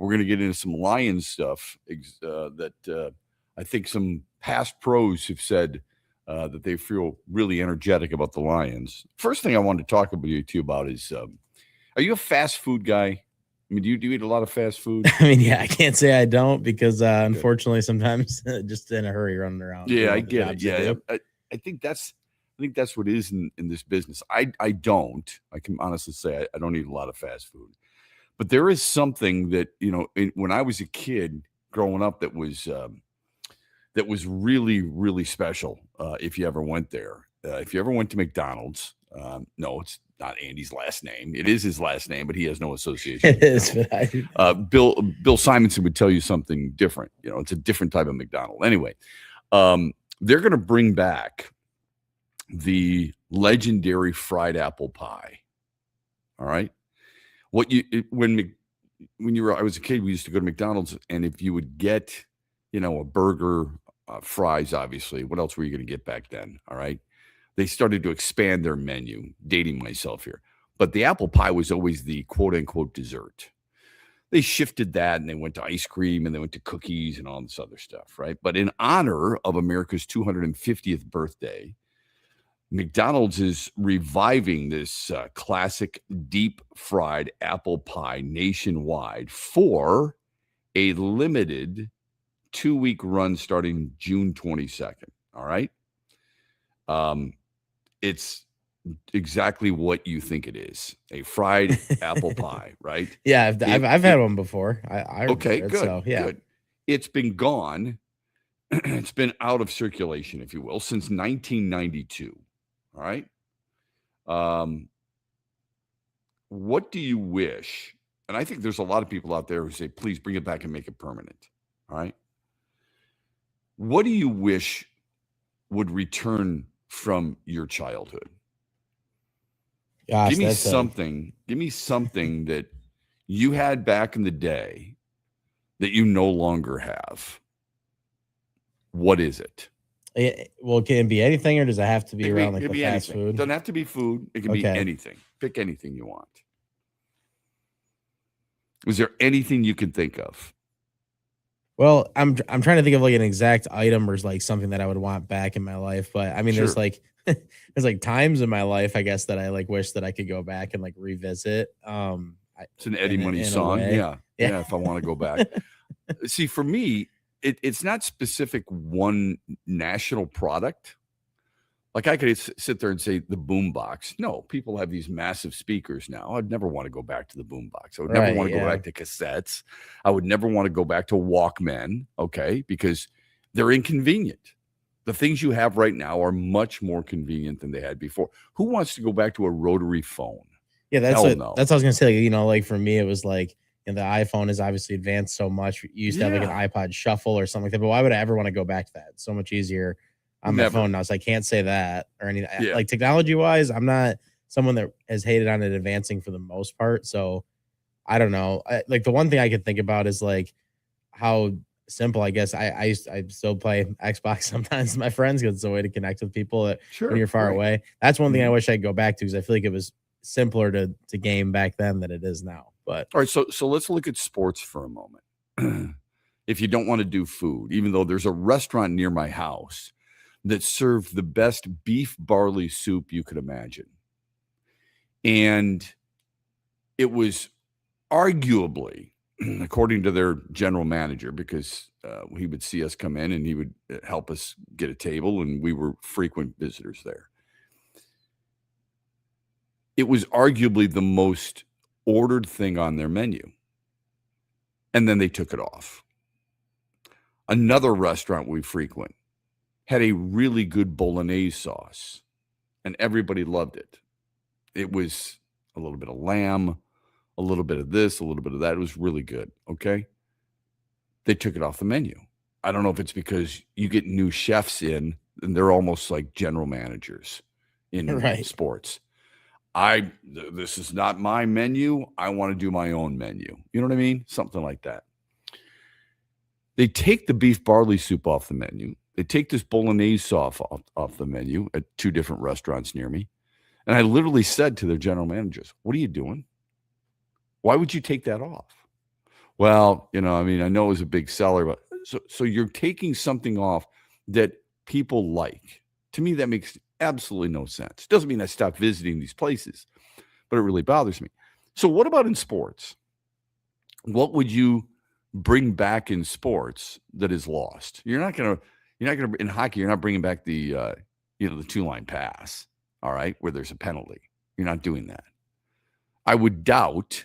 we're going to get into some Lions stuff that I think some past pros have said that they feel really energetic about the Lions. First thing I wanted to talk to you about is, are you a fast food guy? I mean, do you eat a lot of fast food? I mean, yeah, I can't say I don't because unfortunately sometimes just in a hurry running around. Yeah, I get it. Yeah, I think that's what it is in this business. I don't. I can honestly say I don't eat a lot of fast food, but there is something that when I was a kid growing up that was really really special. If you ever went there, if you ever went to McDonald's, no, it's not Andy's last name. It is his last name, but he has no association. It is. Bill Simonson would tell you something different. It's a different type of McDonald's. Anyway, they're going to bring back the legendary fried apple pie. All right. When I was a kid, we used to go to McDonald's, and if you would get, a burger, fries, obviously, what else were you going to get back then? All right. They started to expand their menu, dating myself here. But the apple pie was always the quote unquote dessert. They shifted that and they went to ice cream and they went to cookies and all this other stuff, right? But in honor of America's 250th birthday, McDonald's is reviving this classic deep fried apple pie nationwide for a limited 2-week run starting June 22nd. All right. It's exactly what you think it is, a fried apple pie, right? Yeah, I've had one before. Okay, good. So, yeah. Good. It's been gone. It's been out of circulation, if you will, since 1992. All right. What do you wish? And I think there's a lot of people out there who say, please bring it back and make it permanent. All right. What do you wish would return from your childhood? Gosh, give me something that you had back in the day that you no longer have. What is it? Well, can it be anything, or does it have to be around like the fast food? It doesn't have to be food. It can be anything. Pick anything you want. Is there anything you can think of? Well, I'm trying to think of like an exact item or like something that I would want back in my life, but I mean, Sure. there's like times in my life, I guess, that I like wish that I could go back and like revisit. It's an Eddie Money song. Yeah. If I want to go back, see, for me, it's not specific one national product. Like I could sit there and say the boombox. No, people have these massive speakers now. I'd never want to go back to the boombox. I would never want to go back to cassettes. I would never want to go back to Walkmen, okay, because they're inconvenient. The things you have right now are much more convenient than they had before. Who wants to go back to a rotary phone? Yeah, that's what I was going to say. Like for me, it was like, the iPhone is obviously advanced so much. You used to have like an iPod Shuffle or something like that, but why would I ever want to go back to that? It's so much easier on my phone now, so I can't say that or anything. Yeah. Like technology-wise, I'm not someone that has hated on it advancing for the most part, so I don't know. Like the one thing I could think about is like how simple, I guess. I still play Xbox sometimes with my friends because it's a way to connect with people when you're far away. That's one thing I wish I'd go back to because I feel like it was simpler to game back then than it is now. But all right, so let's look at sports for a moment. If you don't want to do food, even though there's a restaurant near my house that served the best beef barley soup you could imagine. And it was arguably, according to their general manager, because he would see us come in and he would help us get a table, and we were frequent visitors there. It was arguably the most ordered thing on their menu. And then they took it off. Another restaurant we frequent had a really good bolognese sauce, and everybody loved it. It was a little bit of lamb, a little bit of this, a little bit of that. It was really good, okay? They took it off the menu. I don't know if it's because you get new chefs in, and they're almost like general managers in sports. This is not my menu. I want to do my own menu. You know what I mean? Something like that. They take the beef barley soup off the menu. They take this bolognese sauce off the menu at 2 different restaurants near me. And I literally said to their general managers, what are you doing? Why would you take that off? Well, I know it was a big seller, but so you're taking something off that people like. To me, that makes absolutely no sense. Doesn't mean I stop visiting these places, but it really bothers me. So what about in sports? What would you bring back in sports that is lost? You're not gonna in hockey. You're not bringing back the the 2-line pass. All right, where there's a penalty. You're not doing that. I would doubt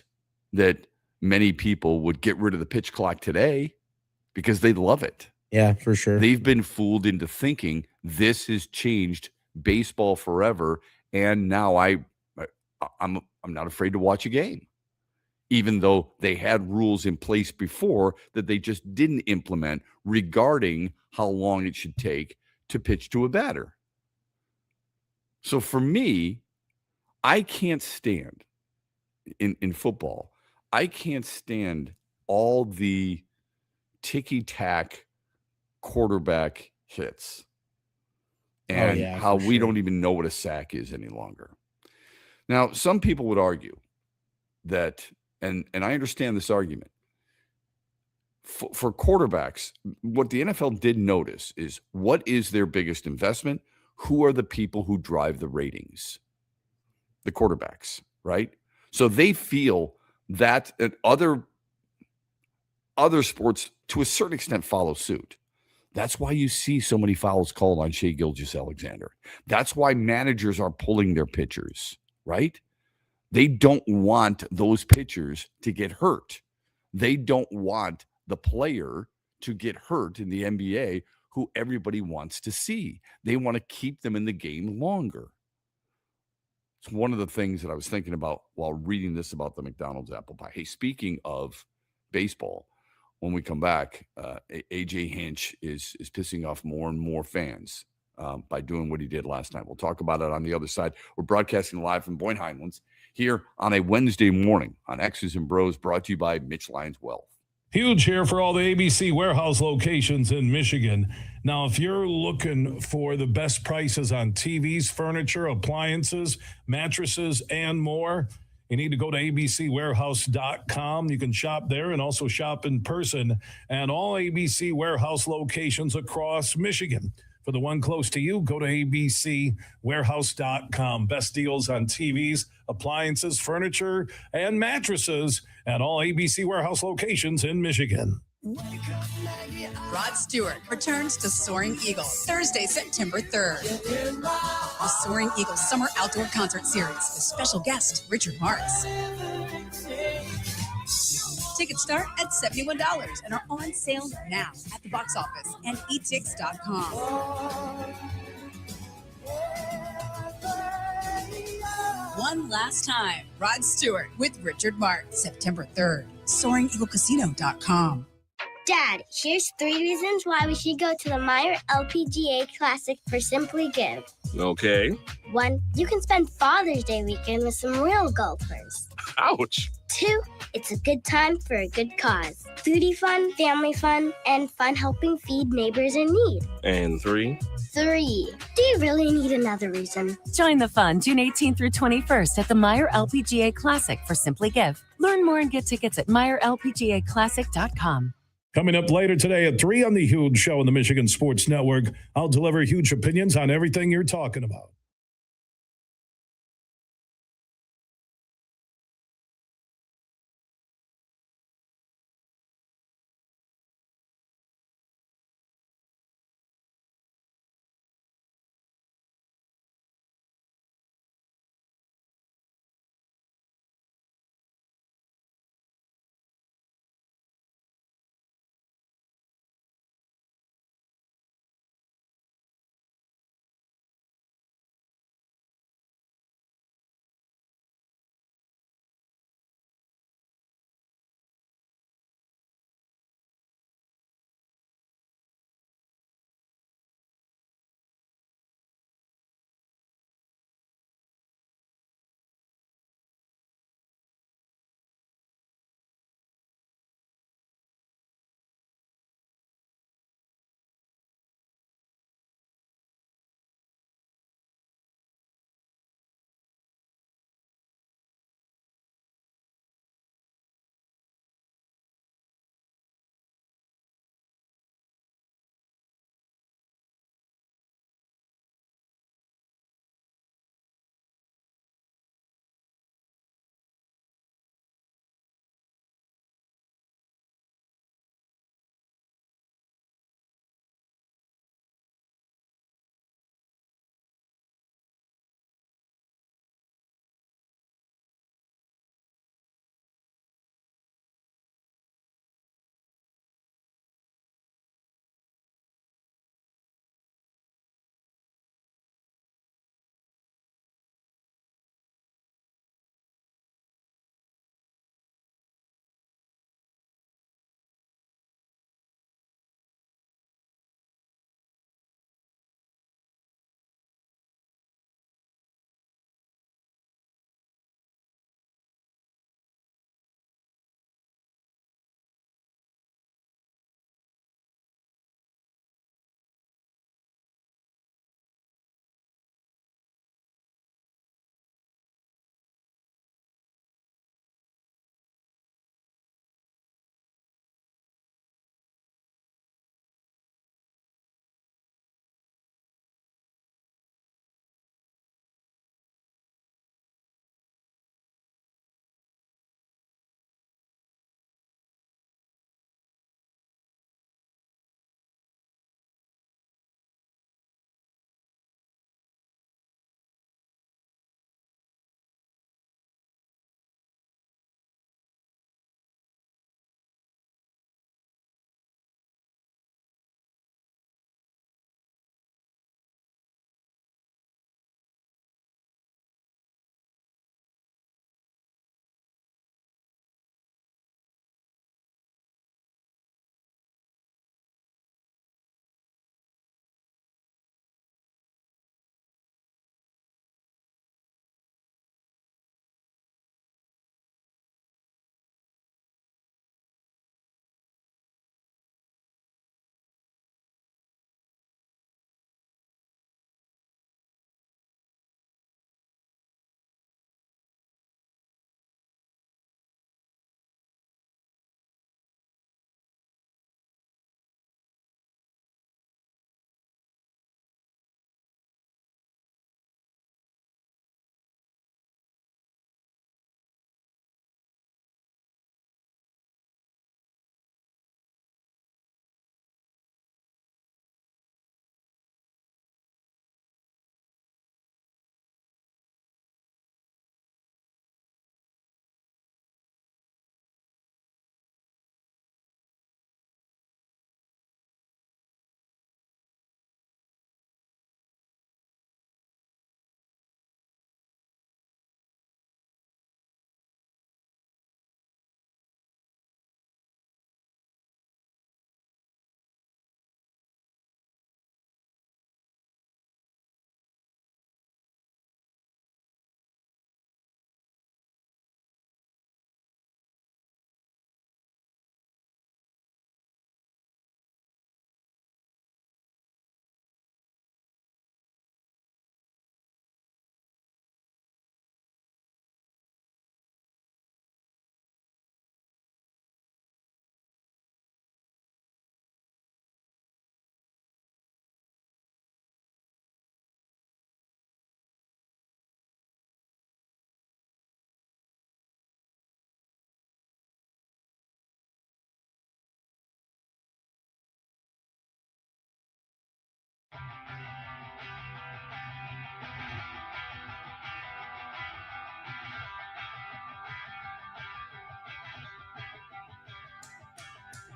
that many people would get rid of the pitch clock today because they'd love it. Yeah, for sure. They've been fooled into thinking this has changed baseball forever, and now I'm not afraid to watch a game, even though they had rules in place before that they just didn't implement regarding how long it should take to pitch to a batter. So for me, I can't stand in football, I can't stand all the ticky-tack quarterback hits and how we don't even know what a sack is any longer. Now, some people would argue that, and I understand this argument, for quarterbacks, what the NFL did notice is what is their biggest investment? Who are the people who drive the ratings? The quarterbacks, right? So they feel that other sports, to a certain extent, follow suit. That's why you see so many fouls called on Shea Gilgeous-Alexander. That's why managers are pulling their pitchers, right? They don't want those pitchers to get hurt. They don't want the player to get hurt in the NBA who everybody wants to see. They want to keep them in the game longer. It's one of the things that I was thinking about while reading this about the McDonald's apple pie. Hey, speaking of baseball, when we come back, AJ Hinch is pissing off more and more fans by doing what he did last night. We'll talk about it on the other side. We're broadcasting live from Boyne Highlands here on a Wednesday morning on X's and Bros, brought to you by Mitch Lyons Wealth. Huge here for all the ABC warehouse locations in Michigan. Now, if you're looking for the best prices on TVs, furniture, appliances, mattresses, and more, you need to go to abcwarehouse.com. You can shop there and also shop in person at all ABC warehouse locations across Michigan. For the one close to you, go to abcwarehouse.com. Best deals on TVs, appliances, furniture, and mattresses at all ABC warehouse locations in Michigan. Rod Stewart returns to Soaring Eagle Thursday, September 3rd. The Soaring Eagle Summer Outdoor Concert Series with special guest Richard Marx. Tickets start at $71 and are on sale now at the box office and etix.com. One last time, Rod Stewart with Richard Marx, September 3rd, SoaringEagleCasino.com. Dad, here's 3 reasons why we should go to the Meyer LPGA Classic for Simply Give. Okay. 1, you can spend Father's Day weekend with some real golfers. Ouch. 2, it's a good time for a good cause. Foodie fun, family fun, and fun helping feed neighbors in need. And 3? 3, do you really need another reason? Join the fun June 18th through 21st at the Meyer LPGA Classic for Simply Give. Learn more and get tickets at MeyerLPGAClassic.com. Coming up later today at 3 on The Huge Show on the Michigan Sports Network, I'll deliver huge opinions on everything you're talking about.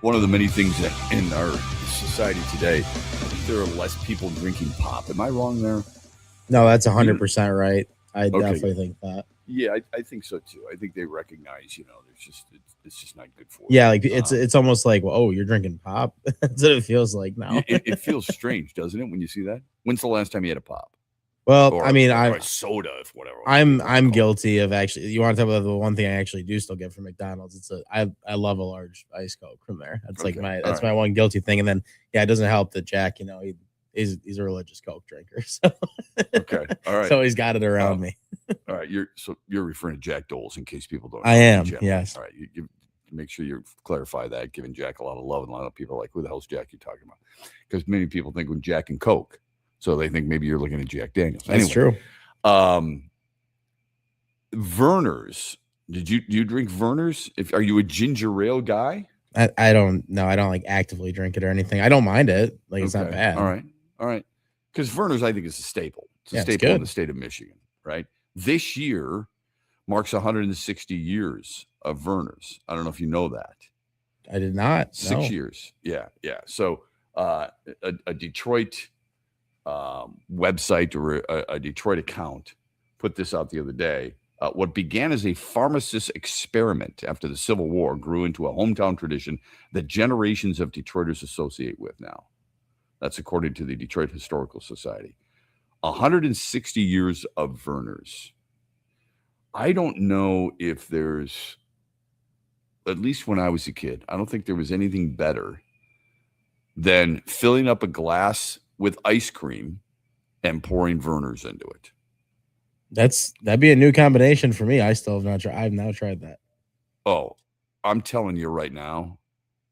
one of the many things that in our society today, there are less people drinking pop. Am I wrong there? No, that's 100% right. I definitely think that. Yeah, I think so too. I think they recognize, it's just not good for you. Yeah, like it's almost like, well, oh, you're drinking pop. That's what it feels like now. It feels strange, doesn't it, when you see that? When's the last time you had a pop? Well, or a soda, if whatever. I'm guilty of actually. You want to talk about the one thing I actually do still get from McDonald's? I love a large ice Coke from there. That's like my one guilty thing. And then it doesn't help that Jack, he's a religious Coke drinker. So okay, all right. So he's got it around me. All right, you're referring to Jack Dole's in case people don't know. I am, yes. All right, you make sure you clarify that, giving Jack a lot of love, and a lot of people are like, who the hell's Jack you talking about? Because many people think when Jack and Coke, so they think maybe you're looking at Jack Daniels. That's true. Vernors. Do you drink Vernors? Are you a ginger ale guy? I don't know. I don't like actively drink it or anything. I don't mind it. Like it's not bad. All right. Because Vernors, I think, is a staple. It's a staple in the state of Michigan, right? This year marks 160 years of Vernors. I don't know if you know that. I did not. 6 years. Yeah. So a Detroit website or a Detroit account put this out the other day. What began as a pharmacist experiment after the Civil War grew into a hometown tradition that generations of Detroiters associate with now. That's according to the Detroit Historical Society. 160 years of Vernors. I don't know if there's, at least when I was a kid, I don't think there was anything better than filling up a glass with ice cream and pouring Vernors into it. That'd be a new combination for me. I still have not tried. I've now tried that. Oh, I'm telling you right now,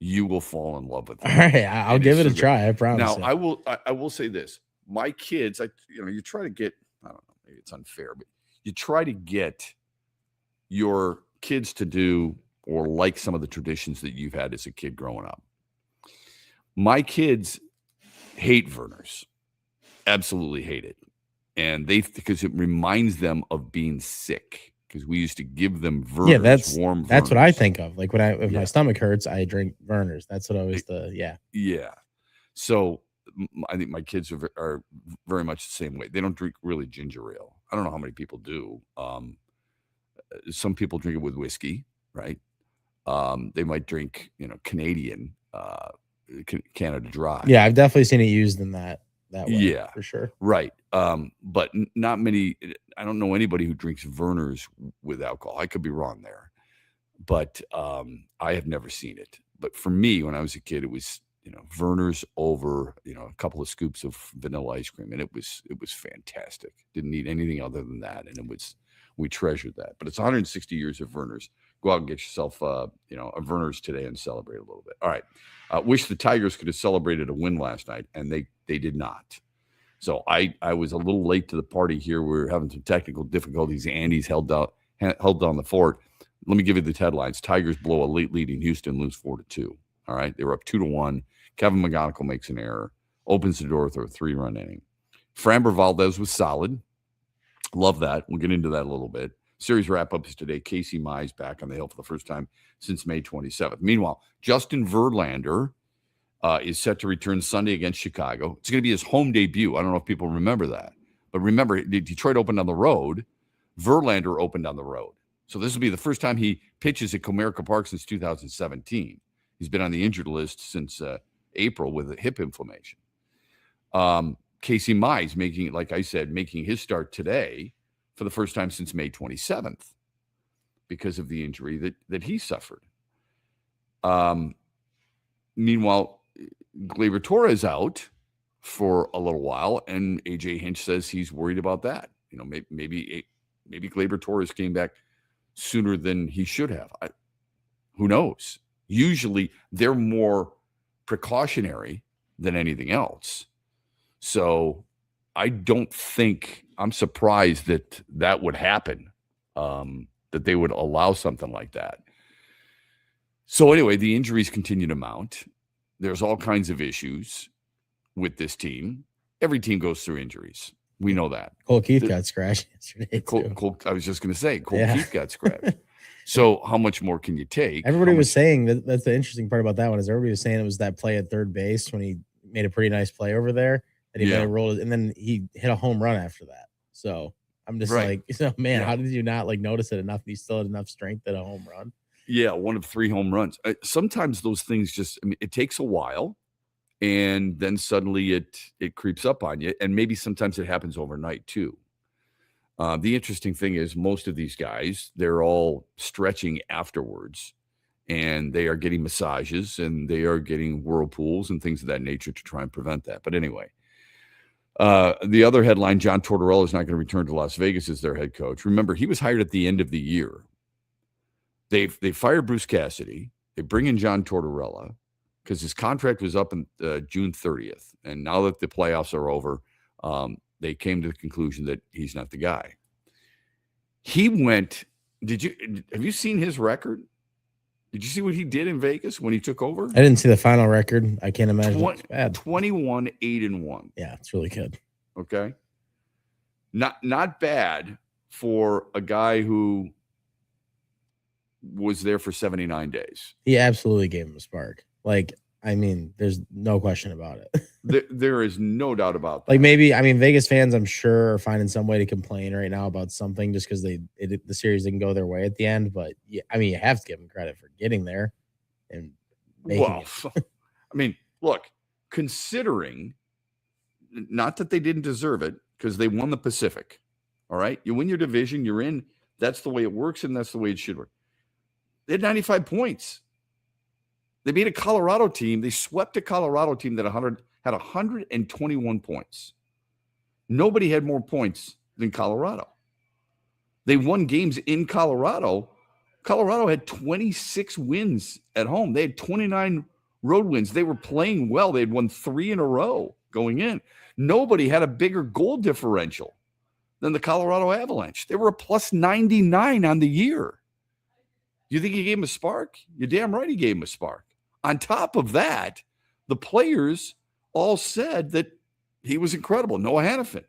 you will fall in love with it. All right, I'll give it a try. I promise. Now, I will say this: my kids, you try to get. I don't know, maybe it's unfair, but you try to get your kids to do or like some of the traditions that you've had as a kid growing up. My kids hate Vernors, absolutely hate it. And because it reminds them of being sick. Because we used to give them Vernors, warm Vernors. That's what I think of. Like if my stomach hurts, I drink Vernors. That's what always Yeah. So I think my kids are very much the same way. They don't drink really ginger ale. I don't know how many people do. Some people drink it with whiskey, right? They might drink, Canadian, Canada Dry. Yeah, I've definitely seen it used in that way. Yeah, for sure. Right. But not many. I don't know anybody who drinks Vernors with alcohol. I could be wrong there, but I have never seen it. But for me, when I was a kid, it was Vernors over a couple of scoops of vanilla ice cream, and it was fantastic. Didn't need anything other than that, and we treasured that. But it's 160 years of Vernors. Go out and get yourself a Vernors today and celebrate a little bit. All right. Wish the Tigers could have celebrated a win last night, and they did not. So I was a little late to the party here. We were having some technical difficulties. Andy's held down the fort. Let me give you the headlines. Tigers blow a late lead in Houston, lose 4-2. All right. They were up 2-1. Kevin McGonigal makes an error, opens the door through a 3-run inning. Framber Valdez was solid. Love that. We'll get into that a little bit. Series wrap-up is today. Casey Mize back on the hill for the first time since May 27th. Meanwhile, Justin Verlander is set to return Sunday against Chicago. It's going to be his home debut. I don't know if people remember that. But remember, Detroit opened on the road. Verlander opened on the road. So this will be the first time he pitches at Comerica Park since 2017. He's been on the injured list since April with a hip inflammation. Casey Mize making his start today for the first time since May 27th because of the injury that he suffered. Meanwhile, Gleyber Torres out for a little while, and AJ Hinch says he's worried about that. Maybe Gleyber Torres came back sooner than he should have. Who knows? Usually they're more precautionary than anything else. So I don't think I'm surprised that would happen, that they would allow something like that. So anyway, the injuries continue to mount. There's all kinds of issues with this team. Every team goes through injuries. We know that. Cole Keith got scratched yesterday. Cole, I was just going to say, Cole Keith got scratched. So how much more can you take? Everybody was saying that's the interesting part about that one is everybody was saying it was that play at third base when he made a pretty nice play over there that he really rolled it, and then he hit a home run after that. So I'm just like, man, how did you not like notice it enough? He still had enough strength at a home run. Yeah, one of 3 home runs. Sometimes those things it takes a while, and then suddenly it creeps up on you, and maybe sometimes it happens overnight too. The interesting thing is most of these guys, they're all stretching afterwards, and they are getting massages, and they are getting whirlpools and things of that nature to try and prevent that. But anyway, the other headline, John Tortorella is not going to return to Las Vegas as their head coach. Remember, he was hired at the end of the year. They fired Bruce Cassidy. They bring in John Tortorella because his contract was up on June 30th. And now that the playoffs are over, they came to the conclusion that he's not the guy. He went, have you seen his record? Did you see what he did in Vegas when he took over? I didn't see the final record. I can't imagine it's bad. 21-8-1. Yeah, it's really good. Okay. Not bad for a guy who was there for 79 days. He absolutely gave him a spark. Like, I mean, there's no question about it. there is no doubt about that. Like maybe, I mean, Vegas fans, I'm sure, are finding some way to complain right now about something just because the series didn't go their way at the end. But yeah, I mean, you have to give him credit for getting there and making it. I mean, look, considering not that they didn't deserve it because they won the Pacific. All right, you win your division, you're in. That's the way it works, and that's the way it should work. They had 95 points. They beat a Colorado team. They swept a Colorado team that had 121 points. Nobody had more points than Colorado. They won games in Colorado. Colorado had 26 wins at home. They had 29 road wins. They were playing well. They had won 3 in a row going in. Nobody had a bigger goal differential than the Colorado Avalanche. They were a plus 99 on the year. You think he gave him a spark? You're damn right he gave him a spark. On top of that, the players all said that he was incredible. Noah Hannafin.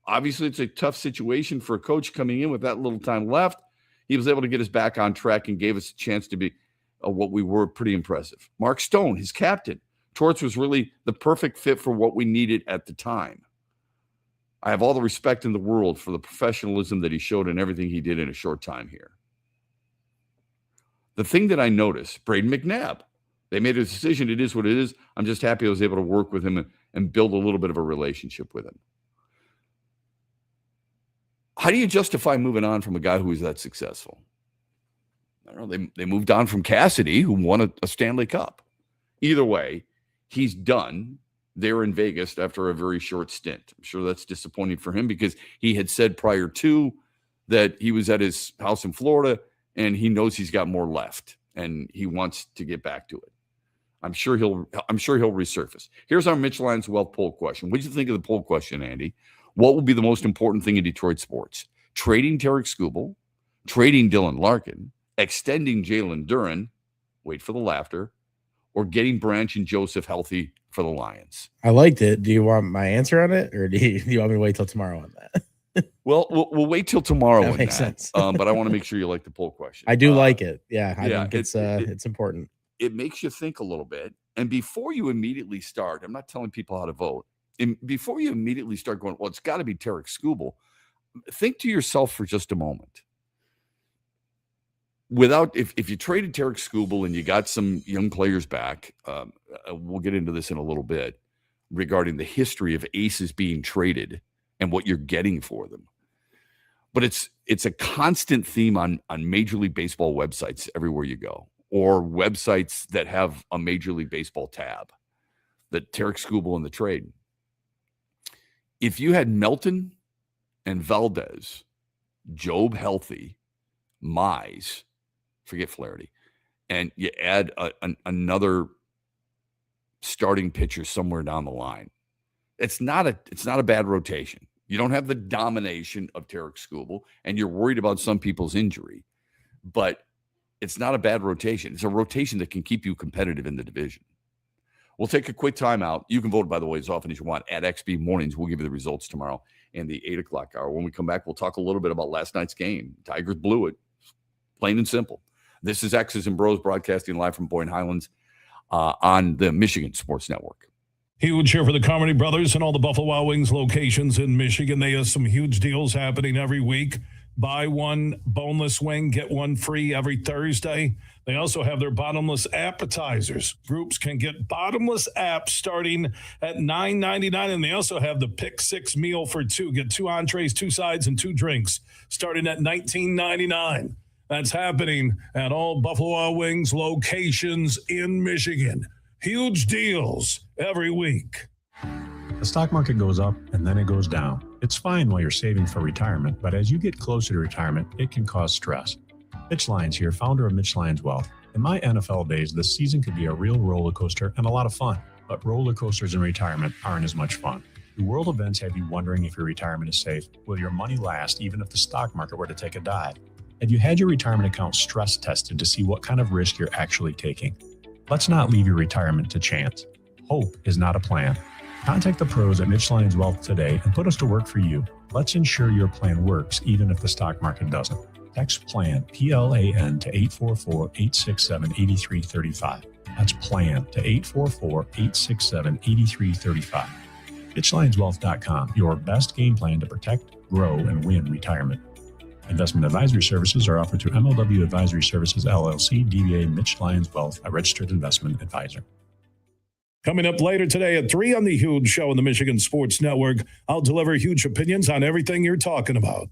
Obviously, it's a tough situation for a coach coming in with that little time left. He was able to get us back on track and gave us a chance to be what we were, pretty impressive. Mark Stone, his captain. Torts was really the perfect fit for what we needed at the time. I have all the respect in the world for the professionalism that he showed and everything he did in a short time here. The thing that I noticed, Braden McNabb, they made a decision. It is what it is. I'm just happy I was able to work with him and build a little bit of a relationship with him. How do you justify moving on from a guy who is that successful? I don't know. They moved on from Cassidy, who won a Stanley Cup. Either way, he's done there in Vegas after a very short stint. I'm sure that's disappointing for him because he had said prior to that he was at his house in Florida and he knows he's got more left and he wants to get back to it. I'm sure he'll resurface. Here's our Mitch Lyons Wealth poll question. What did you think of the poll question, Andy? What will be the most important thing in Detroit sports? Trading Tarek Skubal, trading Dylan Larkin, extending Jalen Duren, wait for the laughter, or getting Branch and Joseph healthy for the Lions? I liked it. Do you want my answer on it, or do you want me to wait till tomorrow on that? Well, we'll wait till tomorrow. That makes sense. But I want to make sure you like the poll question. I do like it. Yeah, I think it's important. It makes you think a little bit. And before you immediately start, I'm not telling people how to vote. And before you immediately start going, well, it's got to be Tarek Skubal, think to yourself for just a moment. If you traded Tarek Skubal and you got some young players back, we'll get into this in a little bit regarding the history of aces being traded and what you're getting for them. But it's a constant theme on Major League Baseball websites everywhere you go, or websites that have a Major League Baseball tab, that Tarek Skubal in the trade. If you had Melton and Valdez, Job healthy, Mize, forget Flaherty, and you add another starting pitcher somewhere down the line, it's not a bad rotation. You don't have the domination of Tarek Skubal, and you're worried about some people's injury, but it's not a bad rotation. It's a rotation that can keep you competitive in the division. We'll take a quick timeout. You can vote, by the way, as often as you want at XB Mornings. We'll give you the results tomorrow in the 8 o'clock hour. When we come back, we'll talk a little bit about last night's game. Tigers blew it. plain and simple. This is X's and Bros broadcasting live from Boyne Highlands on the Michigan Sports Network. Huge here for the Carmody Brothers and all the Buffalo Wild Wings locations in Michigan. They have some huge deals happening every week. Buy one boneless wing, get one free every Thursday. They also have their bottomless appetizers. Groups can get bottomless apps starting at $9.99, and they also have the Pick Six meal for two. Get 2 entrees, 2 sides, and 2 drinks starting at $19.99. That's happening at all Buffalo Wild Wings locations in Michigan. Huge deals every week. The stock market goes up and then it goes down. It's fine while you're saving for retirement, but as you get closer to retirement, it can cause stress. Mitch Lyons here, founder of Mitch Lyons Wealth. In my NFL days, the season could be a real roller coaster and a lot of fun, but roller coasters in retirement aren't as much fun. Do world events have you wondering if your retirement is safe? Will your money last even if the stock market were to take a dive? Have you had your retirement account stress tested to see what kind of risk you're actually taking? Let's not leave your retirement to chance. Hope is not a plan. Contact the pros at Mitch Lyons Wealth today and put us to work for you. Let's ensure your plan works even if the stock market doesn't. Text PLAN, P-L-A-N, to 844-867-8335. That's PLAN to 844-867-8335. MitchLyonsWealth.com, your best game plan to protect, grow, and win retirement. Investment advisory services are offered through MLW Advisory Services, LLC, DBA Mitch Lyons Wealth, a registered investment advisor. Coming up later today at 3 on the Huge Show on the Michigan Sports Network, I'll deliver huge opinions on everything you're talking about.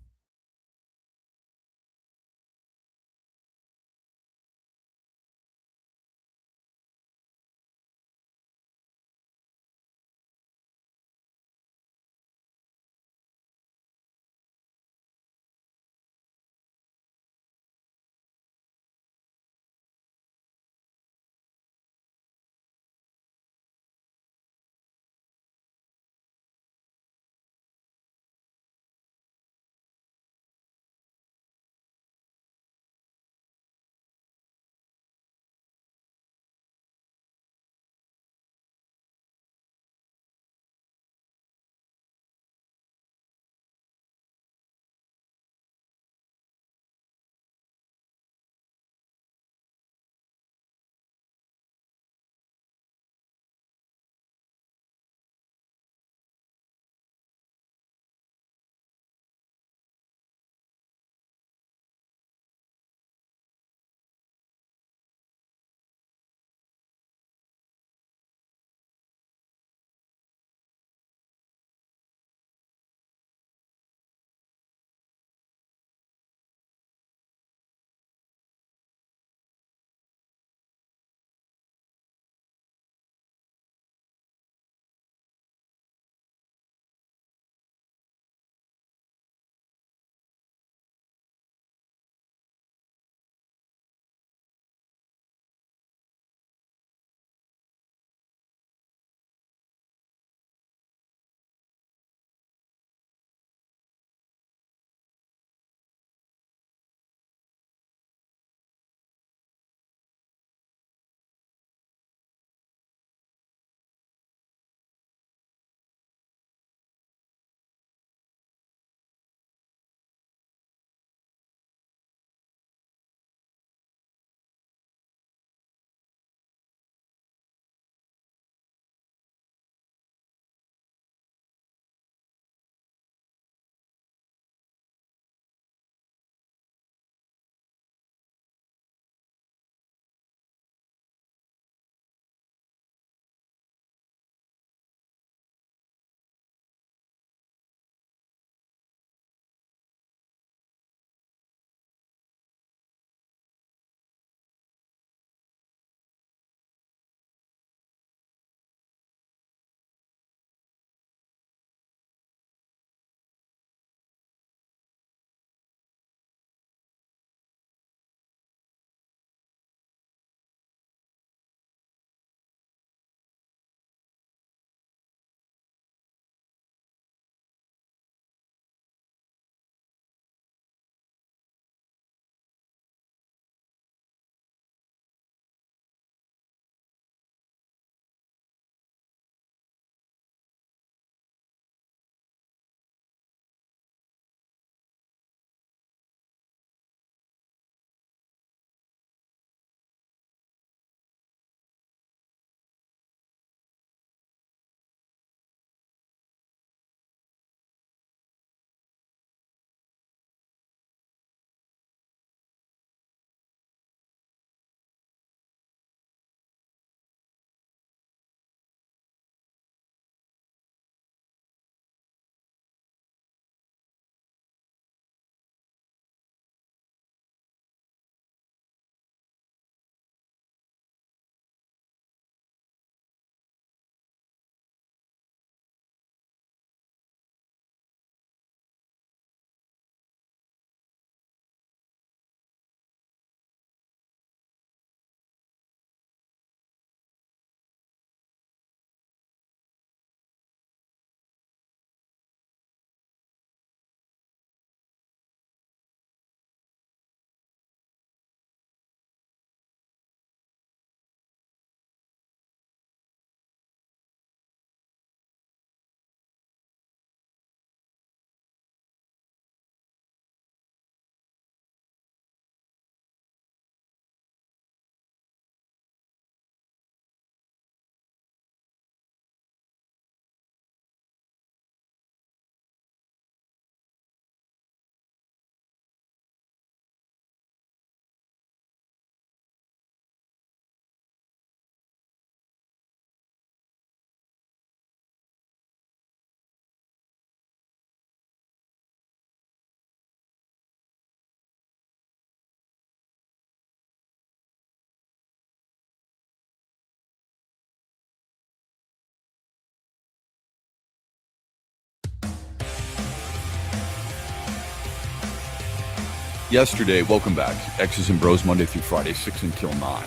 Yesterday, welcome back. X's and Bros, Monday through Friday, 6 until 9.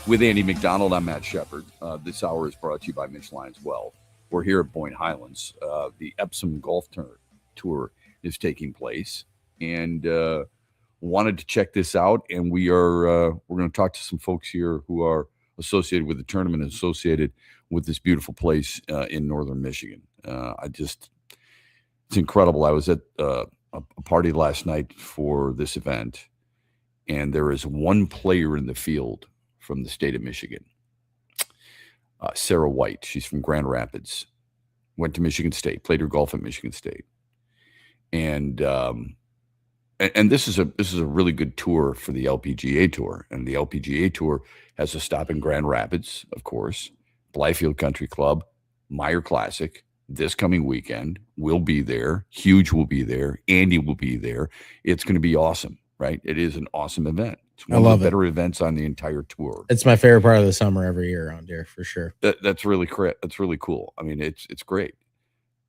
With Andy McDonald, I'm Matt Shepard. This hour is brought to you by Michelin's Well. We're here at Boyne Highlands. The Epsom Golf Tour is taking place, and wanted to check this out. And we're going to talk to some folks here who are associated with the tournament, associated with this beautiful place in northern Michigan. It's incredible. I was at a party last night for this event, and there is one player in the field from the state of Michigan, Sarah White. She's from Grand Rapids, went to Michigan State, played her golf at Michigan State, and this is a really good tour for the LPGA Tour, and the LPGA Tour has a stop in Grand Rapids, of course, Blythefield Country Club, Meyer Classic. This coming weekend, we'll be there. Huge will be there. Andy will be there. It's going to be awesome, right? It is an awesome event. It's one of the better events on the entire tour. It's my favorite part of the summer every year around here, for sure. That's really great. That's really cool. I mean, it's great.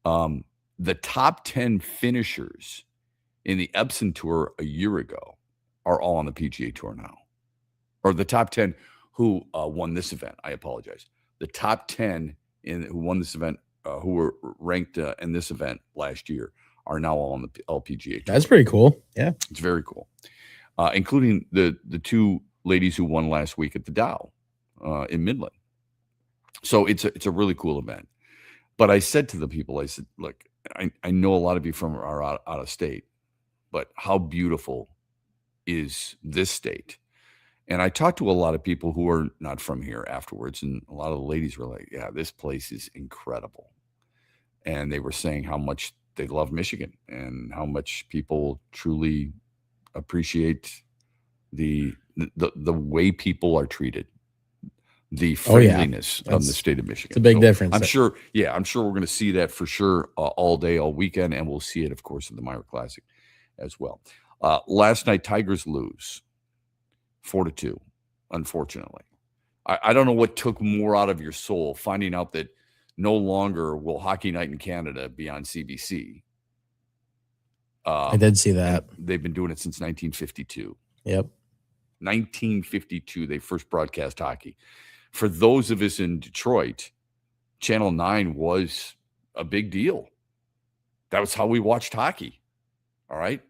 The top 10 finishers in the Epsom Tour a year ago are all on the PGA Tour now. Or the top 10 who won this event. I apologize. The top 10 who won this event, who were ranked in this event last year, are now all on the LPGA Tour. That's pretty cool. Yeah. It's very cool. Including the two ladies who won last week at the Dow in Midland. So it's a really cool event. But I said to the people, I said, look, I know a lot of you are out of state, but how beautiful is this state? And I talked to a lot of people who are not from here afterwards, and a lot of the ladies were like, yeah, this place is incredible. And they were saying how much they love Michigan and how much people truly appreciate the way people are treated, the friendliness of the state of Michigan. It's a big difference. I'm sure we're going to see that for sure all day, all weekend, and we'll see it, of course, in the Meyer Classic as well. Last night, Tigers lose 4-2, unfortunately. I don't know what took more out of your soul, finding out that no longer will Hockey Night in Canada be on CBC. I did see that. They've been doing it since 1952. Yep. 1952, they first broadcast hockey. For those of us in Detroit, Channel 9 was a big deal. That was how we watched hockey. All right?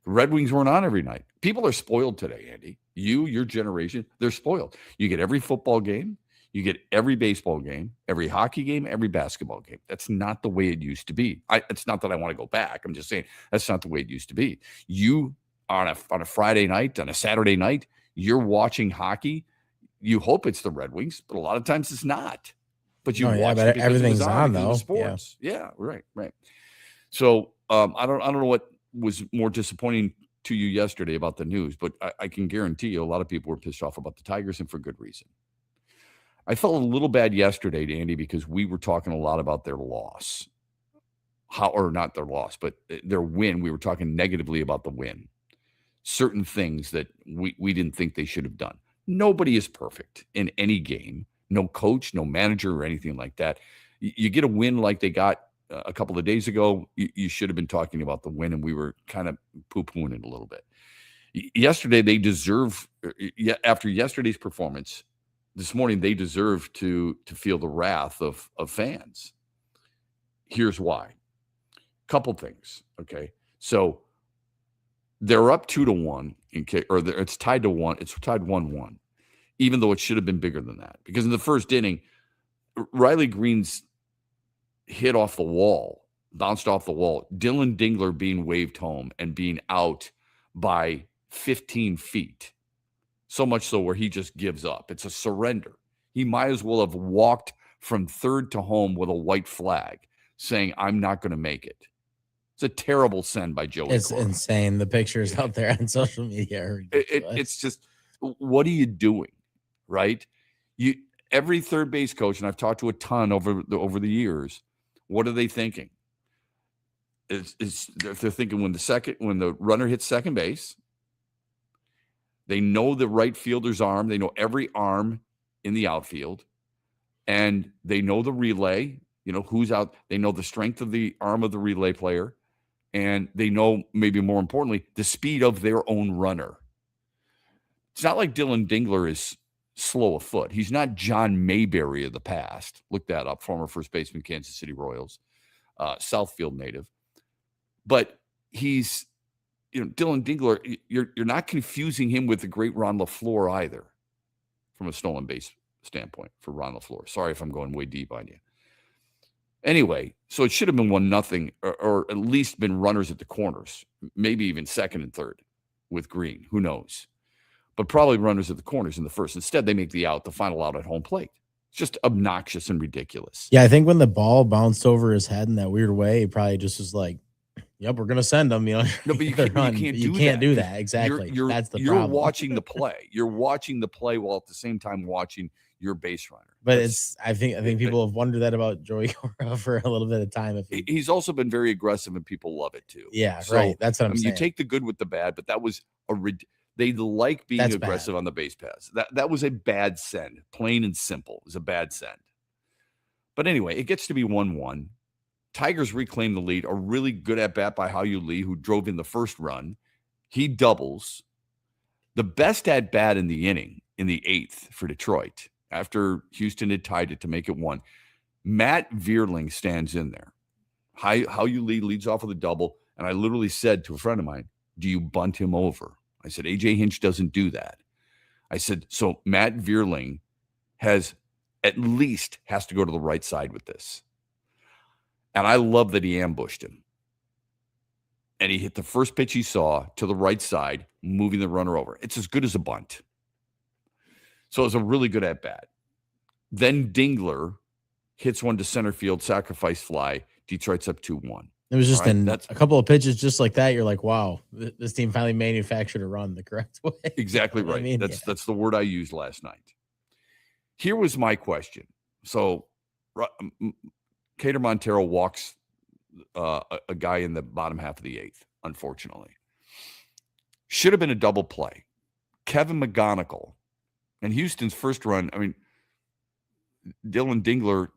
Red Wings weren't on every night. People are spoiled today, Andy. Your generation, they're spoiled. You get every football game. You get every baseball game, every hockey game, every basketball game. That's not the way it used to be. It's not that I want to go back. I'm just saying that's not the way it used to be. You on a Friday night, on a Saturday night, you're watching hockey. You hope it's the Red Wings, but a lot of times it's not. But you watch it because everything's on though. Sports. Yeah, right. So I don't know what was more disappointing to you yesterday about the news, but I can guarantee you a lot of people were pissed off about the Tigers, and for good reason. I felt a little bad yesterday, Andy, because we were talking a lot about their loss. Or not their loss, but their win. We were talking negatively about the win. Certain things that we didn't think they should have done. Nobody is perfect in any game. No coach, no manager, or anything like that. You get a win like they got a couple of days ago, you should have been talking about the win, and we were kind of poo-pooing it a little bit. Yesterday, they deserve, after yesterday's performance, this morning, they deserve to feel the wrath of fans. Here's why. Couple things, okay? So they're up 2-1, it's tied to 1. It's tied 1-1, even though it should have been bigger than that. Because in the first inning, Riley Green's hit off the wall, bounced off the wall. Dylan Dingler being waved home and being out by 15 feet. So much so where he just gives up. It's a surrender. He might as well have walked from third to home with a white flag saying, I'm not going to make it. It's a terrible send by Joey. It's Cora. Insane. The pictures out there on social media are it's just, what are you doing, right? Every third base coach, and I've talked to a ton over the years, what are they thinking? They're thinking when the runner hits second base, they know the right fielder's arm. They know every arm in the outfield, and they know the relay. You know who's out. They know the strength of the arm of the relay player. and they know, maybe more importantly, the speed of their own runner. It's not like Dylan Dingler is slow of foot. He's not John Mayberry of the past. Look that up, former first baseman, Kansas City Royals, Southfield native. But he's, Dylan Dingler, you're not confusing him with the great Ron LaFleur either, from a stolen base standpoint for Ron LaFleur. Sorry if I'm going way deep on you. Anyway, so it should have been 1-0 or at least been runners at the corners, maybe even second and third with Green. Who knows? But probably runners at the corners in the first. Instead, they make the final out at home plate. It's just obnoxious and ridiculous. Yeah, I think when the ball bounced over his head in that weird way, he probably just was like, yep, we're going to send them. No, but you can't do that. Exactly. That's the problem. You're watching the play. You're watching the play while at the same time watching your base runner. But I think people have wondered that about Joey Cora for a little bit of time. He's also been very aggressive and people love it too. Yeah, so, right. That's what I'm saying. You take the good with the bad, but that was they like being aggressive on the base pass. That was a bad send, plain and simple. It was a bad send. But anyway, it gets to be 1-1. Tigers reclaim the lead. A really good at bat by Hao-Yu Lee, who drove in the first run. He doubles. The best at bat in the inning in the 8th for Detroit, after Houston had tied it to make it 1. Matt Vierling stands in there. Hao-Yu Lee leads off with a double, and I literally said to a friend of mine, do you bunt him over? I said, A.J. Hinch doesn't do that. I said, so Matt Vierling has to go to the right side with this. And I love that he ambushed him. And he hit the first pitch he saw to the right side, moving the runner over. It's as good as a bunt. So it was a really good at-bat. Then Dingler hits one to center field, sacrifice fly. Detroit's up 2-1. It was just a couple of pitches just like that. You're like, wow, this team finally manufactured a run the correct way. Exactly right. I mean, that's the word I used last night. Here was my question. So Cater Montero walks a guy in the bottom half of the 8th, unfortunately. Should have been a double play. Kevin McGonigal and Houston's first run, I mean, Dylan Dingler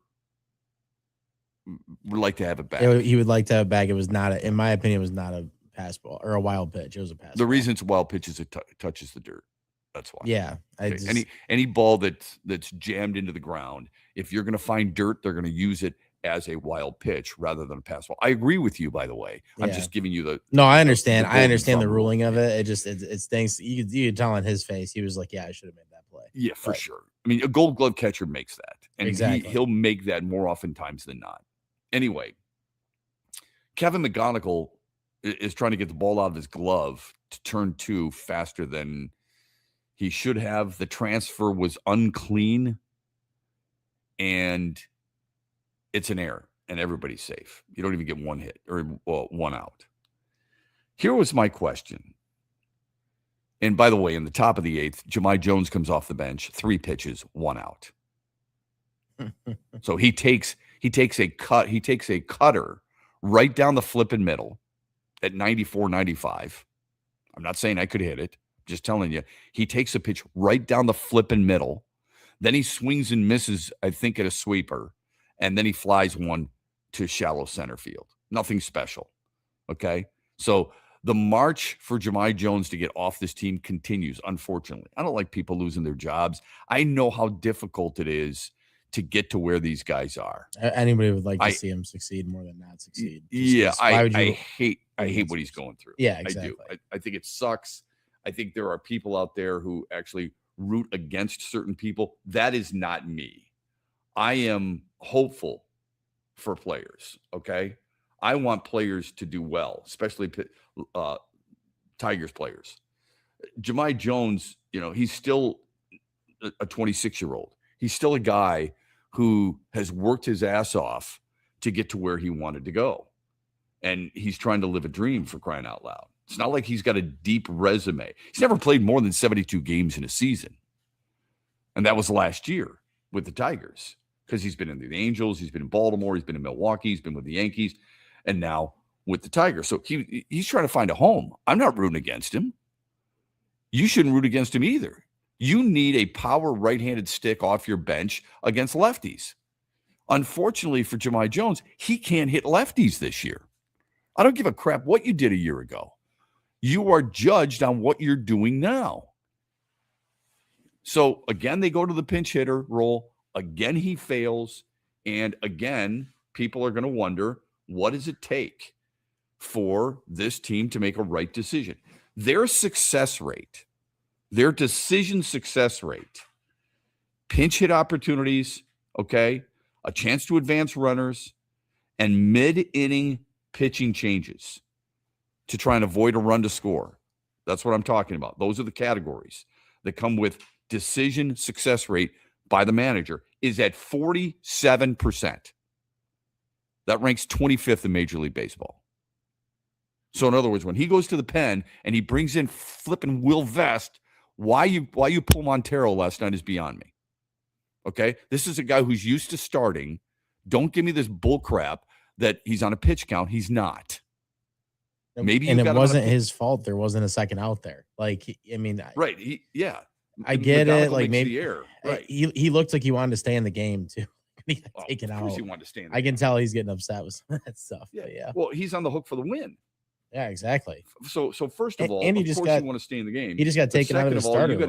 would like to have it back. He would like to have it back. It was not, in my opinion, it was not a pass ball or a wild pitch. It was a pass. The reason it's a wild pitch is it touches the dirt. That's why. Yeah. Okay. Any ball that's jammed into the ground, if you're going to find dirt, they're going to use it as a wild pitch rather than a pass ball. I agree with you, by the way. I'm just giving you the. No, I understand. I understand the ruling of it. It stinks. You could tell on his face. He was like, yeah, I should have made that play. Yeah, for sure. I mean, a Gold Glove catcher makes that. And exactly. He'll make that more oftentimes than not. Anyway, Kevin McGonigal is trying to get the ball out of his glove to turn 2 faster than he should have. The transfer was unclean, and it's an error, and everybody's safe. You don't even get one hit or one out. Here was my question. And by the way, in the top of the 8th, Jahmai Jones comes off the bench, 3 pitches, 1 out. So he takes a cutter right down the flipping middle at 94, 95. I'm not saying I could hit it. Just telling you, he takes a pitch right down the flipping middle. Then he swings and misses, I think, at a sweeper. And then he flies one to shallow center field. Nothing special. Okay? So the march for Jahmai Jones to get off this team continues, unfortunately. I don't like people losing their jobs. I know how difficult it is to get to where these guys are. Anybody would like to see him succeed more than not succeed. I hate what he's going through. Yeah, exactly. I do. I think it sucks. I think there are people out there who actually root against certain people. That is not me. I am hopeful for players, okay? I want players to do well, especially Tigers players. Jahmai Jones, he's still a 26-year-old. He's still a guy who has worked his ass off to get to where he wanted to go. And he's trying to live a dream, for crying out loud. It's not like he's got a deep resume. He's never played more than 72 games in a season. And that was last year with the Tigers, because he's been in the Angels, he's been in Baltimore, he's been in Milwaukee, he's been with the Yankees, and now with the Tigers. So he's trying to find a home. I'm not rooting against him. You shouldn't root against him either. You need a power right-handed stick off your bench against lefties. Unfortunately for Jahmai Jones, he can't hit lefties this year. I don't give a crap what you did a year ago. You are judged on what you're doing now. So, again, they go to the pinch hitter role. Again, he fails. And again, people are going to wonder, what does it take for this team to make a right decision? Their success rate, their decision success rate, pinch hit opportunities, okay, a chance to advance runners, and mid-inning pitching changes to try and avoid a run to score. That's what I'm talking about. Those are the categories that come with decision success rate by the manager is at 47%. That ranks 25th in Major League Baseball. So in other words, when he goes to the pen and he brings in flipping Will Vest, why you pull Montero last night is beyond me. Okay? This is a guy who's used to starting. Don't give me this bull crap that he's on a pitch count. He's not. Maybe and it wasn't his fault. There wasn't a second out there. Like, I mean, right. I get it. Like maybe right. He looked like he wanted to stay in the game too. He got taken of out. course he wanted to stay in the I game. can tell he's getting upset with some of that stuff. Yeah. Well, he's on the hook for the win. Yeah, exactly. So first of all, and he of just course got, you want to stay in the game. He just got taken out of the starter role.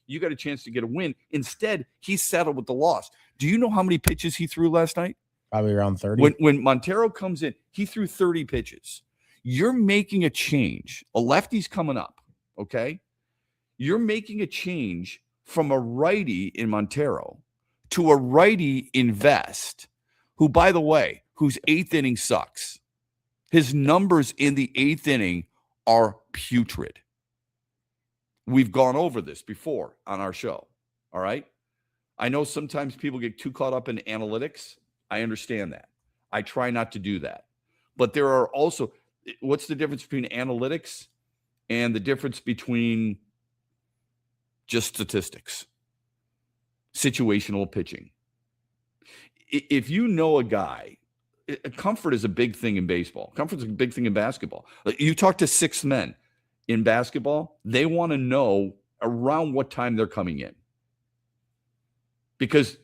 You got a chance to get a win. Instead, he settled with the loss. Do you know how many pitches he threw last night? Probably around 30. When Montero comes in, he threw 30 pitches. You're making a change. A lefty's coming up, okay? You're making a change from a righty in Montero to a righty in Vest, who, by the way, whose eighth inning sucks. His numbers in the eighth inning are putrid. We've gone over this before on our show, all right? I know sometimes people get too caught up in analytics. I understand that. I try not to do that. But there are also, what's the difference between analytics and the difference between just statistics? Situational pitching. If you know a guy, comfort is a big thing in baseball. Comfort is a big thing in basketball. You talk to six men in basketball, they want to know around what time they're coming in because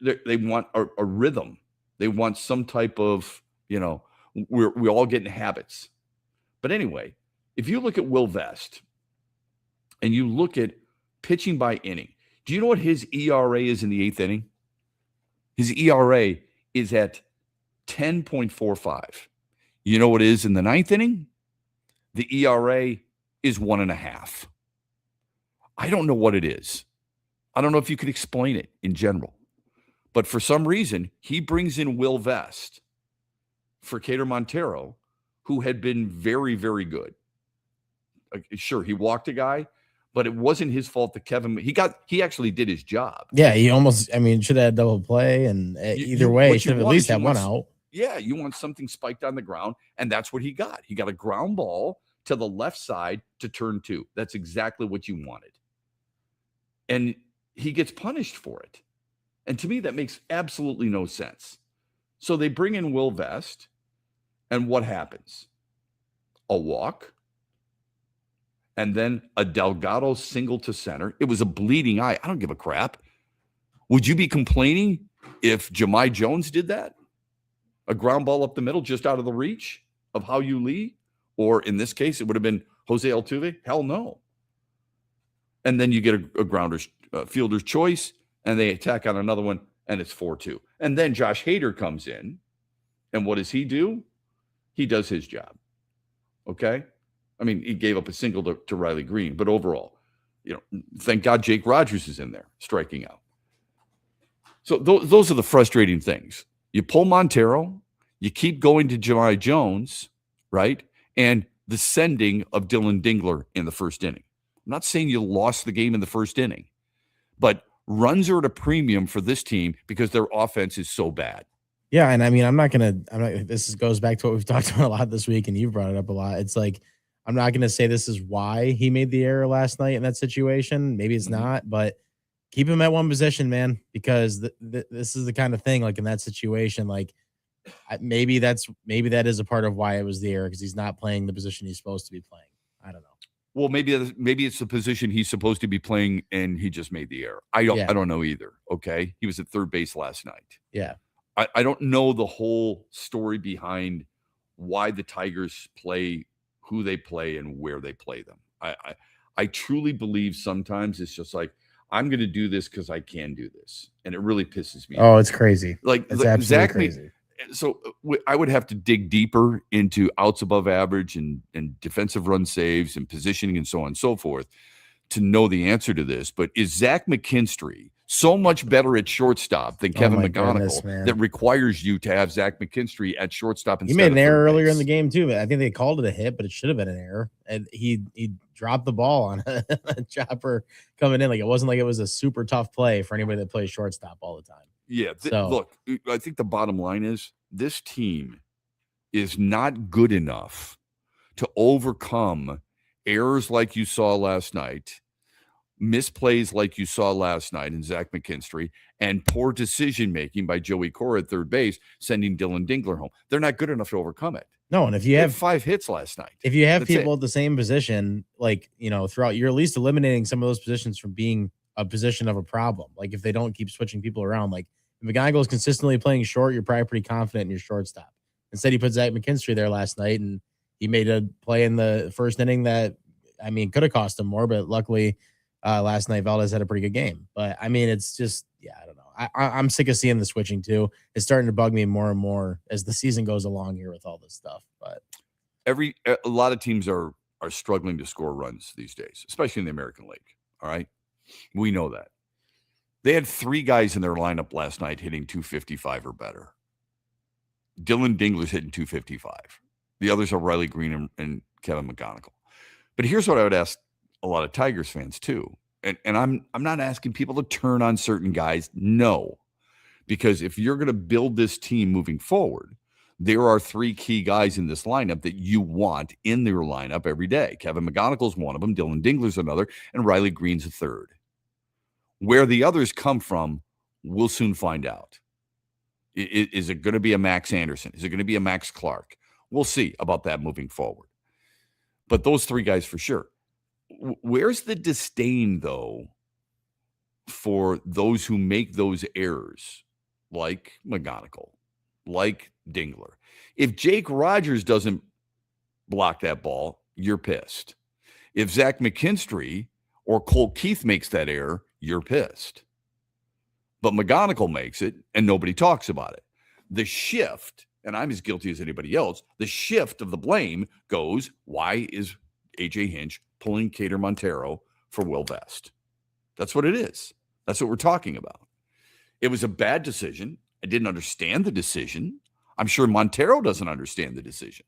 they want a rhythm. They want some type of, we all get in habits. But anyway, if you look at Will Vest and you look at pitching by inning, do you know what his ERA is in the eighth inning? His ERA is at 10.45. You know what it is in the ninth inning? The ERA is 1.5. I don't know what it is. I don't know if you could explain it in general. But for some reason, he brings in Will Vest for Cater Montero, who had been very, very good. Sure, he walked a guy, but it wasn't his fault that he actually did his job. Yeah, he almost, should have had double play, and either way, he should have at least had one out. Yeah, you want something spiked on the ground, and that's what he got. He got a ground ball to the left side to turn two. That's exactly what you wanted. And he gets punished for it. And to me, that makes absolutely no sense. So they bring in Will Vest, and what happens? A walk, and then a Delgado single to center. It was a bleeding eye. I don't give a crap. Would you be complaining if Jahmai Jones did that? A ground ball up the middle, just out of the reach of Hao Yu Lee? Or in this case, it would have been Jose Altuve? Hell no. And then you get a grounder's fielder's choice, and they attack on another one, and it's 4-2. And then Josh Hader comes in, and what does he do? He does his job. Okay? He gave up a single to Riley Green, but overall, thank God Jake Rogers is in there striking out. So those are the frustrating things. You pull Montero, you keep going to Jahmai Jones, right? And the sending of Dylan Dingler in the first inning. I'm not saying you lost the game in the first inning, but runs are at a premium for this team because their offense is so bad. Yeah, and this goes back to what we've talked about a lot this week, and you've brought it up a lot. It's like, I'm not going to say this is why he made the error last night in that situation. Maybe it's not, but keep him at one position, man, because this is the kind of thing, like in that situation, like maybe that is a part of why it was the error, because he's not playing the position he's supposed to be playing. I don't know. Well, maybe it's the position he's supposed to be playing, and he just made the error. I don't know either. Okay, he was at third base last night. Yeah, I don't know the whole story behind why the Tigers play who they play and where they play them. I truly believe sometimes it's just like, I'm going to do this because I can do this. And it really pisses me off. Oh, it's crazy. Like, it's absolutely Zach crazy. So I would have to dig deeper into outs above average and defensive run saves and positioning and so on and so forth to know the answer to this. But is Zach McKinstry so much better at shortstop than Kevin McGonigal that requires you to have Zach McKinstry at shortstop? He made an error earlier in the game too. I think they called it a hit, but it should have been an error. And he dropped the ball on a chopper coming in. Like, it wasn't like it was a super tough play for anybody that plays shortstop all the time. Yeah. Look, I think the bottom line is this team is not good enough to overcome errors like you saw last night, misplays like you saw last night in Zach McKinstry, and poor decision-making by Joey Cora at third base, sending Dylan Dingler home. They're not good enough to overcome it. No, and if you have 5 hits last night, if you have people at the same position, like, throughout, you're at least eliminating some of those positions from being a position of a problem. Like, if they don't keep switching people around, like if McGonigal is consistently playing short, you're probably pretty confident in your shortstop. Instead, he put Zach McKinstry there last night, and he made a play in the first inning that, could have cost him more, but luckily last night Valdez had a pretty good game. But it's just, I don't know. I'm sick of seeing the switching too. It's starting to bug me more and more as the season goes along here with all this stuff. But a lot of teams are struggling to score runs these days, especially in the American League. All right, we know that. They had 3 guys in their lineup last night hitting 255 or better. Dylan Dingler's hitting 255. The others are Riley Green and Kevin McGonigal. But here's what I would ask a lot of Tigers fans too. And I'm not asking people to turn on certain guys. No. Because if you're going to build this team moving forward, there are 3 key guys in this lineup that you want in their lineup every day. Kevin McGonigal's one of them, Dylan Dingler's another, and Riley Green's a third. Where the others come from, we'll soon find out. Is it going to be a Max Anderson? Is it going to be a Max Clark? We'll see about that moving forward. But those 3 guys for sure. Where's the disdain, though, for those who make those errors, like McGonigal, like Dingler? If Jake Rogers doesn't block that ball, you're pissed. If Zach McKinstry or Cole Keith makes that error, you're pissed. But McGonigal makes it, and nobody talks about it. The shift, and I'm as guilty as anybody else, the shift of the blame goes, why is A.J. Hinch pulling Cater Montero for Will Vest? That's what it is. That's what we're talking about. It was a bad decision. I didn't understand the decision. I'm sure Montero doesn't understand the decision.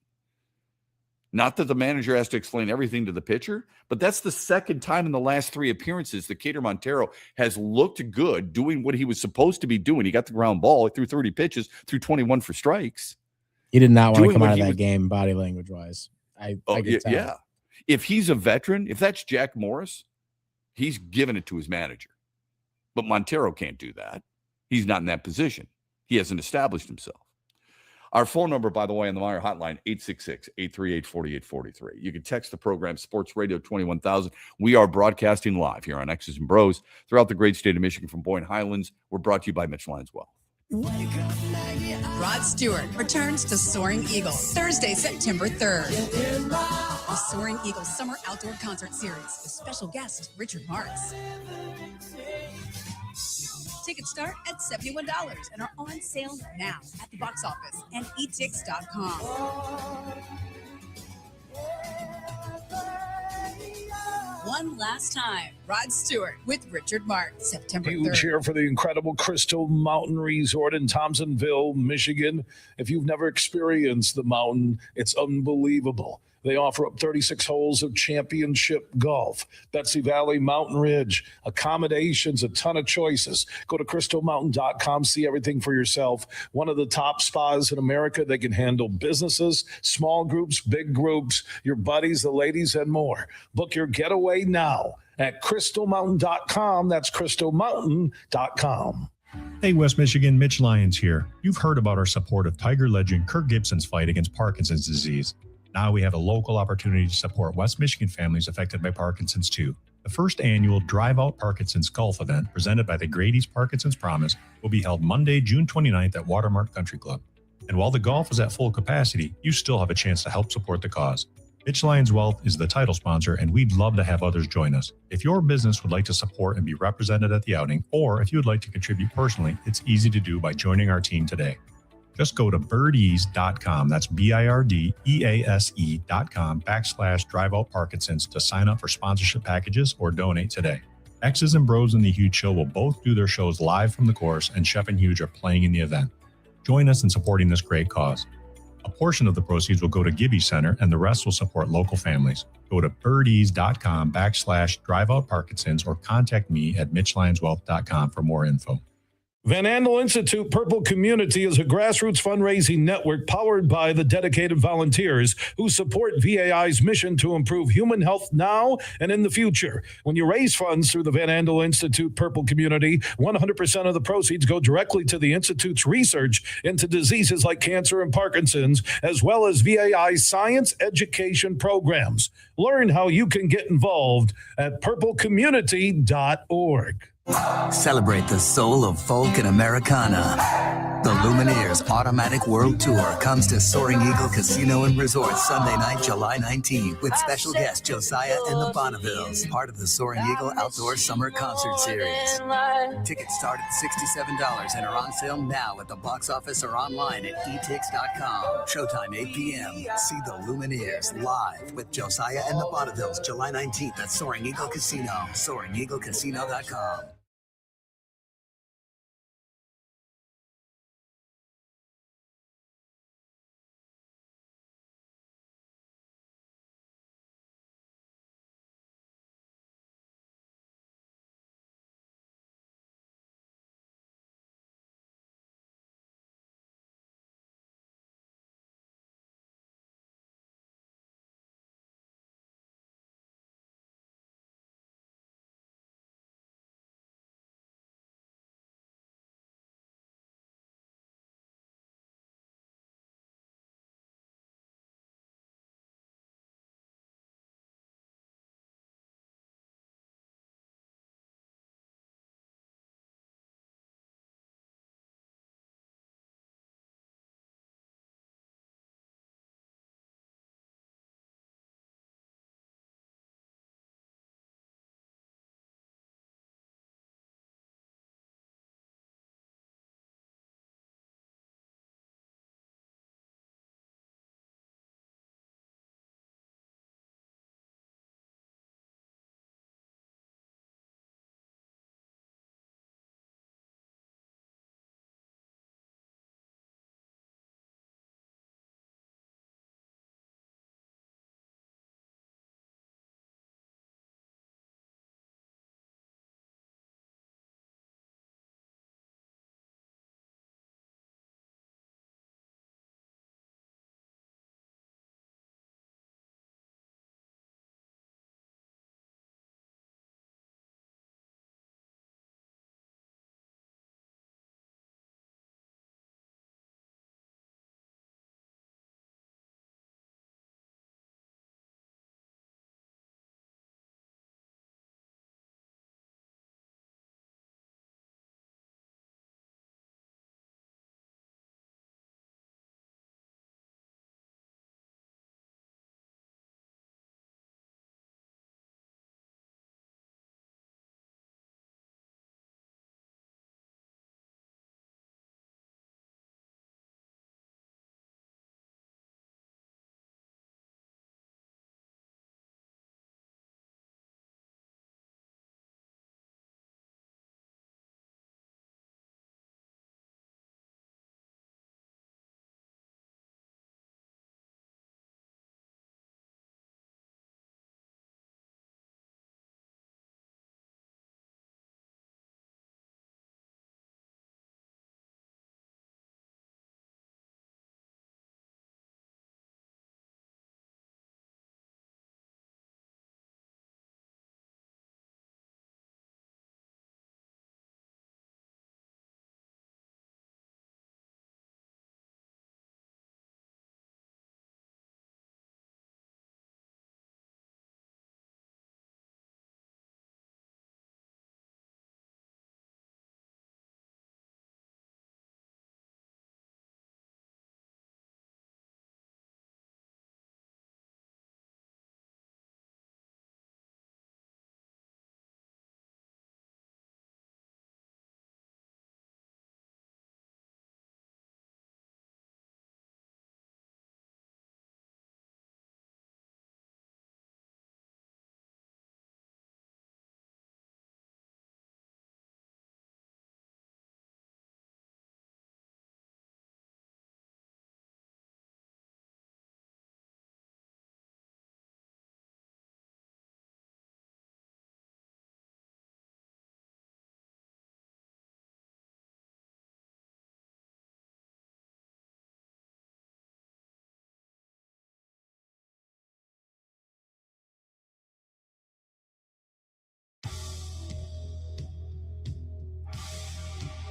Not that the manager has to explain everything to the pitcher, but that's the second time in the last 3 appearances that Cater Montero has looked good doing what he was supposed to be doing. He got the ground ball, he threw 30 pitches, threw 21 for strikes. He did not want to come out of that game body language-wise. I could tell. Yeah. If he's a veteran, if that's Jack Morris, he's giving it to his manager. But Montero can't do that. He's not in that position. He hasn't established himself. Our phone number, by the way, on the Meyer hotline, 866-838-4843. You can text the program, Sports Radio 21,000. We are broadcasting live here on X's and Bros throughout the great state of Michigan from Boyne Highlands. We're brought to you by Mitch Lyons Wealth. Rod Stewart returns to Soaring Eagle Thursday, September 3rd. The Soaring Eagle Summer Outdoor Concert Series with special guest Richard Marks. Tickets start at $71 and are on sale now at the box office and etix.com. One last time, Rod Stewart with Richard Marks, September 3rd. Huge here for the incredible Crystal Mountain Resort in Thompsonville, Michigan. If you've never experienced the mountain, it's unbelievable. They offer up 36 holes of championship golf, Betsy Valley, Mountain Ridge, accommodations, a ton of choices. Go to crystalmountain.com, see everything for yourself. One of the top spas in America. They can handle businesses, small groups, big groups, your buddies, the ladies, and more. Book your getaway now at crystalmountain.com. That's crystalmountain.com. Hey, West Michigan, Mitch Lyons here. You've heard about our support of Tiger legend Kirk Gibson's fight against Parkinson's disease. Now we have a local opportunity to support West Michigan families affected by Parkinson's too. The first annual Drive Out Parkinson's Golf event presented by the Grady's Parkinson's Promise will be held Monday, June 29th at Watermark Country Club. And while the golf is at full capacity, you still have a chance to help support the cause. Mitch Lyons Wealth is the title sponsor, and we'd love to have others join us. If your business would like to support and be represented at the outing, or if you would like to contribute personally, it's easy to do by joining our team today. Just go to birdease.com, that's BIRDEASE.com/driveout Parkinson's to sign up for sponsorship packages or donate today. X's and BrO's and the Huge Show will both do their shows live from the course, and Shep and Huge are playing in the event. Join us in supporting this great cause. A portion of the proceeds will go to Gibby Center, and the rest will support local families. Go to birdease.com/driveout Parkinson's or contact me at mitchlyonswealth.com for more info. Van Andel Institute Purple Community is a grassroots fundraising network powered by the dedicated volunteers who support VAI's mission to improve human health now and in the future. When you raise funds through the Van Andel Institute Purple Community, 100% of the proceeds go directly to the Institute's research into diseases like cancer and Parkinson's, as well as VAI's science education programs. Learn how you can get involved at purplecommunity.org. Celebrate the soul of folk and Americana. The Lumineers Automatic World Tour comes to Soaring Eagle Casino and Resort Sunday night, July 19th, with special guest Josiah and the Bonnevilles, part of the Soaring Eagle Outdoor Summer Concert Series. Tickets start at $67 and are on sale now at the box office or online at etix.com. Showtime 8 p.m. See the Lumineers live with Josiah and the Bonnevilles, July 19th at Soaring Eagle Casino, SoaringEagleCasino.com.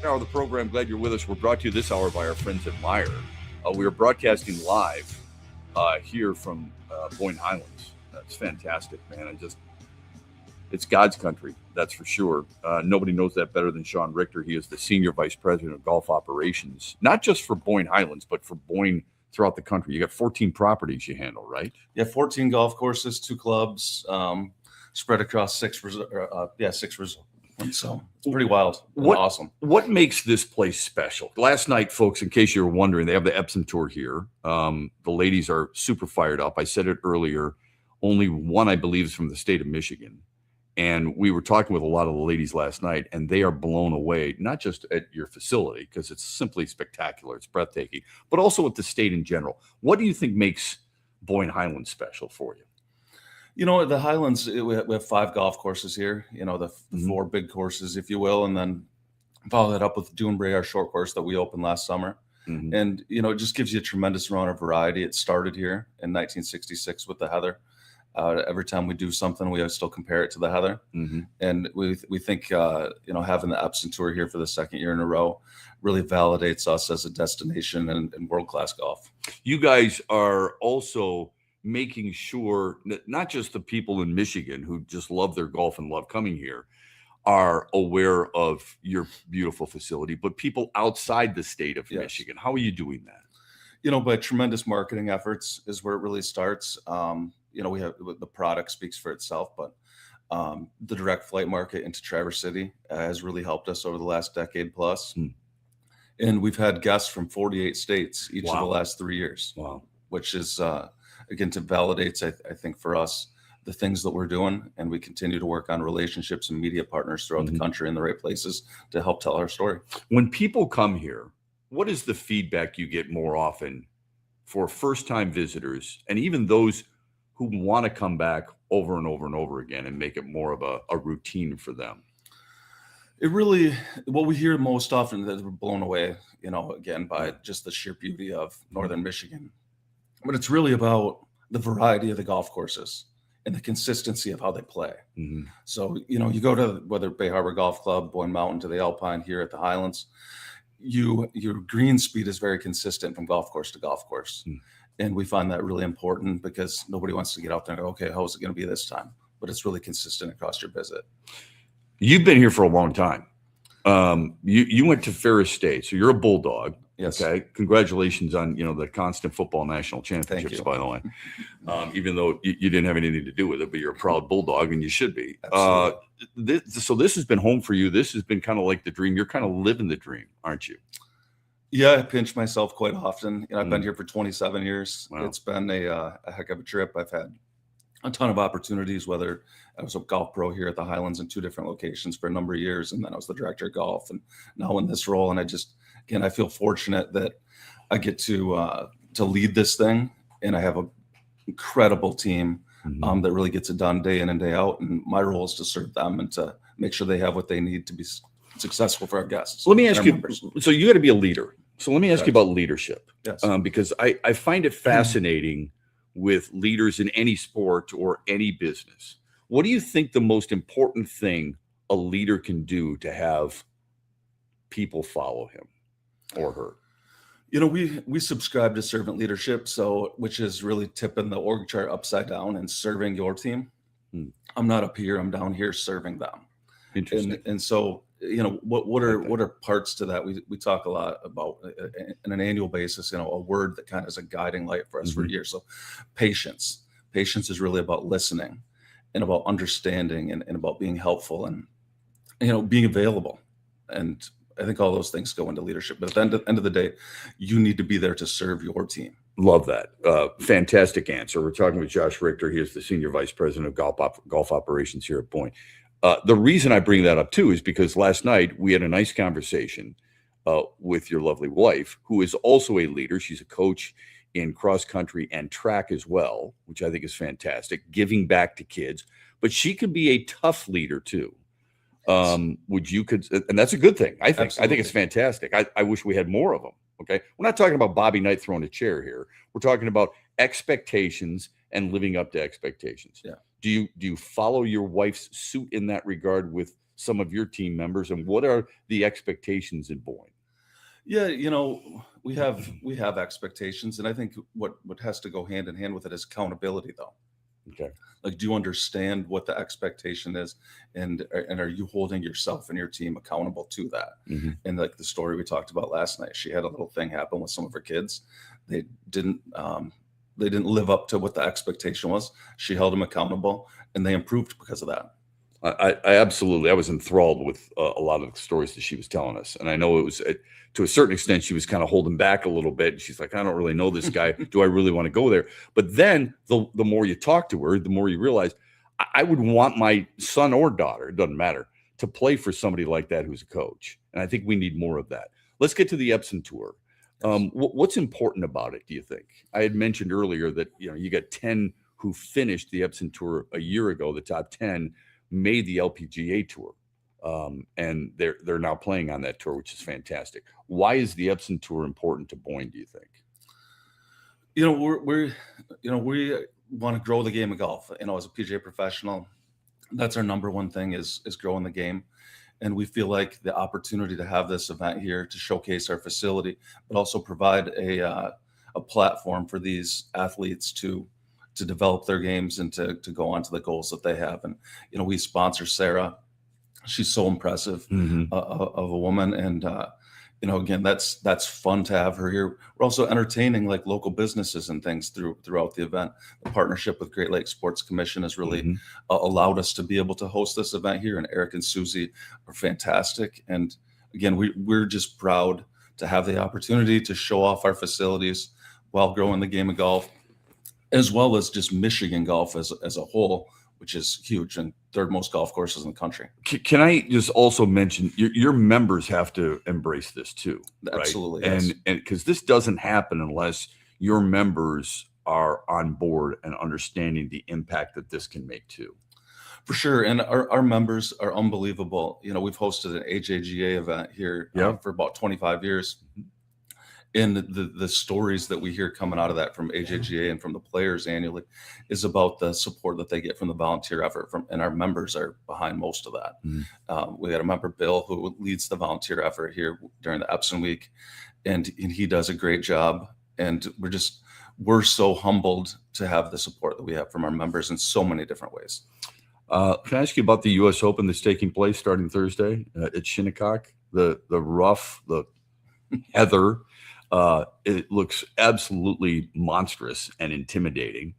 hour of the program. Glad you're with us. We're brought to you this hour by our friends at Meijer. We are broadcasting live here from Boyne Highlands. That's fantastic, man. It's God's country, that's for sure. Nobody knows that better than Sean Richter. He is the Senior Vice President of Golf Operations, not just for Boyne Highlands, but for Boyne throughout the country. You got 14 properties you handle, right? Yeah, 14 golf courses, 2 clubs, spread across 6 resorts. So it's pretty wild and awesome. What makes this place special? Last night, folks, in case you were wondering, they have the Epsom Tour here. The ladies are super fired up. I said it earlier. Only one, I believe, is from the state of Michigan. And we were talking with a lot of the ladies last night, and they are blown away, not just at your facility, because it's simply spectacular. It's breathtaking, but also with the state in general. What do you think makes Boyne Highlands special for you? You know, the Highlands, we have 5 golf courses here, you know, the 4 big courses, if you will, and then follow that up with Dunebray, our short course that we opened last summer. And, you know, it just gives you a tremendous amount of variety. It started here in 1966 with the Heather. Every time we do something, we still compare it to the Heather. And we think, you know, having the Epsom Tour here for the 2nd year in a row really validates us as a destination and world-class golf. You guys are also making sure that not just the people in Michigan who just love their golf and love coming here are aware of your beautiful facility, but people outside the state of Michigan. How are you doing that? You know, by tremendous marketing efforts is where it really starts. You know, we have the product speaks for itself, but the direct flight market into Traverse City has really helped us over the last decade plus. And we've had guests from 48 states each of the last 3 years. Which is, again, to validates, I think, for us, the things that we're doing. And we continue to work on relationships and media partners throughout the country in the right places to help tell our story. When people come here, what is the feedback you get more often for first-time visitors and even those who want to come back over and over and over again and make it more of a routine for them? It really, what we hear most often, that we're blown away, you know, again, by just the sheer beauty of Northern Michigan. But it's really about the variety of the golf courses and the consistency of how they play. So, you know, you go to whether Bay Harbor Golf Club, Boyne Mountain to the Alpine here at the Highlands, your green speed is very consistent from golf course to golf course. And we find that really important because nobody wants to get out there and go, okay, how is it going to be this time? But it's really consistent across your visit. You've been here for a long time. You went to Ferris State, so you're a Bulldog. Yes. Okay. Congratulations on, you know, the constant football national championships, by the way. Even though you didn't have anything to do with it, but you're a proud Bulldog and you should be. So this has been home for you. This has been kind of like the dream. You're kind of living the dream, aren't you? Yeah, I pinch myself quite often. You know, I've been here for 27 years. Wow. It's been a heck of a trip. I've had a ton of opportunities, whether I was a golf pro here at the Highlands in 2 different locations for a number of years, and then I was the director of golf, and now in this role. And I feel fortunate that I get to lead this thing, and I have an incredible team that really gets it done day in and day out. And my role is to serve them and to make sure they have what they need to be successful for our guests. Let me ask you, so you got to be a leader. So let me ask you about leadership. Yes. Because I find it fascinating with leaders in any sport or any business. What do you think the most important thing a leader can do to have people follow him or her? You know, we subscribe to servant leadership, which is really tipping the org chart upside down and serving your team. I'm not up here, I'm down here serving them. Interesting. And so, you know, what are parts to that? We talk a lot about on an annual basis, you know, a word that kind of is a guiding light for us for years. So patience is really about listening and about understanding and about being helpful and, you know, being available. And I think all those things go into leadership. But at the end of the day, you need to be there to serve your team. Love that. Fantastic answer. We're talking with Josh Richter. He is the Senior Vice President of Golf Operations here at Boyne. The reason I bring that up, too, is because last night we had a nice conversation with your lovely wife, who is also a leader. She's a coach in cross country and track as well, which I think is fantastic, giving back to kids. But she could be a tough leader, too. And that's a good thing. I think it's fantastic. I wish we had more of them. Okay. We're not talking about Bobby Knight throwing a chair here. We're talking about expectations and living up to expectations. Yeah. Do you follow your wife's suit in that regard with some of your team members, and what are the expectations in Boyne? Yeah, we have expectations, and I think what has to go hand in hand with it is accountability, though. Okay. Like, do you understand what the expectation is, and are you holding yourself and your team accountable to that? Mm-hmm. And like the story we talked about last night, she had a little thing happen with some of her kids. They didn't live up to what the expectation was. She held them accountable, and they improved because of that. I absolutely, I was enthralled with a lot of the stories that she was telling us. And I know it was to a certain extent, she was kind of holding back a little bit. And she's like, I don't really know this guy. Do I really want to go there? But then the more you talk to her, the more you realize I would want my son or daughter, it doesn't matter, to play for somebody like that who's a coach. And I think we need more of that. Let's get to the Epson Tour. What's important about it, do you think? I had mentioned earlier that, you got 10 who finished the Epson Tour a year ago. The top 10 made the LPGA Tour, and they're now playing on that tour, which is fantastic. Why is the Epson Tour important to Boyne, do you think? We want to grow the game of golf. As a PGA professional, that's our number one thing is growing the game. And we feel like the opportunity to have this event here to showcase our facility, but also provide a platform for these athletes to develop their games and to go on to the goals that they have. And, we sponsor Sarah. She's so impressive of a woman. And, again, that's fun to have her here. We're also entertaining like local businesses and things throughout the event. The partnership with Great Lakes Sports Commission has really allowed us to be able to host this event here. And Eric and Susie are fantastic. And again, we're just proud to have the opportunity to show off our facilities while growing the game of golf, as well as just Michigan golf as a whole, which is huge and third most golf courses in the country. Can I just also mention your members have to embrace this too, right? Absolutely. Yes. And because this doesn't happen unless your members are on board and understanding the impact that this can make too. For sure. And our members are unbelievable. We've hosted an AJGA event here for about 25 years. And the stories that we hear coming out of that from AJGA and from the players annually is about the support that they get from the volunteer effort and our members are behind most of that. We got a member, Bill, who leads the volunteer effort here during the Epson week, and he does a great job. And we're so humbled to have the support that we have from our members in so many different ways. Can I ask you about the U.S. Open that's taking place starting Thursday at Shinnecock? The rough, the heather. It looks absolutely monstrous and intimidating.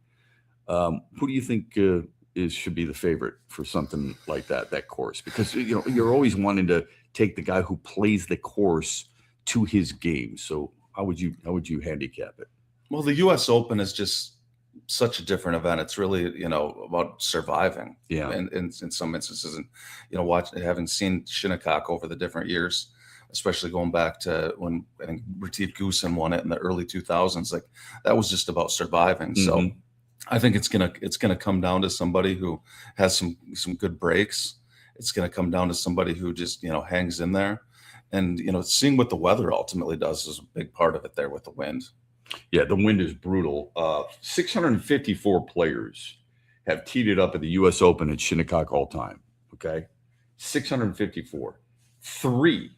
Who do you think should be the favorite for something like that course? Because you're always wanting to take the guy who plays the course to his game. So how would you handicap it? Well, the U.S. Open is just such a different event. It's really about surviving. Yeah. And in some instances, and having seen Shinnecock over the different years, especially going back to when I think Retief Goosen won it in the early 2000s, like that was just about surviving. So I think it's gonna come down to somebody who has some good breaks. It's gonna come down to somebody who just hangs in there, and seeing what the weather ultimately does is a big part of it there with the wind. Yeah, the wind is brutal. 654 players have teed it up at the U.S. Open at Shinnecock all time. Okay, 654. 3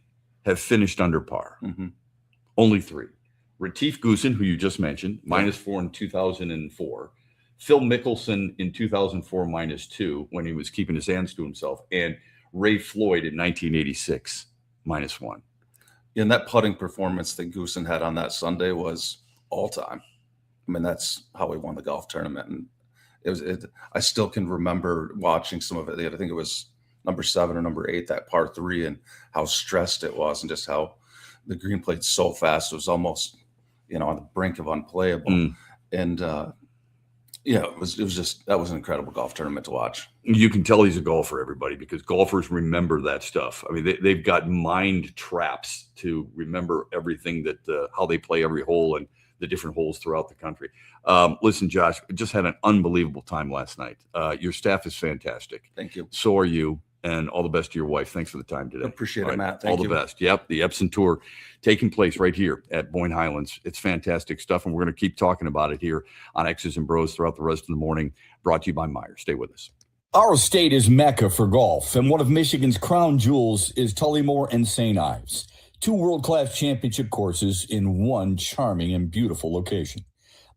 have finished under par. Only 3. Retief Goosen, who you just mentioned, -4 in 2004. Phil Mickelson in 2004, -2 when he was keeping his hands to himself. And Ray Floyd in 1986, -1. And that putting performance that Goosen had on that Sunday was all time. I mean, that's how he won the golf tournament. And I still can remember watching some of it. I think it was number 7 or number 8, that par 3, and how stressed it was and just how the green played so fast. It was almost, on the brink of unplayable. And, it was just, that was an incredible golf tournament to watch. You can tell he's a golfer, everybody, because golfers remember that stuff. I mean, they've got mind traps to remember everything that, how they play every hole and the different holes throughout the country. Listen, Josh, just had an unbelievable time last night. Your staff is fantastic. Thank you. So are you. And all the best to your wife. Thanks for the time today. Appreciate it, Matt. Thank you. All the best. Yep. The Epson Tour taking place right here at Boyne Highlands. It's fantastic stuff. And we're going to keep talking about it here on X's and Bros throughout the rest of the morning. Brought to you by Meyer. Stay with us. Our state is Mecca for golf, and one of Michigan's crown jewels is Tullymore and St. Ives, two world-class championship courses in one charming and beautiful location.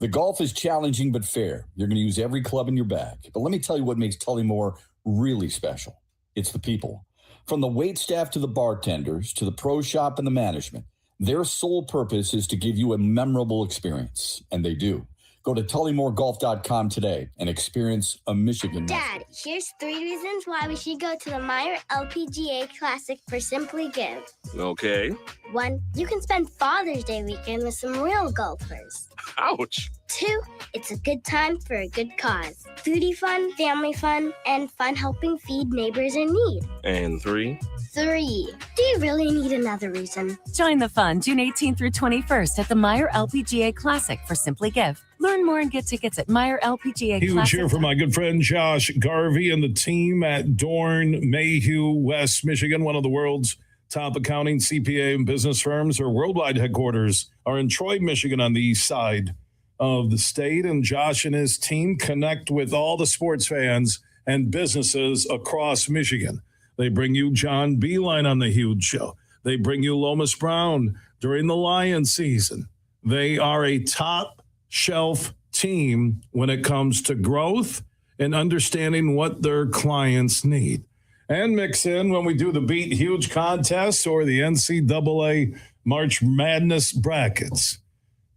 The golf is challenging but fair. You're going to use every club in your bag. But let me tell you what makes Tullymore really special. It's the people. From the wait staff to the bartenders to the pro shop and the management, their sole purpose is to give you a memorable experience, and they do. Go to TullymoreGolf.com today and experience a Michigan. Dad, here's 3 reasons why we should go to the Meyer LPGA Classic for Simply Give. Okay. 1, you can spend Father's Day weekend with some real golfers. Ouch. 2, it's a good time for a good cause. Foodie fun, family fun, and fun helping feed neighbors in need. And 3. 3, do you really need another reason? Join the fun June 18th through 21st at the Meyer LPGA Classic for Simply Give. Learn more and get tickets at Meyer LPGA Huge Classic. cheer for my good friend Josh Garvey and the team at Dorn Mayhew, West Michigan, one of the world's top accounting, CPA, and business firms. Their worldwide headquarters are in Troy, Michigan, on the east side of the state. And Josh and his team connect with all the sports fans and businesses across Michigan. They bring you John Beeline on the Huge Show. They bring you Lomas Brown during the Lion season. They are a top shelf team when it comes to growth and understanding what their clients need. And mix in when we do the Beat Huge contests or the NCAA March Madness brackets.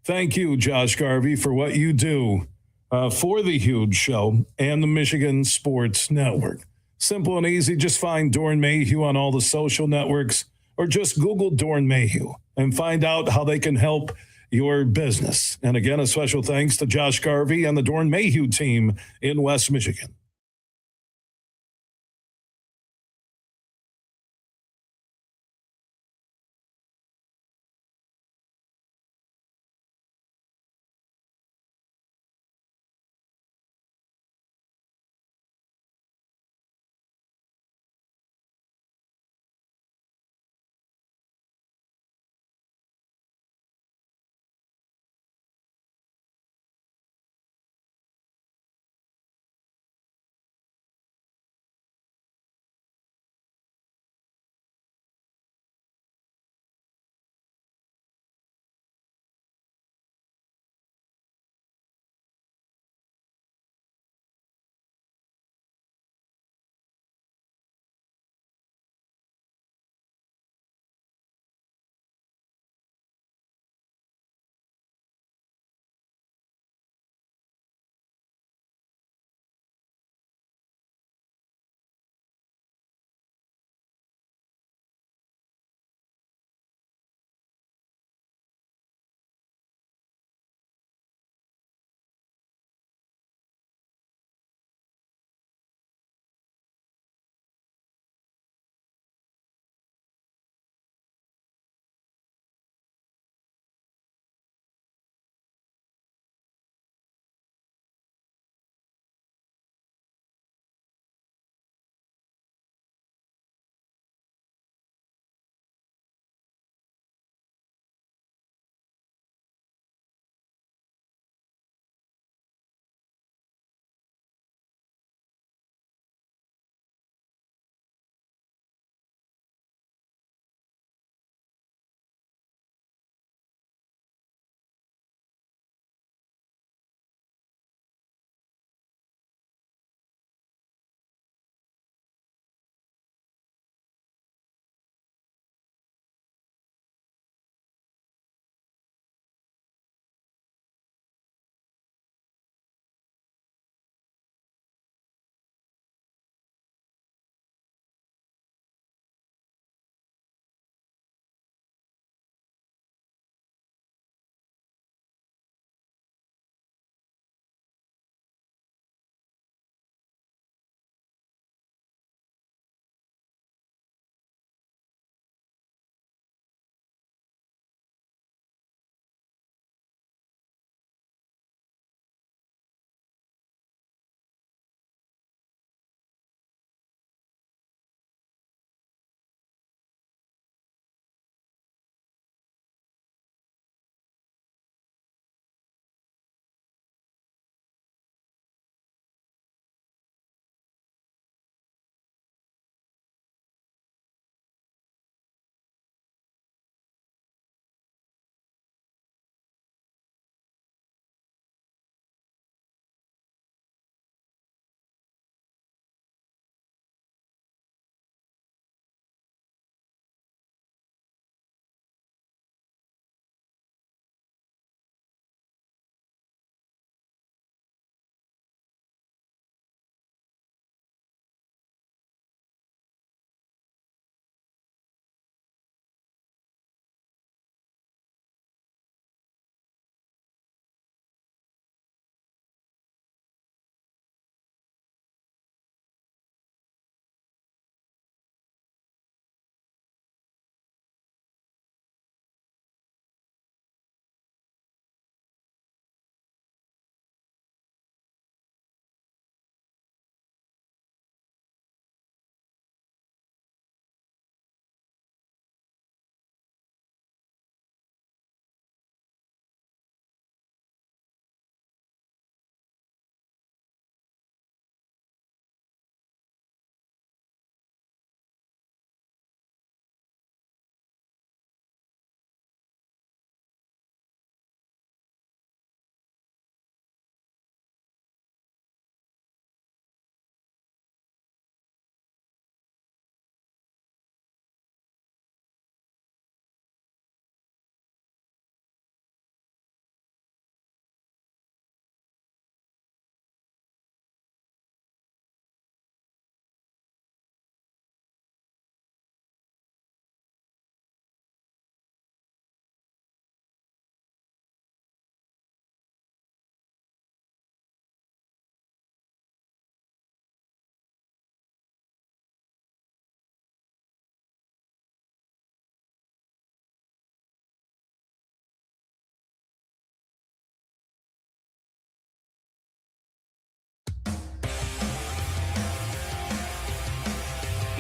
Thank you, Josh Garvey, for what you do for the Huge Show and the Michigan Sports Network. Simple and easy. Just find Dorn Mayhew on all the social networks or just Google Dorn Mayhew and find out how they can help your business. And again, a special thanks to Josh Garvey and the Dorn Mayhew team in West Michigan.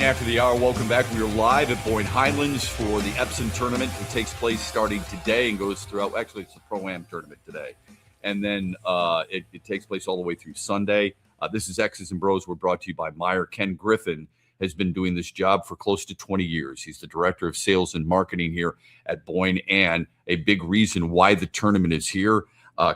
After the hour, welcome back. We are live at Boyne Highlands for the Epson tournament. It takes place starting today and goes throughout. Actually, it's a Pro-Am tournament today. And then it takes place all the way through Sunday. This is X's and Bros. We're brought to you by Meyer. Ken Griffin has been doing this job for close to 20 years. He's the director of sales and marketing here at Boyne, and a big reason why the tournament is here.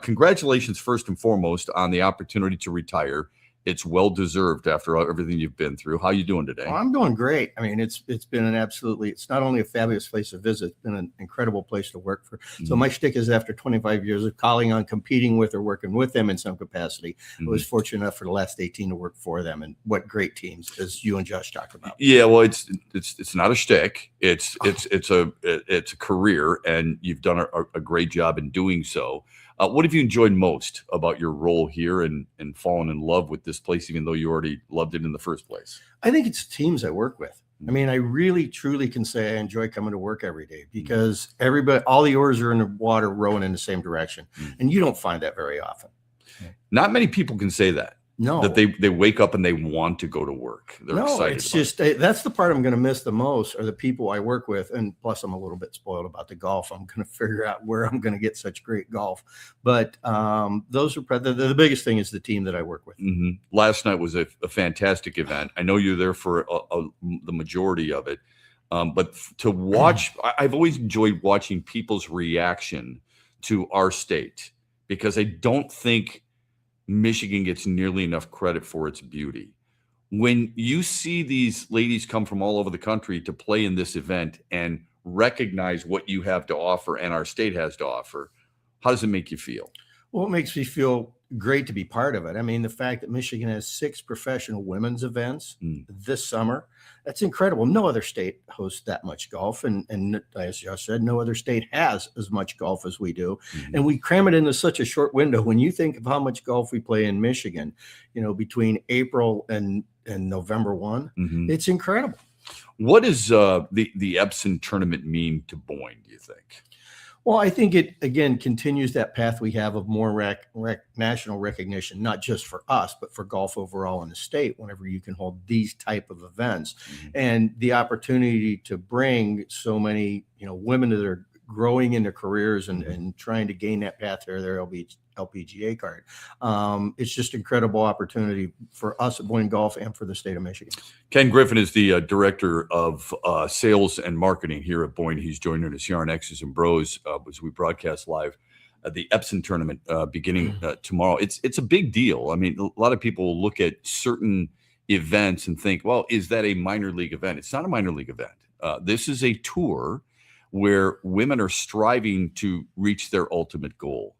Congratulations, first and foremost, on the opportunity to retire. It's well-deserved after everything you've been through. How are you doing today? Well, I'm doing great. I mean, it's been it's not only a fabulous place to visit, it's been an incredible place to work for. Mm-hmm. So my shtick is, after 25 years of calling on, competing with, or working with them in some capacity, I was fortunate enough for the last 18 to work for them. And what great teams, as you and Josh talked about. Yeah, well, it's not a shtick. It's a career, and you've done a great job in doing so. What have you enjoyed most about your role here and fallen in love with this place, even though you already loved it in the first place? I think it's teams I work with. I mean, I really, truly can say I enjoy coming to work every day, because all the oars are in the water rowing in the same direction. And you don't find that very often. Not many people can say that. No, that they wake up and they want to go to work. They're excited. It's just that's the part I'm going to miss the most, are the people I work with. And plus, I'm a little bit spoiled about the golf. I'm going to figure out where I'm going to get such great golf. But those are the biggest thing, is the team that I work with. Mm-hmm. Last night was a fantastic event. I know you're there for the majority of it, but to watch, I've always enjoyed watching people's reaction to our state, because I don't think Michigan gets nearly enough credit for its beauty. When you see these ladies come from all over the country to play in this event and recognize what you have to offer and our state has to offer, how does it make you feel? Well, it makes me feel great to be part of it. I mean, the fact that Michigan has 6 professional women's events this summer, that's incredible. No other state hosts that much golf. And as Josh said, no other state has as much golf as we do. And we cram it into such a short window. When you think of how much golf we play in Michigan, between April and November 1, it's incredible. What does the Epson tournament mean to Boyne, do you think? Well, I think it, again, continues that path we have of more national recognition, not just for us, but for golf overall in the state, whenever you can hold these type of events. And the opportunity to bring so many, women that are growing in their careers and trying to gain that path to their LPGA card. It's just incredible opportunity for us at Boyne Golf and for the state of Michigan. Ken Griffin is the director of sales and marketing here at Boyne. He's joining us here on X's and Bros as we broadcast live the Epson tournament beginning tomorrow. It's a big deal. I mean, a lot of people look at certain events and think, well, is that a minor league event? It's not a minor league event. This is a tour where women are striving to reach their ultimate goal.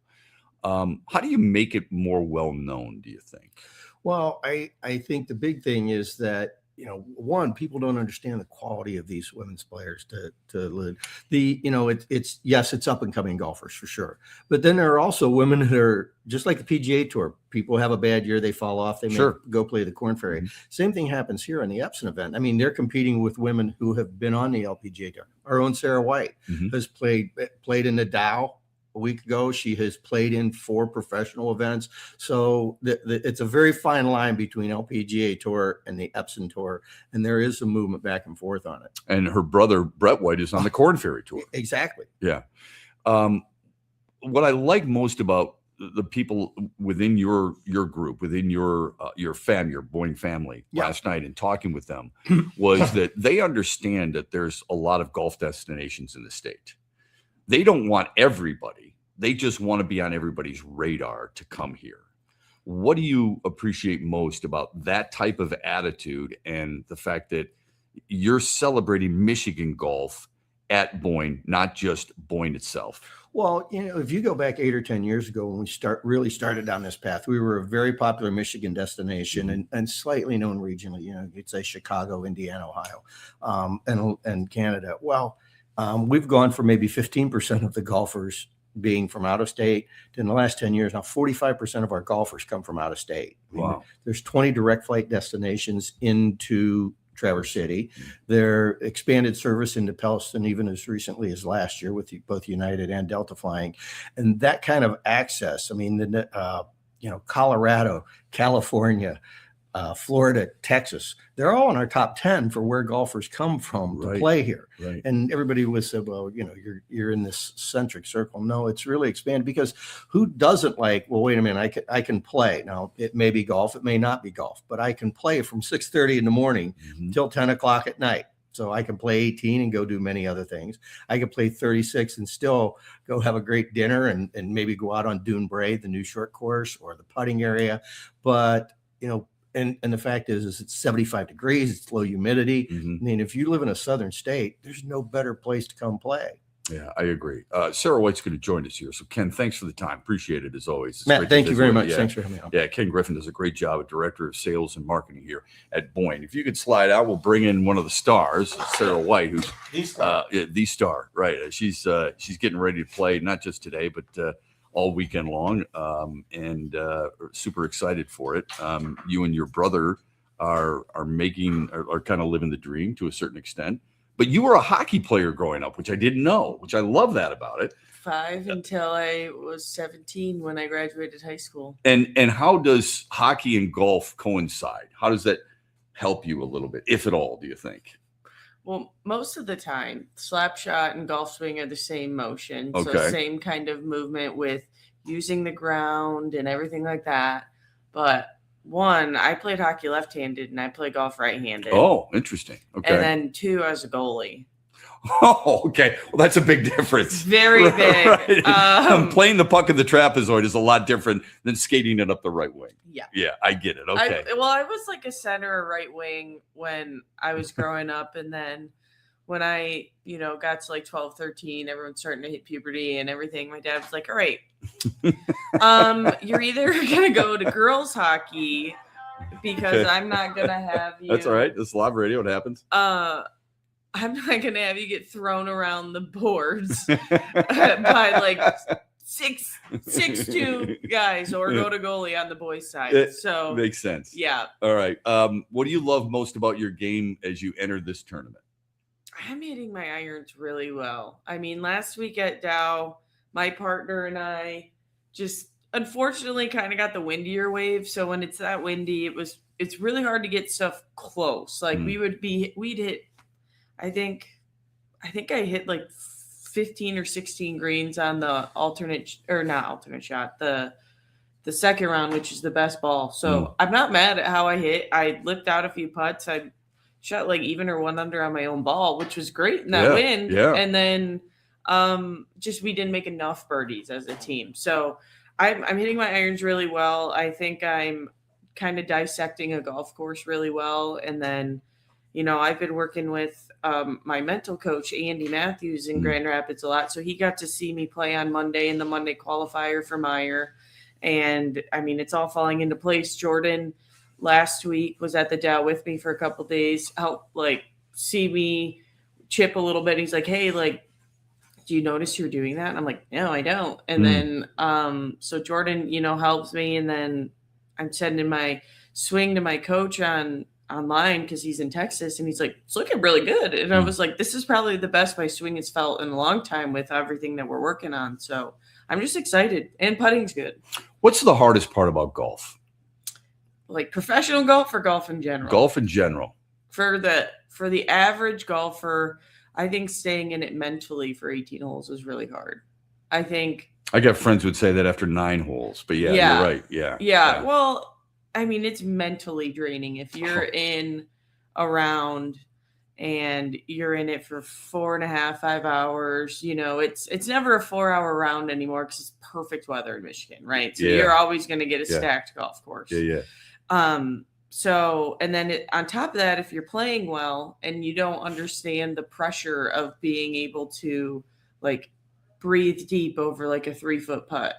How do you make it more well-known, do you think? Well, I think the big thing is that, one, people don't understand the quality of these women's players to live. It's up and coming golfers for sure. But then there are also women who are just like the PGA Tour. People have a bad year, they fall off, they may go play the Corn Ferry. Same thing happens here on the Epson event. I mean, they're competing with women who have been on the LPGA Tour. Our own Sarah White has played in the Dow a week ago. She has played in 4 professional events. So it's a very fine line between LPGA Tour and the Epson Tour. And there is some movement back and forth on it. And her brother, Brett White, is on the Corn Ferry Tour. Exactly. Yeah. What I like most about the people within your group, within your family, your Boyne family last night, and talking with them was that they understand that there's a lot of golf destinations in the state. They don't want everybody. They just want to be on everybody's radar to come here. What do you appreciate most about that type of attitude and the fact that you're celebrating Michigan golf at Boyne, not just Boyne itself? Well, if you go back 8 or 10 years ago when we really started down this path, we were a very popular Michigan destination and slightly known regionally. You'd say Chicago, Indiana, Ohio, and Canada. Well, we've gone from maybe 15% of the golfers being from out of state to, in the last 10 years, now 45% of our golfers come from out of state. Wow. There's 20 direct flight destinations into Traverse City. Their expanded service into Pellston, even as recently as last year, with both United and Delta flying, and that kind of access. I mean, Colorado, California, Florida, Texas. They're all in our top 10 for where golfers come from to play here. Right. And everybody would say, well, you're in this centric circle. No, it's really expanded, because who doesn't like, well, wait a minute, I can play. Now, it may be golf, it may not be golf, but I can play from 6:30 in the morning till 10 o'clock at night. So I can play 18 and go do many other things. I can play 36 and still go have a great dinner and maybe go out on Dune Brae, the new short course, or the putting area. But, and the fact is it's 75 degrees, it's low humidity. I mean, if you live in a southern state, there's no better place to come play. Yeah, I agree. Sarah White's going to join us here. So, Ken, thanks for the time. Appreciate it as always. It's Matt, thank you very much. Thanks for having me on. Yeah, Ken Griffin does a great job as Director of Sales and Marketing here at Boyne. If you could slide out, we'll bring in one of the stars, Sarah White, who's the star, right? She's getting ready to play, not just today, but all weekend long, and super excited for it. You and your brother are kind of living the dream to a certain extent. But you were a hockey player growing up, which I didn't know, which I love that about it. 5 until I was 17 when I graduated high school. And how does hockey and golf coincide? How does that help you a little bit, if at all, do you think? Well, most of the time, slap shot and golf swing are the same motion. Okay. So same kind of movement with using the ground and everything like that. But one, I played hockey left-handed and I play golf right-handed. Oh, interesting. Okay. And then 2, I was a goalie. Oh, okay. Well, that's a big difference. Very big. Right. Playing the puck in the trapezoid is a lot different than skating it up the right wing. Yeah. Yeah, I get it. Okay. I was like a center or right wing when I was growing up. And then when I, got to like 12, 13, everyone's starting to hit puberty and everything. My dad was like, all right, you're either going to go to girls hockey because I'm not going to have you. That's all right. This is live radio. It happens. I'm not going to have you get thrown around the boards by like 6'2" guys or go to goalie on the boys' side. So makes sense. Yeah. All right. What do you love most about your game as you enter this tournament? I'm hitting my irons really well. I mean, last week at Dow, my partner and I just unfortunately kind of got the windier wave. So when it's that windy, it's really hard to get stuff close. Like we'd hit, I think I hit like 15 or 16 greens on the the second round, which is the best ball. So I'm not mad at how I hit. I lipped out a few putts. I shot like even or 1 under on my own ball, which was great in that win. Yeah. And then we didn't make enough birdies as a team. So I'm hitting my irons really well. I think I'm kind of dissecting a golf course really well. And then, I've been working with my mental coach, Andy Matthews, in Grand Rapids a lot. So he got to see me play on Monday in the Monday qualifier for Meyer. And I mean, it's all falling into place. Jordan last week was at the Dow with me for a couple of days, helped see me chip a little bit. He's like, hey, do you notice you're doing that? And I'm like, no, I don't. And then, so Jordan, helps me. And then I'm sending my swing to my coach online because he's in Texas. And he's like, it's looking really good. And I was like, this is probably the best my swing has felt in a long time with everything that we're working on. So I'm just excited. And putting's good. What's the hardest part about golf? Like professional golf or golf in general? Golf in general. For the average golfer, I think staying in it mentally for 18 holes is really hard. I got friends who would say that after 9 holes, but you're right. Yeah. Well, I mean, it's mentally draining if you're in a round and you're in it for 4.5, 5 hours. It's never a 4-hour round anymore because it's perfect weather in Michigan, right? So you're always going to get a stacked golf course. Yeah. So, and then on top of that, if you're playing well and you don't understand the pressure of being able to breathe deep over like a 3-foot putt,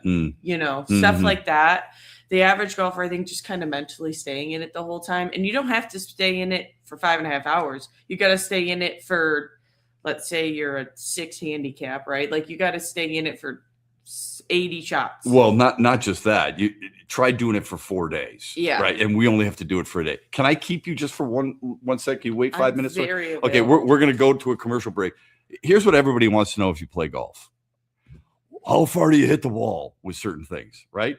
stuff like that, the average golfer, I think, just kind of mentally staying in it the whole time. And you don't have to stay in it for 5.5 hours. You got to stay in it for, let's say you're a 6 handicap, right? You got to stay in it for 80 shots. Well, not just that. You try doing it for 4 days. Yeah. Right. And we only have to do it for a day. Can I keep you just for one second? You wait 5 minutes? Very okay, we're going to go to a commercial break. Here's what everybody wants to know if you play golf. How far do you hit the wall with certain things, right?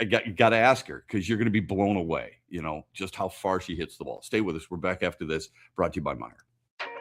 I got to ask her because you're going to be blown away, just how far she hits the ball. Stay with us. We're back after this, brought to you by Meyer.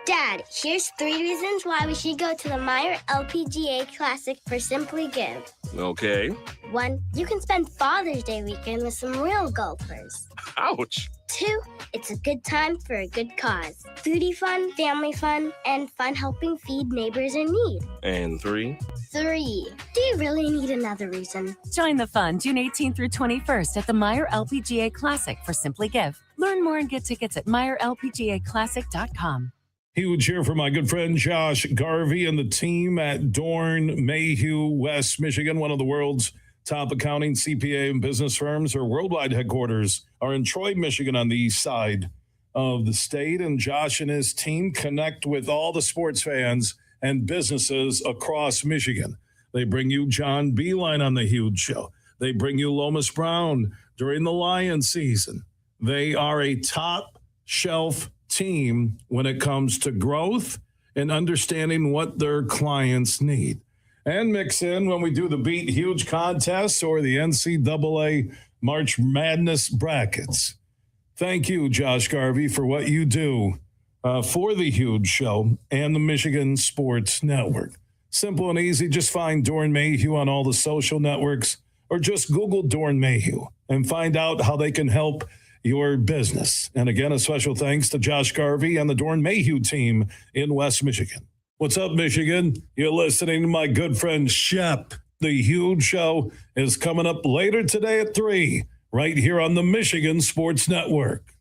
Dad, here's 3 reasons why we should go to the Meyer LPGA Classic for Simply Give. Okay. 1, you can spend Father's Day weekend with some real golfers. Ouch. 2, it's a good time for a good cause. Foodie fun, family fun, and fun helping feed neighbors in need. And 3. 3, do you really need another reason? Join the fun June 18th through 21st at the Meyer LPGA Classic for Simply Give. Learn more and get tickets at MeyerLPGAClassic.com. Huge here for my good friend Josh Garvey and the team at Dorn Mayhew, West Michigan, one of the world's top accounting, CPA, and business firms. Her worldwide headquarters are in Troy, Michigan, on the east side of the state. And Josh and his team connect with all the sports fans and businesses across Michigan. They bring you John Beeline on the Huge Show. They bring you Lomas Brown during the Lion season. They are a top shelf team when it comes to growth and understanding what their clients need. And mix in when we do the Beat Huge contests or the NCAA March Madness brackets. Thank you, Josh Garvey, for what you do for the Huge Show and the Michigan Sports Network. Simple and easy. Just find Dorn Mayhew on all the social networks or just Google Dorn Mayhew and find out how they can help your business. And again, a special thanks to Josh Garvey and the Dorn Mayhew team in West Michigan. What's up, Michigan? You're listening to my good friend Shep. The Huge Show is coming up later today at 3, right here on the Michigan Sports Network.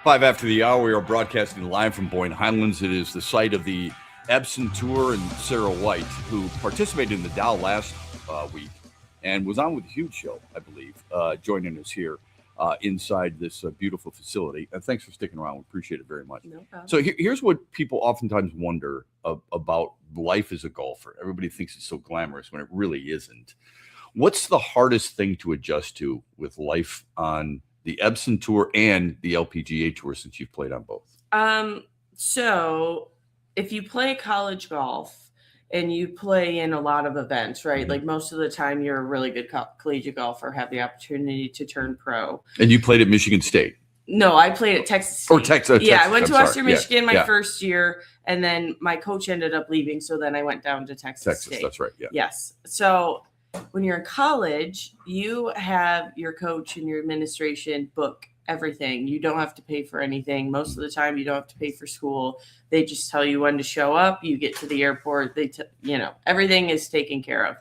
5 after the hour, we are broadcasting live from Boyne Highlands. It is the site of the Epson Tour, and Sarah White, who participated in the Dow last week and was on with a huge show, I believe, joining us here inside this beautiful facility. And thanks for sticking around. We appreciate it very much. No problem. So here's what people oftentimes wonder about life as a golfer. Everybody thinks it's so glamorous when it really isn't. What's the hardest thing to adjust to with life on the Epson Tour and the LPGA Tour, since you've played on both? So if you play college golf and you play in a lot of events, right? Like most of the time you're a really good collegiate golfer, have the opportunity to turn pro. And you played at Michigan State. No, I played at Texas State. Or Texas. Yeah, Texas, I went to Western Michigan my yeah. first year, and then my coach ended up leaving, so then I went down to Texas State. That's right, yeah. Yes. So when you're in college, you have your coach and your administration book everything. You don't have to pay for anything. Most of the time, you don't have to pay for school. They just tell you when to show up. You get to the airport. Everything is taken care of.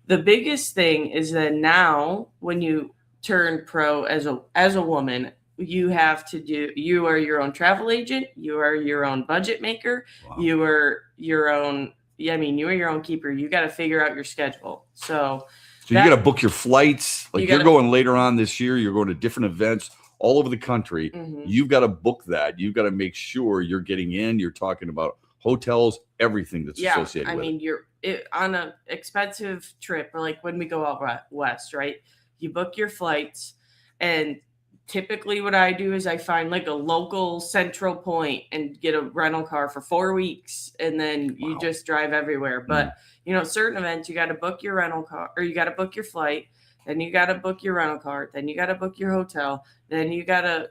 The biggest thing is that now, when you turn pro as a woman, you have to you are your own travel agent. You are your own budget maker. Wow. You are your own. I mean, you are your own keeper. You got to figure out your schedule. So you got to book your flights. Like you're going later on this year. You're going to different events all over the country. Mm-hmm. You've got to book that. You've got to make sure you're getting in. You're talking about hotels, everything that's associated with it. I mean, you're on an expensive trip, or like when we go out west, right? You book your flights, and typically what I do is I find like a local central point and get a rental car for 4 weeks, and then you just drive everywhere. But certain events, you got to book your rental car, or you got to book your flight, then you got to book your rental car, then you got to book your hotel, then you got to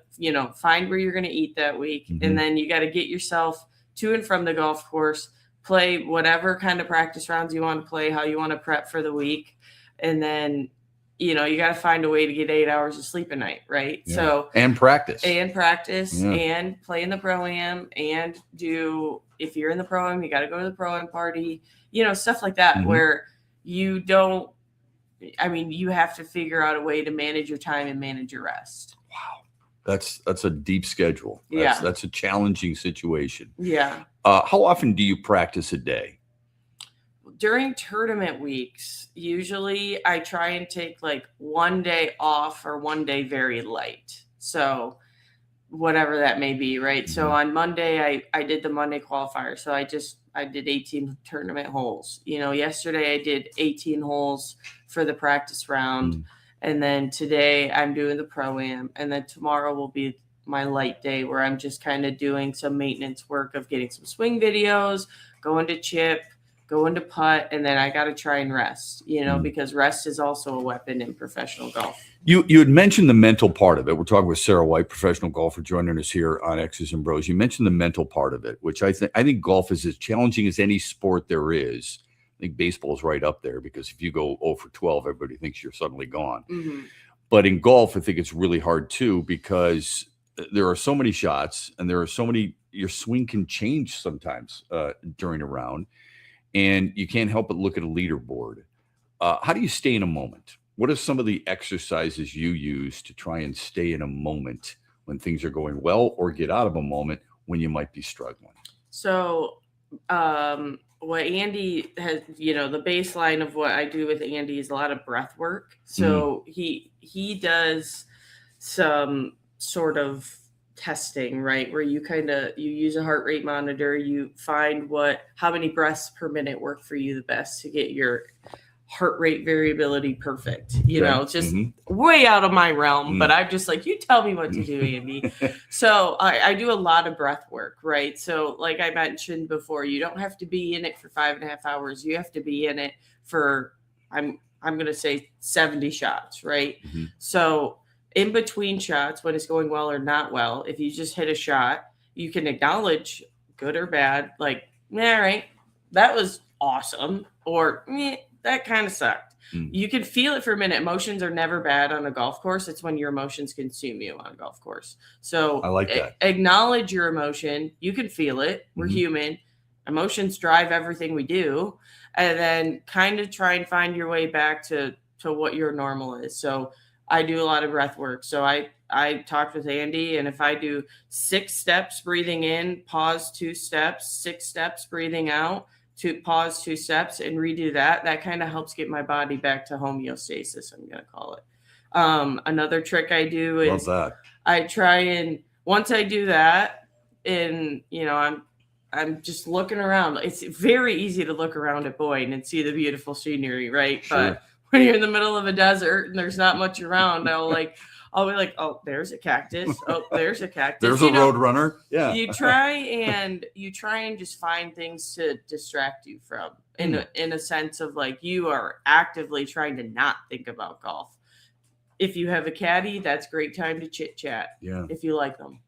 find where you're going to eat that week, and then you got to get yourself to and from the golf course, play whatever kind of practice rounds you want to play, how you want to prep for the week, and then you got to find a way to get 8 hours of sleep a night, right? Yeah. So and practice yeah. And play in the Pro-Am, and if you're in the Pro-Am, you got to go to the Pro-Am party, stuff like that, where you don't. I mean, you have to figure out a way to manage your time and manage your rest. Wow, that's a deep schedule. That's a challenging situation. Yeah. How often do you practice a day? During tournament weeks, usually I try and take like 1 day off or 1 day very light. So whatever that may be, right? So on Monday, I did the Monday qualifier. So I did 18 tournament holes. Yesterday I did 18 holes for the practice round. And then today I'm doing the Pro-Am. And then tomorrow will be my light day, where I'm just kind of doing some maintenance work of getting some swing videos, going to chip, going to putt, and then I got to try and rest, because rest is also a weapon in professional golf. You had mentioned the mental part of it. We're talking with Sarah White, professional golfer, joining us here on X's and Bros. You mentioned the mental part of it, which I think golf is as challenging as any sport there is. I think baseball is right up there, because if you go 0 for 12, everybody thinks you're suddenly gone. But in golf, I think it's really hard too, because there are so many shots, and there are so many. Your swing can change sometimes during a round. And you can't help but look at a leaderboard. How do you stay in a moment? What are some of the exercises you use to try and stay in a moment when things are going well, or get out of a moment when you might be struggling? So what Andy has, the baseline of what I do with Andy is a lot of breath work. So he does some sort of testing, right, where you use a heart rate monitor, you find how many breaths per minute work for you the best to get your heart rate variability perfect. It's just way out of my realm, but I'm just like, you tell me what to do, Andy. So I do a lot of breath work, right? So like I mentioned before, you don't have to be in it for 5.5 hours. You have to be in it for, I'm going to say 70 shots, right? So in between shots, when it's going well or not well, if you just hit a shot, you can acknowledge, good or bad, like, all right, that was awesome, or that kind of sucked. You can feel it for a minute. Emotions are never bad on a golf course. It's when your emotions consume you on a golf course. So I like that. Acknowledge your emotion. You can feel it. We're human. Emotions drive everything we do. And then kind of try and find your way back to what your normal is. So I do a lot of breath work. So I I talked with Andy, and if I do 6 steps breathing in, pause 2 steps, 6 steps breathing out, to pause 2 steps and redo that kind of helps get my body back to homeostasis, I'm going to call it. Another trick I do is I try and once I do that, and I'm just looking around. It's very easy to look around at Boyne and see the beautiful scenery, right? Sure. But when you're in the middle of a desert and there's not much around, I'll be like, oh, there's a cactus. Oh, there's a cactus. There's a road runner. Yeah. You try and just find things to distract you from in a sense of like you are actively trying to not think about golf. If you have a caddy, that's great time to chit chat. Yeah. If you like them.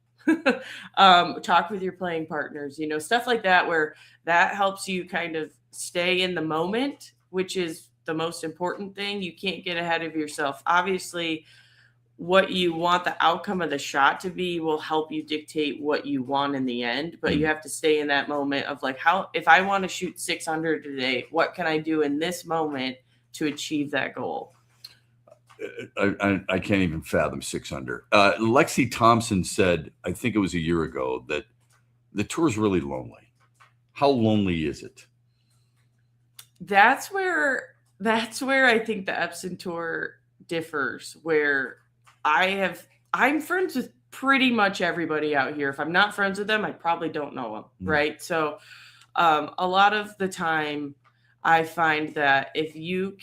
Talk with your playing partners, stuff like that, where that helps you kind of stay in the moment, which is the most important thing. You can't get ahead of yourself. Obviously, what you want the outcome of the shot to be will help you dictate what you want in the end, but you have to stay in that moment of like, if I want to shoot 600 today, what can I do in this moment to achieve that goal? I can't even fathom 600. Lexi Thompson said, I think it was a year ago, that the tour is really lonely. How lonely is it? That's where I think the Epson tour differs, where I'm friends with pretty much everybody out here. If I'm not friends with them, I probably don't know them. Right. So a lot of the time I find that if you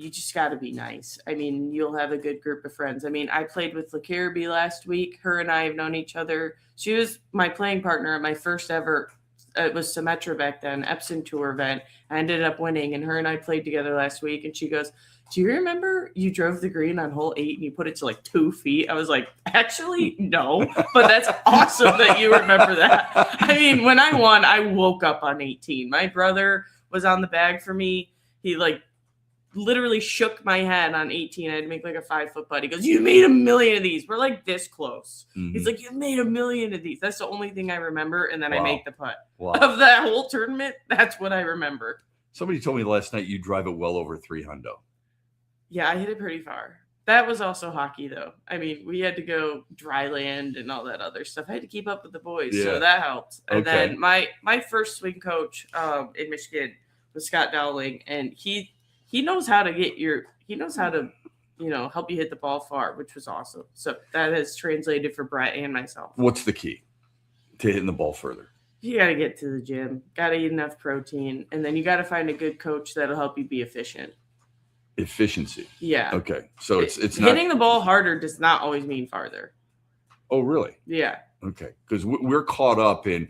just got to be nice. I mean, you'll have a good group of friends. I mean, I played with LaCaribee last week. Her and I have known each other. She was my playing partner at my first ever, it was Symetra back then, Epson tour event. I ended up winning, and her and I played together last week. And she goes, do you remember you drove the green on hole 8 and you put it to like 2 feet? I was like, actually, no, but that's awesome that you remember that. I mean, when I won, I woke up on 18. My brother was on the bag for me. He literally shook my head on 18. I had to make like a 5-foot putt. He goes, you made 1 million of these. We're like this close. Mm-hmm. He's like, you made 1 million of these. That's the only thing I remember. And then I make the putt. Wow. Of that whole tournament. That's what I remember. Somebody told me last night you drive it well over 300. Yeah, I hit it pretty far. That was also hockey, though. I mean, we had to go dry land and all that other stuff. I had to keep up with the boys, so that helped. And then my first swing coach in Michigan was Scott Dowling, and he knows how to help you hit the ball far, which was awesome. So that has translated for Brett and myself. What's the key to hitting the ball further? You got to get to the gym, got to eat enough protein, and then you got to find a good coach that'll help you be efficient. Efficiency. Yeah. Okay. So it's hitting the ball harder does not always mean farther. Oh, really? Yeah. Okay. Because we're caught up in,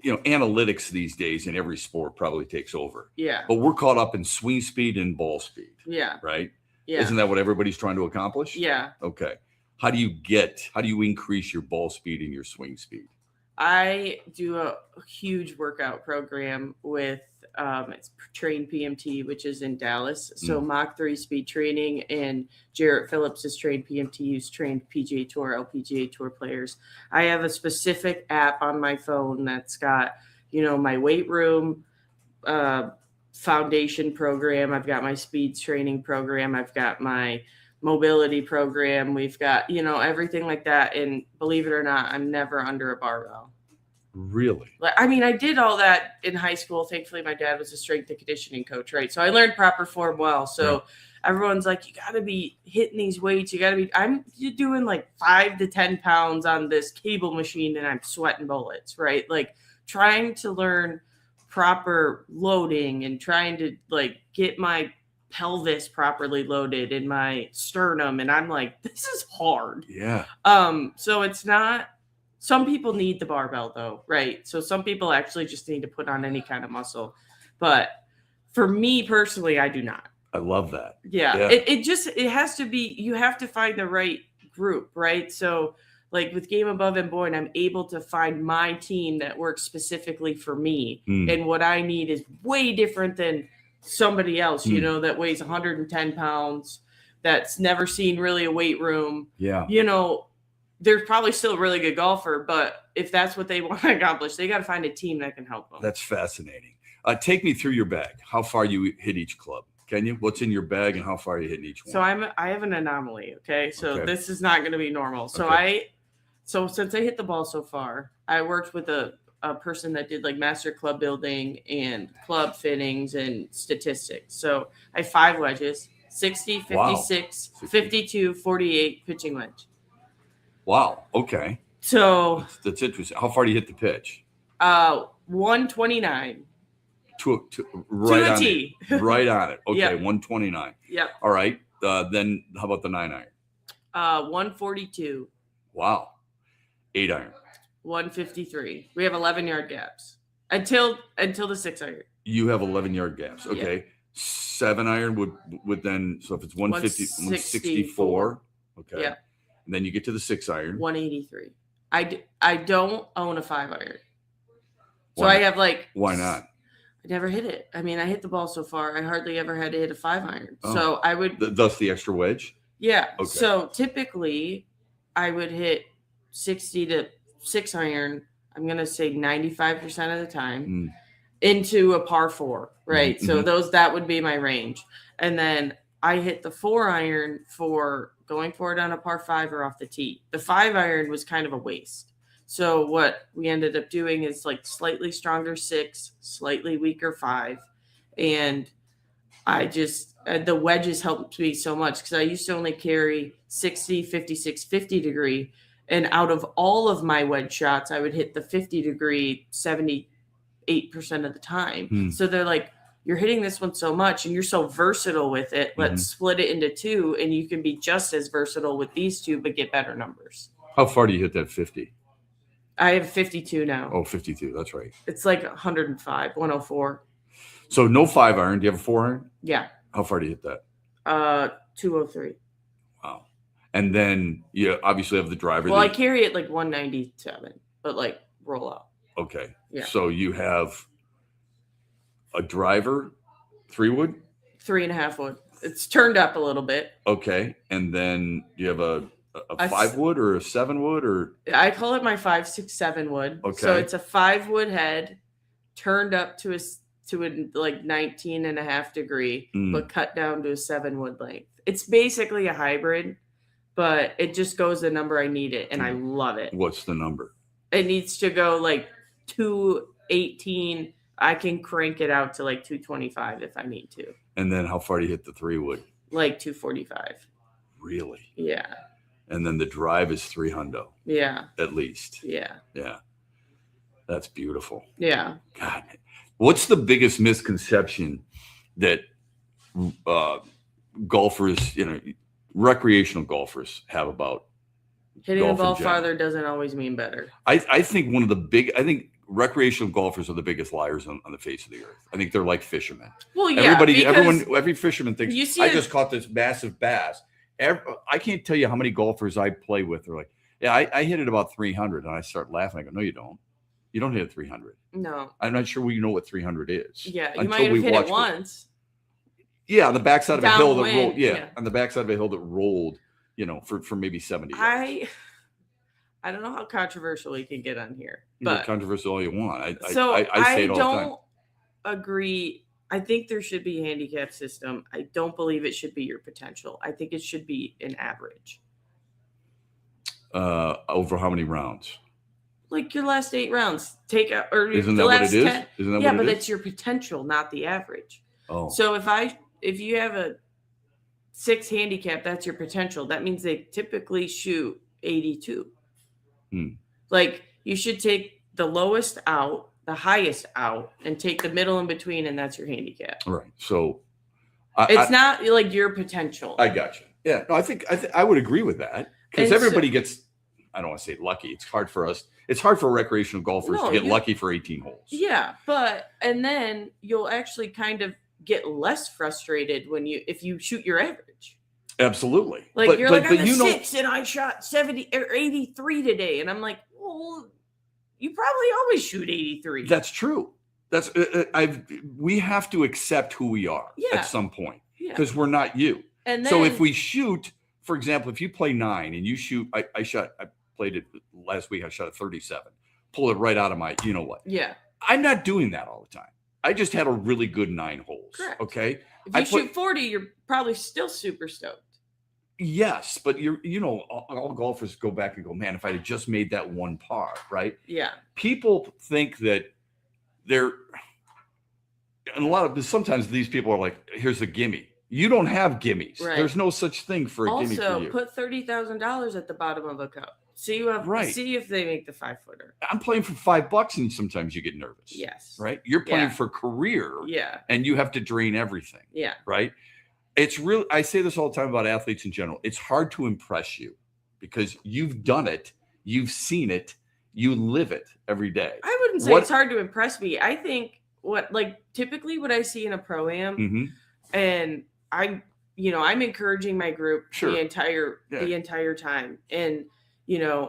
analytics these days in every sport probably takes over. Yeah. But we're caught up in swing speed and ball speed. Yeah. Right? Yeah. Isn't that what everybody's trying to accomplish? Yeah. Okay. How do you increase your ball speed and your swing speed? I do a huge workout program with it's Train PMT, which is in Dallas. So Mach 3 speed training, and Jarrett Phillips is trained PMT, who's trained PGA Tour, LPGA Tour players. I have a specific app on my phone that's got, my weight room foundation program. I've got my speeds training program. I've got my mobility program. We've got, everything like that. And believe it or not, I'm never under a barbell. Really? I mean, I did all that in high school. Thankfully, my dad was a strength and conditioning coach, right? So I learned proper form well. So everyone's like, you got to be hitting these weights. I'm doing like 5 to 10 pounds on this cable machine, and I'm sweating bullets, right? Like trying to learn proper loading and trying to get my pelvis properly loaded in my sternum. And I'm like, this is hard. Yeah. So it's not. Some people need the barbell though, right? So some people actually just need to put on any kind of muscle. But for me personally, I do not. I love that. Yeah. It has to be, you have to find the right group, right? So like with Game Above and Boyne, I'm able to find my team that works specifically for me. And what I need is way different than somebody else, that weighs 110 pounds, that's never seen really a weight room. Yeah. They're probably still a really good golfer, but if that's what they want to accomplish, they got to find a team that can help them. That's fascinating. Take me through your bag. How far you hit each club? Can you? What's in your bag and how far are you hitting each one? So I have an anomaly. Okay. So this is not going to be normal. So since I hit the ball so far, I worked with a person that did like master club building and club fittings and statistics. So I have 5 wedges, 60, 56, 52, 48 pitching wedge. Wow. Okay. So that's interesting. How far do you hit the pitch? 129. Right to a on T. it. Right on it. Okay, Yep. 129. Yep. All right. Then how about the 9 iron? 142. Wow. 8 iron. 153. We have 11-yard gaps until the 6 iron. You have 11-yard gaps. Okay. Yeah. 7 iron would then, so if it's 150, 164. Okay. Yeah. And then you get to the 6 iron. 183. I don't own a 5 iron. So Why I have like. Why not? I never hit it. I mean, I hit the ball so far. I hardly ever had to hit a 5 iron. So I would. Thus the extra wedge? Yeah. Okay. So typically I would hit 60 to 6 iron. I'm going to say 95% of the time into a par 4. Right. Mm-hmm. So that would be my range. And then I hit the 4 iron for going for it on a par 5 or off the tee. The 5 iron was kind of a waste. So what we ended up doing is like slightly stronger 6, slightly weaker 5. And I just, the wedges helped me so much because I used to only carry 60, 56, 50 degree. And out of all of my wedge shots, I would hit the 50 degree 78% of the time. So they're like, you're hitting this one so much and you're so versatile with it. Let's split it into 2 and you can be just as versatile with these 2, but get better numbers. How far do you hit that 50? I have 52 now. Oh, 52. That's right. It's like 105, 104. So no 5 iron. Do you have a 4 iron? Yeah. How far do you hit that? 203. Wow. And then you obviously have the driver. Well, I carry it like 197, but like roll out. Okay. Yeah. So you have a driver, 3 wood? 3.5 wood. It's turned up a little bit. Okay. And then you have a 5 wood or a 7 wood or? I call it my 5, 6, 7 wood. Okay. So it's a 5 wood head turned up to a like 19.5 degree, but cut down to a 7 wood length. It's basically a hybrid, but it just goes the number I need it. And I love it. What's the number? It needs to go like 218. I can crank it out to like 225 if I need to. And then how far do you hit the 3 wood? Like 245. Really? Yeah. And then the drive is 3 hundo. Yeah. At least. Yeah. Yeah. That's beautiful. Yeah. God. What's the biggest misconception that golfers, recreational golfers have about hitting the ball in general? farther doesn't always mean better. I think recreational golfers are the biggest liars on the face of the earth. I think they're like fishermen. Well, yeah. Every fisherman thinks I just caught this massive bass. I can't tell you how many golfers I play with are like, yeah, I hit it about 300, and I start laughing. I go, no, you don't. You don't hit it 300. No. I'm not sure we know what 300 is. Yeah, you might have hit it once. Yeah, on the backside of a hill that rolled. Yeah, on the backside of a hill that rolled, for maybe 70 yards. I don't know how controversial we can get on here, but controversial all you want. I say it all the time. Don't agree. I think there should be a handicap system. I don't believe it should be your potential. I think it should be an average. Over how many rounds? Like your last 8 rounds. Take out or isn't the that last what it is? 10. Isn't that yeah, what it but is? it's your potential, not the average. Oh. So if you have a 6 handicap, that's your potential. That means they typically shoot 82. Like you should take the lowest out, the highest out, and take the middle in between, and that's your handicap. Right. So it's not like your potential. I got you. Yeah. No, I think I would agree with that because everybody gets. I don't want to say lucky. It's hard for us. It's hard for recreational golfers to get lucky for 18 holes. Yeah, and then you'll actually kind of get less frustrated if you shoot your average. Absolutely. Like you're like, I'm a 6 and I shot 70 or 83 today. And I'm like, well, you probably always shoot 83. That's true. That's we have to accept who we are at some point because we're not you. And then, so if we shoot, for example, if you play 9 and you shoot, I played it last week. I shot a 37, pull it right out of my, you know what? Yeah. I'm not doing that all the time. I just had a really good 9 hole. goals. Correct. Okay. If you shoot 40, you're probably still super stoked. Yes, but all golfers go back and go, man, if I had just made that one par, right? Yeah. People think that sometimes these people are like, here's a gimme. You don't have gimmies. Right. There's no such thing for a gimme for you. Also, put $30,000 at the bottom of a cup. See if they make the 5-footer. I'm playing for $5 and sometimes you get nervous. Yes. Right? You're playing for career. Yeah. And you have to drain everything. Yeah. Right? It's real. I say this all the time about athletes in general. It's hard to impress you because you've done it, you've seen it, you live it every day. I wouldn't say it's hard to impress me. I think typically what I see in a pro-am, and I'm encouraging my group the entire time. And,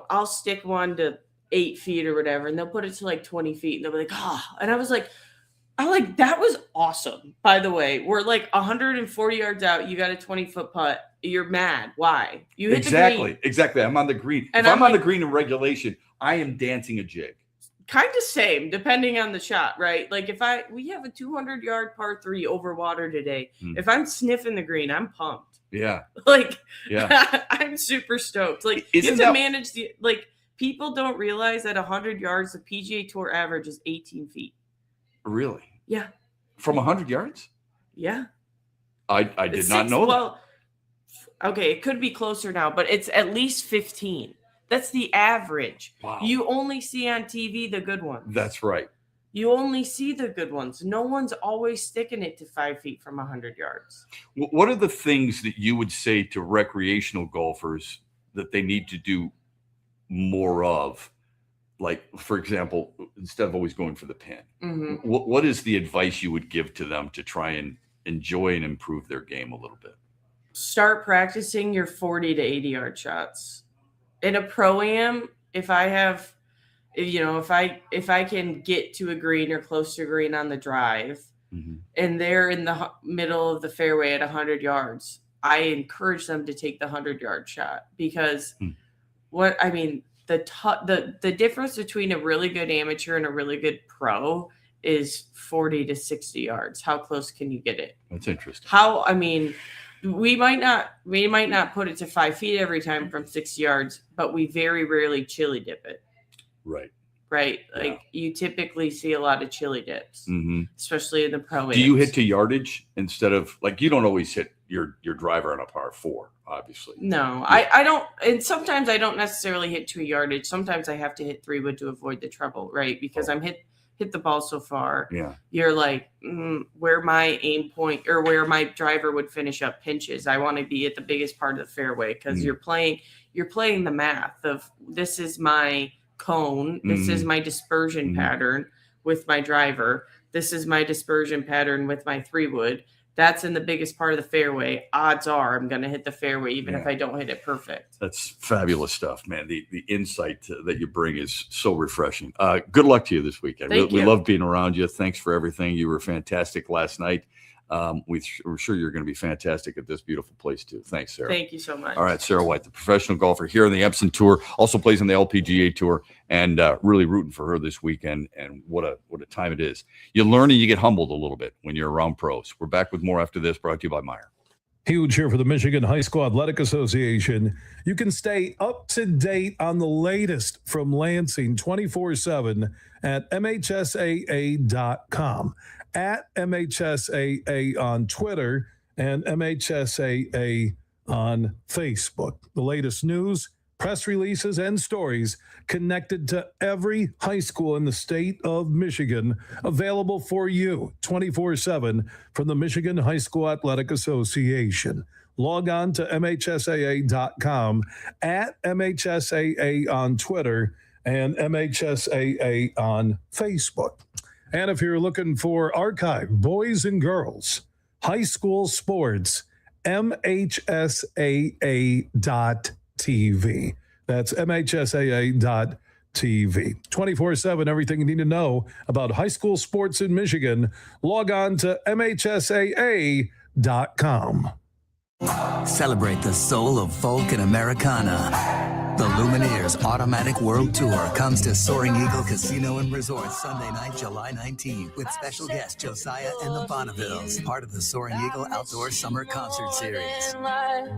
I'll stick one to 8 feet or whatever, and they'll put it to like 20 feet and they'll be like, and I was like, that was awesome. By the way, we're like 140 yards out. You got a 20-foot putt. You're mad. Why? You hit the green. Exactly. I'm on the green. And if I'm on the green in regulation, I am dancing a jig. Kind of same, depending on the shot, right? Like we have a 200-yard par 3 over water today. If I'm sniffing the green, I'm pumped. Yeah. I'm super stoked. Like you have to manage people don't realize that 100 yards, the PGA Tour average is 18 feet. Really? Yeah. From 100 yards? Yeah. I did not know that. Well, okay, it could be closer now, but it's at least 15. That's the average. Wow. You only see on TV the good ones. That's right. You only see the good ones. No one's always sticking it to 5 feet from 100 yards. What are the things that you would say to recreational golfers that they need to do more of? Like, for example, instead of always going for the pin, what is the advice you would give to them to try and enjoy and improve their game a little bit? Start practicing your 40 to 80 yard shots. In a pro-am, if I can get to a green or close to a green on the drive, and they're in the middle of the fairway at 100 yards, I encourage them to take the 100-yard shot because the difference between a really good amateur and a really good pro is 40 to 60 yards. How close can you get it? That's interesting. We might not put it to 5 feet every time from 60 yards, but we very rarely chili dip it. Right. Right. Like you typically see a lot of chili dips, especially in the pro. Do you hit to yardage instead of you don't always hit your driver on a par 4, obviously. No, I don't. And sometimes I don't necessarily hit to a yardage. Sometimes I have to hit 3-wood to avoid the trouble. Right. Because I'm hit the ball so far. Yeah. You're like where my aim point or where my driver would finish up pinches. I want to be at the biggest part of the fairway because you're playing the math of this is my cone. This is my dispersion pattern with my driver. This is my dispersion pattern with my 3-wood. That's in the biggest part of the fairway. Odds are I'm going to hit the fairway even if I don't hit it perfect. That's fabulous stuff, man. The insight that you bring is so refreshing. Good luck to you this weekend. We love being around you. Thanks for everything. You were fantastic last night. We're sure you're going to be fantastic at this beautiful place too. Thanks, Sarah. Thank you so much. All right, Sarah White, the professional golfer here on the Epson Tour, also plays on the LPGA Tour, and really rooting for her this weekend. And what a time it is. You learn and you get humbled a little bit when you're around pros. We're back with more after this, brought to you by Meyer. Huge here for the Michigan High School Athletic Association. You can stay up to date on the latest from Lansing 24/7 at MHSAA.com. At MHSAA on Twitter and MHSAA on Facebook. The latest news, press releases, and stories connected to every high school in the state of Michigan, available for you 24/7 from the Michigan High School Athletic Association. Log on to MHSAA.com, at MHSAA on Twitter, and MHSAA on Facebook. And if you're looking for archive, boys and girls, high school sports, MHSAA.TV. That's MHSAA.TV. 24/7, everything you need to know about high school sports in Michigan. Log on to MHSAA.com. Celebrate the soul of folk and Americana. The Lumineers Automatic World Tour comes to Soaring Eagle Casino and Resort Sunday night, July 19th, with special guest Josiah and the Bonnevilles, part of the Soaring Eagle Outdoor Summer Concert Series.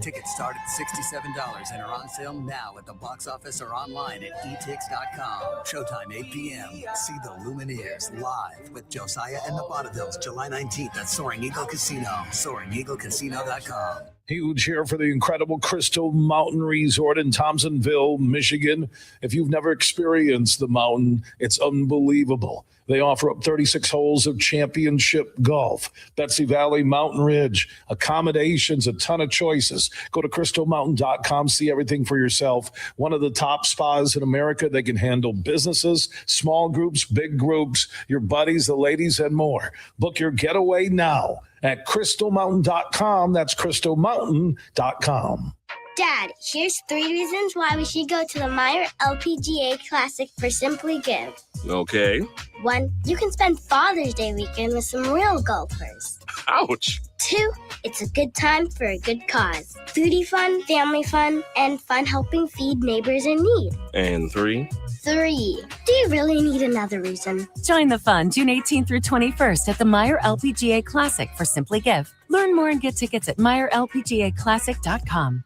Tickets start at $67 and are on sale now at the box office or online at etix.com. Showtime 8 p.m. See the Lumineers live with Josiah and the Bonnevilles, July 19th at Soaring Eagle Casino, SoaringEagleCasino.com. Huge here for the incredible Crystal Mountain Resort in Thompsonville, Michigan. If you've never experienced the mountain, it's unbelievable. They offer up 36 holes of championship golf, Betsy Valley, Mountain Ridge, accommodations, a ton of choices. Go to crystalmountain.com, see everything for yourself. One of the top spas in America. They can handle businesses, small groups, big groups, your buddies, the ladies, and more. Book your getaway now at crystalmountain.com. That's crystalmountain.com. Dad, here's 3 reasons why we should go to the Meyer LPGA Classic for Simply Give. Okay. 1, you can spend Father's Day weekend with some real golfers. Ouch. 2, it's a good time for a good cause. Foodie fun, family fun, and fun helping feed neighbors in need. And 3. 3, do you really need another reason? Join the fun June 18th through 21st at the Meyer LPGA Classic for Simply Give. Learn more and get tickets at MeyerLPGAClassic.com.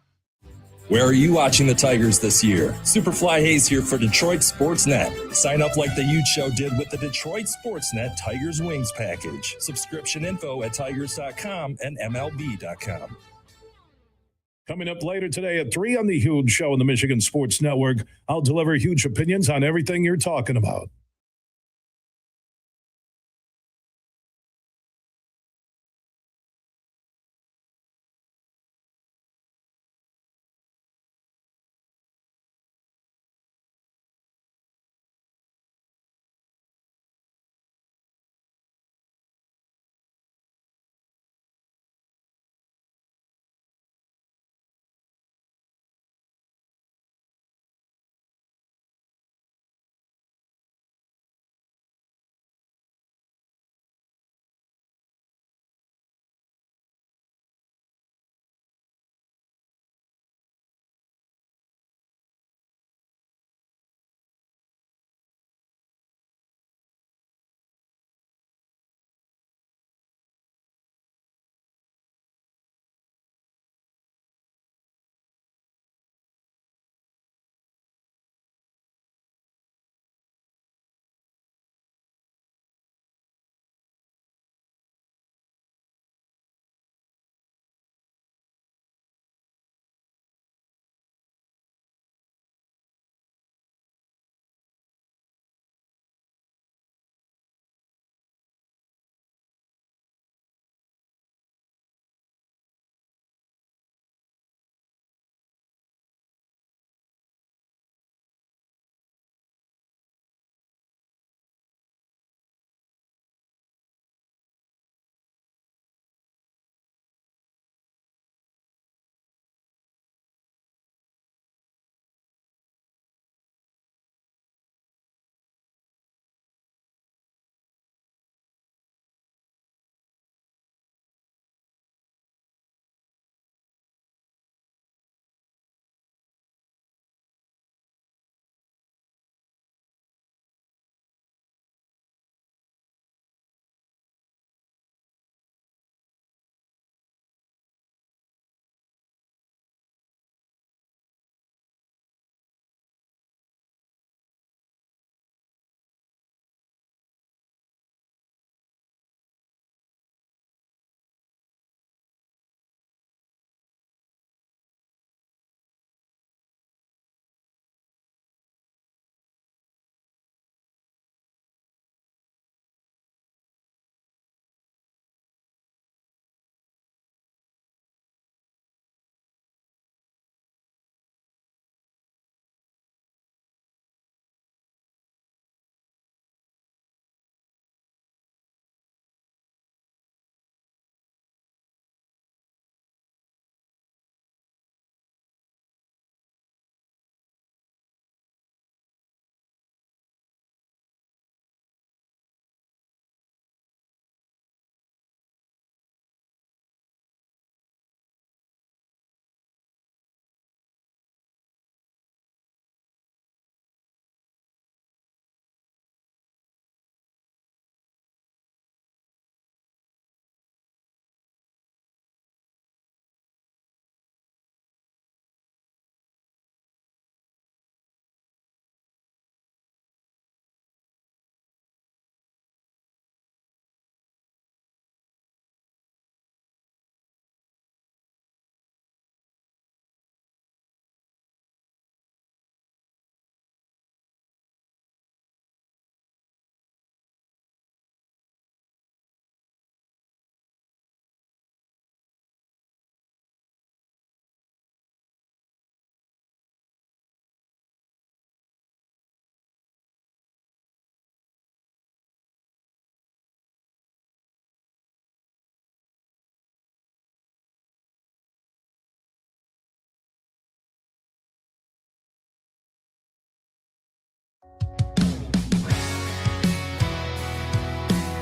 Where are you watching the Tigers this year? Superfly Hayes here for Detroit Sportsnet. Sign up like the Huge Show did with the Detroit Sportsnet Tigers Wings package. Subscription info at tigers.com and MLB.com. Coming up later today at 3 on the Huge Show on the Michigan Sports Network, I'll deliver huge opinions on everything you're talking about.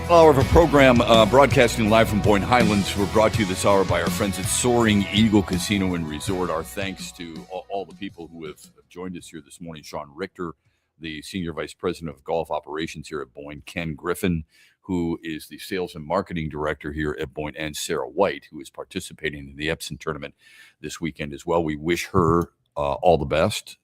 Hour of a program broadcasting live from Boyne Highlands. We're brought to you this hour by our friends at Soaring Eagle Casino and Resort. Our thanks to all the people who have joined us here this morning. Sean Richter, the Senior Vice President of Golf Operations here at Boyne. Ken Griffin, who is the Sales and Marketing Director here at Boyne. And Sarah White, who is participating in the Epson tournament this weekend as well. We wish her all the best.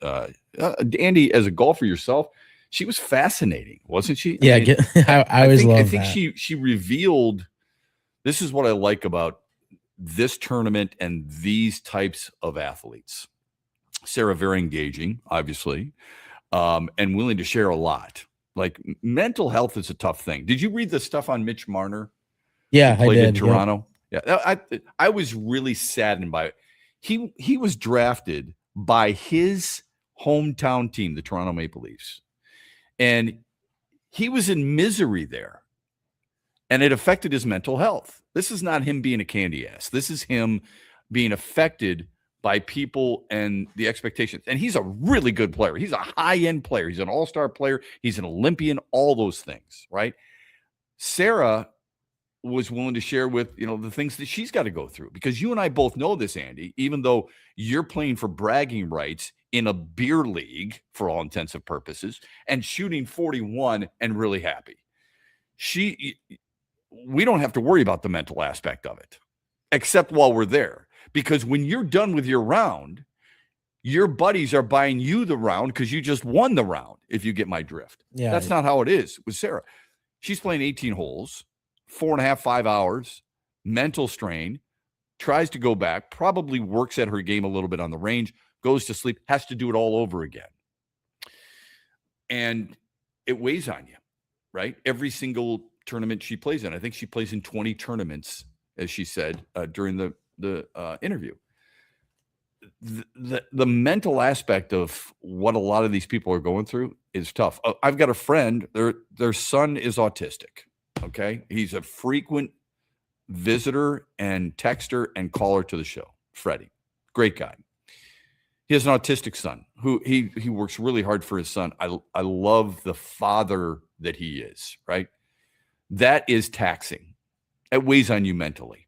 Andy, as a golfer yourself, she was fascinating, wasn't she? Yeah, I always love that. I think she revealed, this is what I like about this tournament and these types of athletes. Sarah, very engaging, obviously, and willing to share a lot. Like, mental health is a tough thing. Did you read the stuff on Mitch Marner? Yeah, I did. In Yep. Toronto. Yeah, I was really saddened by it. He was drafted by his hometown team, the Toronto Maple Leafs. And he was in misery there, and it affected his mental health. This is not him being a candy ass. This is him being affected by people and the expectations. And he's a really good player. He's a high-end player. He's an all-star player. He's an Olympian, all those things, right? Sarah was willing to share with, the things that she's got to go through, because you and I both know this, Andy, even though you're playing for bragging rights in a beer league for all intensive purposes and shooting 41 and really happy. We don't have to worry about the mental aspect of it, except while we're there, because when you're done with your round, your buddies are buying you the round because you just won the round, if you get my drift. Yeah. That's not how it is with Sarah. She's playing 18 holes, 4.5, 5 hours, mental strain, tries to go back, probably works at her game a little bit on the range, goes to sleep, has to do it all over again. And it weighs on you, right? Every single tournament she plays in. I think she plays in 20 tournaments, as she said during the interview. The mental aspect of what a lot of these people are going through is tough. I've got a friend, their son is autistic, okay? He's a frequent visitor and texter and caller to the show, Freddie. Great guy. He has an autistic son who he works really hard for his son. I love the father that he is, right? That is taxing. It weighs on you mentally,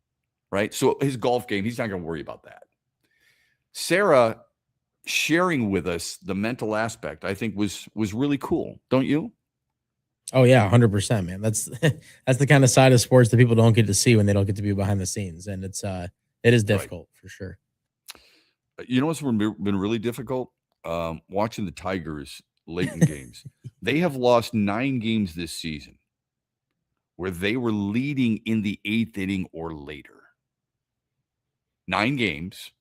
right? So his golf game, he's not going to worry about that. Sarah sharing with us the mental aspect, I think was really cool. Don't you? Oh yeah, 100%, man. That's the kind of side of sports that people don't get to see when they don't get to be behind the scenes, and it is difficult for sure. You know what's been really difficult? Watching the Tigers late in games. They have lost 9 games this season where they were leading in the 8th inning or later. 9 games.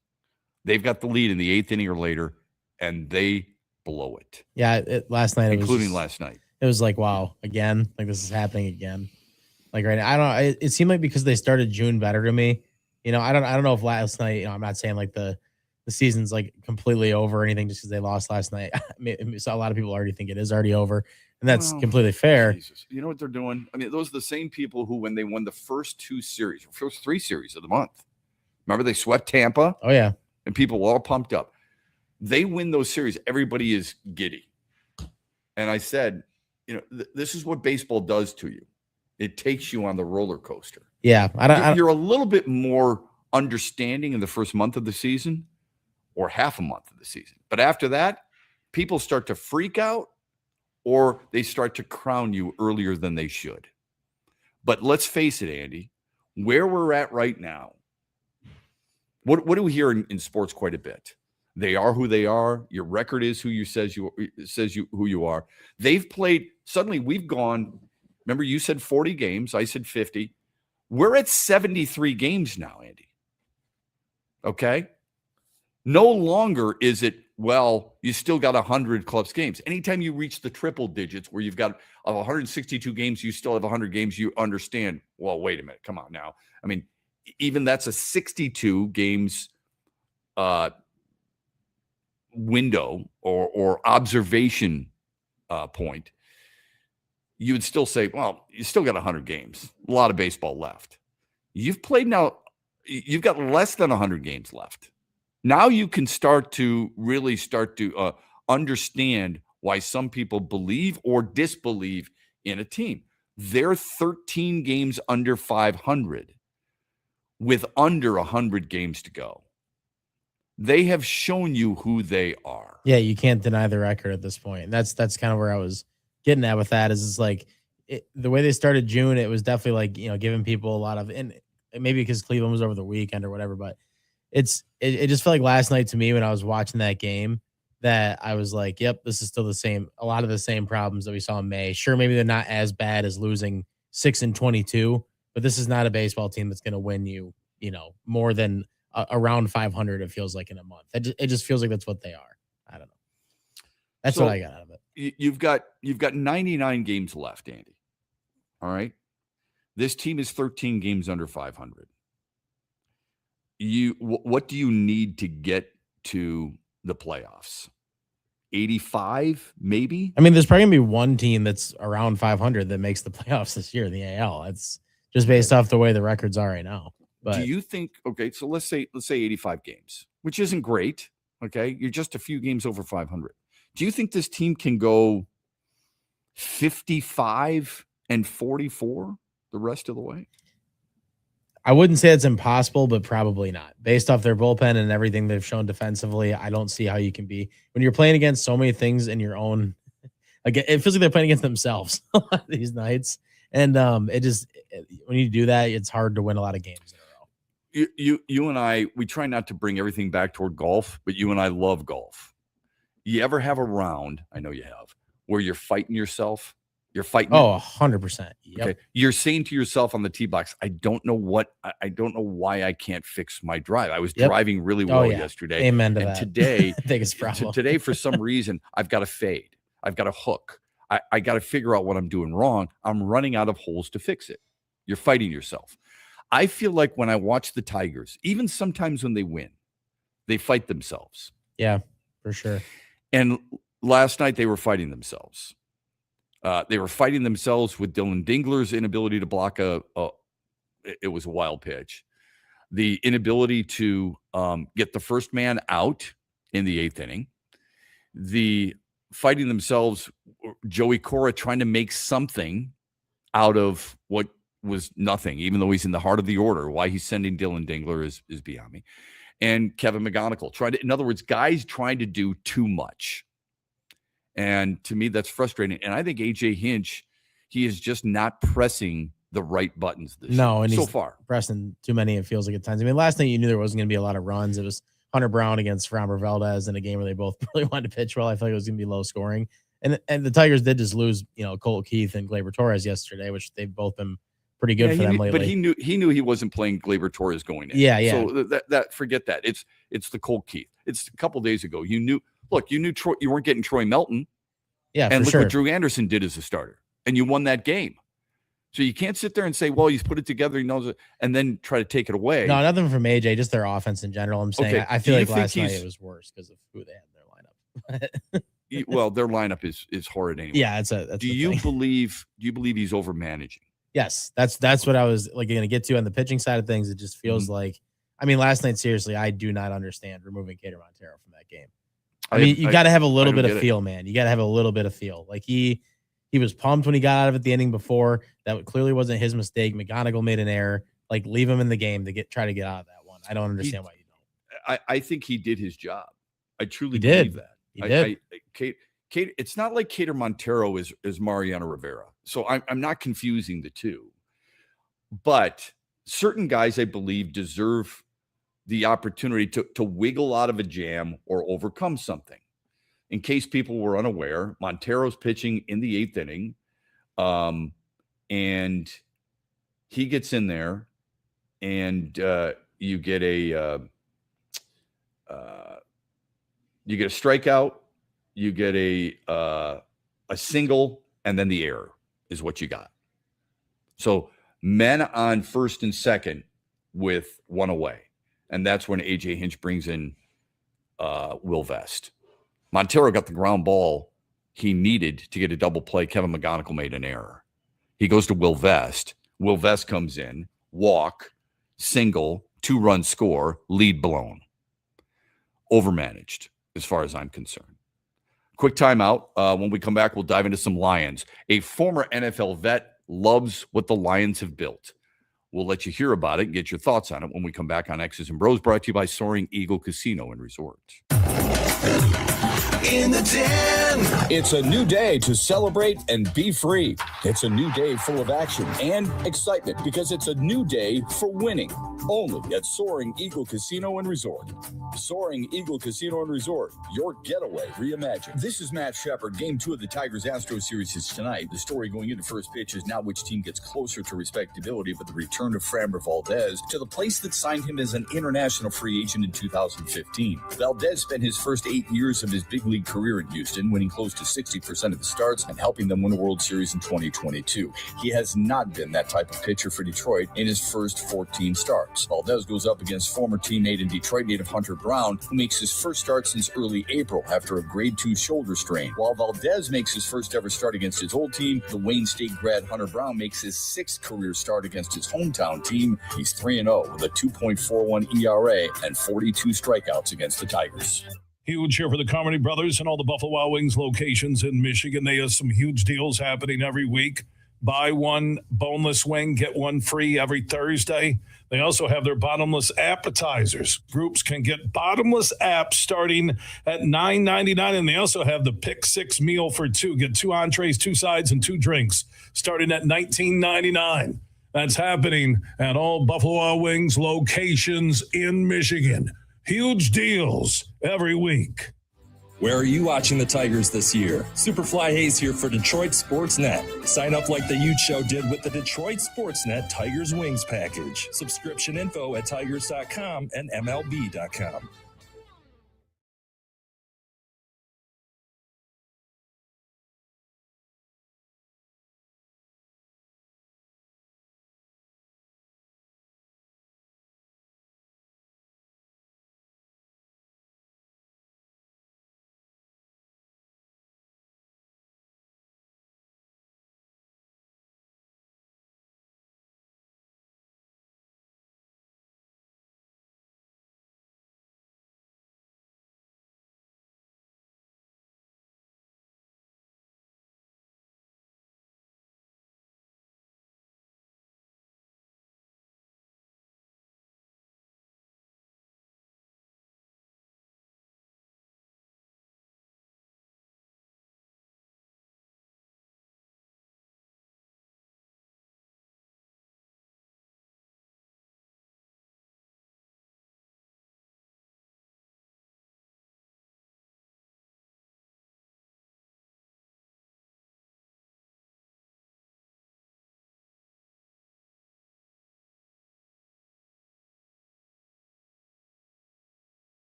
They've got the lead in the 8th inning or later, and they blow it. Yeah, last night, including last night. It was like, wow, again, like this is happening again. Like right now, I don't know. It seemed like because they started June better to me. I don't know if last night. I'm not saying like the season's like completely over or anything just because they lost last night. So a lot of people already think it is already over, and that's completely fair. Jesus. You know what they're doing? I mean, those are the same people who, when they won the first 3 series of the month, remember they swept Tampa? Oh yeah. And people were all pumped up. They win those series. Everybody is giddy. And I said, this is what baseball does to you. It takes you on the roller coaster. Yeah. You're a little bit more understanding in the first month of the season or half a month of the season. But after that, people start to freak out or they start to crown you earlier than they should. But let's face it, Andy, where we're at right now, what do we hear in sports quite a bit? They are who they are. Your record is who who you are. They've played. Suddenly we've gone. Remember, you said 40 games. I said 50. We're at 73 games now, Andy. Okay. No longer is it, well, you still got 100 clubs games. Anytime you reach the triple digits where you've got 162 games, you still have 100 games, you understand, well, wait a minute. Come on now. I mean, even that's a 62 games window or observation point. You would still say, well, you still got 100 games, a lot of baseball left. You've played now, you've got less than 100 games left. Now you can start to understand why some people believe or disbelieve in a team. They're 13 games under 500 with under 100 games to go. They have shown you who they are. Yeah, you can't deny the record at this point. And that's kind of where I was getting at with that is it's like the way they started June, it was definitely like, giving people a lot of, and maybe because Cleveland was over the weekend or whatever, but it just felt like last night to me when I was watching that game that I was like, yep, this is still the same, a lot of the same problems that we saw in May. Sure, maybe they're not as bad as losing 6-22, but this is not a baseball team that's going to win you, more than around 500. It feels like in a month. It just feels like that's what they are. I don't know. That's what I got out of it. You've got 99 games left, Andy. All right. This team is 13 games under 500. What do you need to get to the playoffs? 85, maybe? I mean, there's probably gonna be one team that's around 500 that makes the playoffs this year in the AL. It's just based off the way the records are right now. But do you think, okay, so let's say 85 games, which isn't great. Okay. You're just a few games over 500. Do you think this team can go 55-44 the rest of the way? I wouldn't say it's impossible, but probably not. Based off their bullpen and everything they've shown defensively, I don't see how you can be when you're playing against so many things in your own. Again, it feels like they're playing against themselves a lot of these nights, and when you do that, it's hard to win a lot of games in a row. You and I, we try not to bring everything back toward golf, but you and I love golf. You ever have a round? I know you have, where you're fighting yourself. You're fighting. Oh, 100%. Yep. Okay. You're saying to yourself on the tee box, I don't know why I can't fix my drive. I was driving really well yesterday. Amen to and that. Today, biggest problem. Today, for some reason, I've got a fade. I've got a hook. I got to figure out what I'm doing wrong. I'm running out of holes to fix it. You're fighting yourself. I feel like when I watch the Tigers, even sometimes when they win, they fight themselves. Yeah, for sure. And last night they were fighting themselves. They were fighting themselves with Dylan Dingler's inability to block it was a wild pitch. The inability to get the first man out in the 8th inning. The fighting themselves, Joey Cora trying to make something out of what was nothing, even though he's in the heart of the order. Why he's sending Dylan Dingler is beyond me. And Kevin McGonigal in other words, guys trying to do too much. And to me, that's frustrating. And I think AJ Hinch, he is just not pressing the right buttons this year. And so he's far pressing too many. It feels like at times. I mean, last night you knew there wasn't going to be a lot of runs. It was Hunter Brown against Framber Valdez in a game where they both really wanted to pitch well. I feel like it was going to be low scoring. And the Tigers did just lose, Colt Keith and Gleyber Torres yesterday, which they've both been pretty good for them lately. But he knew he wasn't playing Gleyber Torres going in. Yeah. So that forget that. It's the Colt Keith. It's a couple days ago. You knew Troy, you weren't getting Troy Melton. Yeah, and look sure. what Drew Anderson did as a starter, and you won that game. So you can't sit there and say, well, he's put it together, he knows it, and then try to take it away. No, nothing from AJ, just their offense in general. I'm saying Okay. I feel like last night it was worse because of who they had in their lineup. Well, their lineup is horrid anyway. Yeah, that's do you believe he's over managing? Yes, that's what I was going to get to on the pitching side of things. It just feels like, I mean, last night, seriously, I do not understand removing Cater Montero from that game. I mean, you got to have a little bit of feel, man. You got to have a little bit of feel. Like he was pumped when he got out of it the inning before. That clearly wasn't his mistake. McGonigal made an error. Like, leave him in the game to try to get out of that one. I don't understand why you don't. I think he did his job. I truly believe that. He did. Kate, it's not like Cater Montero is Mariano Rivera. So I'm not confusing the two. But certain guys, I believe, deserve the opportunity to wiggle out of a jam or overcome something. In case people were unaware, Montero's pitching in the 8th inning, and he gets in there, and you get a strikeout, you get a single, and then the error is what you got. So men on first and second with one away. And that's when AJ Hinch brings in Will Vest. Montero got the ground ball he needed to get a double play. Kevin McGonigal made an error. He goes to Will Vest. Will Vest comes in, walk, single, 2-run score, lead blown. Overmanaged, as far as I'm concerned. Quick timeout. When we come back, we'll dive into some Lions. A former NFL vet loves what the Lions have built. We'll let you hear about it and get your thoughts on it when we come back on X's and Bros, brought to you by Soaring Eagle Casino and Resort. In the den. It's a new day to celebrate and be free. It's a new day full of action and excitement because it's a new day for winning. Only at Soaring Eagle Casino and Resort. Soaring Eagle Casino and Resort, your getaway reimagined. This is Matt Shepard. Game 2 of the Tigers-Astros series is tonight. The story going into first pitch is now which team gets closer to respectability, but the return of Framber Valdez to the place that signed him as an international free agent in 2015. Valdez spent his first 8 years of his big league career in Houston, winning close to 60% of the starts and helping them win a World Series in 2022. He has not been that type of pitcher for Detroit in his first 14 starts. Valdez goes up against former teammate in Detroit native Hunter Brown, who makes his first start since early April after a grade 2 shoulder strain. While Valdez makes his first ever start against his old team, the Wayne State grad Hunter Brown makes his 6th career start against his hometown team. He's 3-0 with a 2.41 ERA and 42 strikeouts against the Tigers. Huge here for the Carmody brothers and all the Buffalo Wild Wings locations in Michigan. They have some huge deals happening every week. Buy one boneless wing, get one free every Thursday. They also have their bottomless appetizers. Groups can get bottomless apps starting at $9.99, and they also have the Pick 6 meal for 2. Get 2 entrees, 2 sides, and 2 drinks starting at $19.99. That's happening at all Buffalo Wild Wings locations in Michigan. Huge deals every week. Where are you watching the Tigers this year? Superfly Hayes here for Detroit Sports Net. Sign up like the Huge Show did with the Detroit Sports Net Tigers Wings package. Subscription info at tigers.com and MLB.com.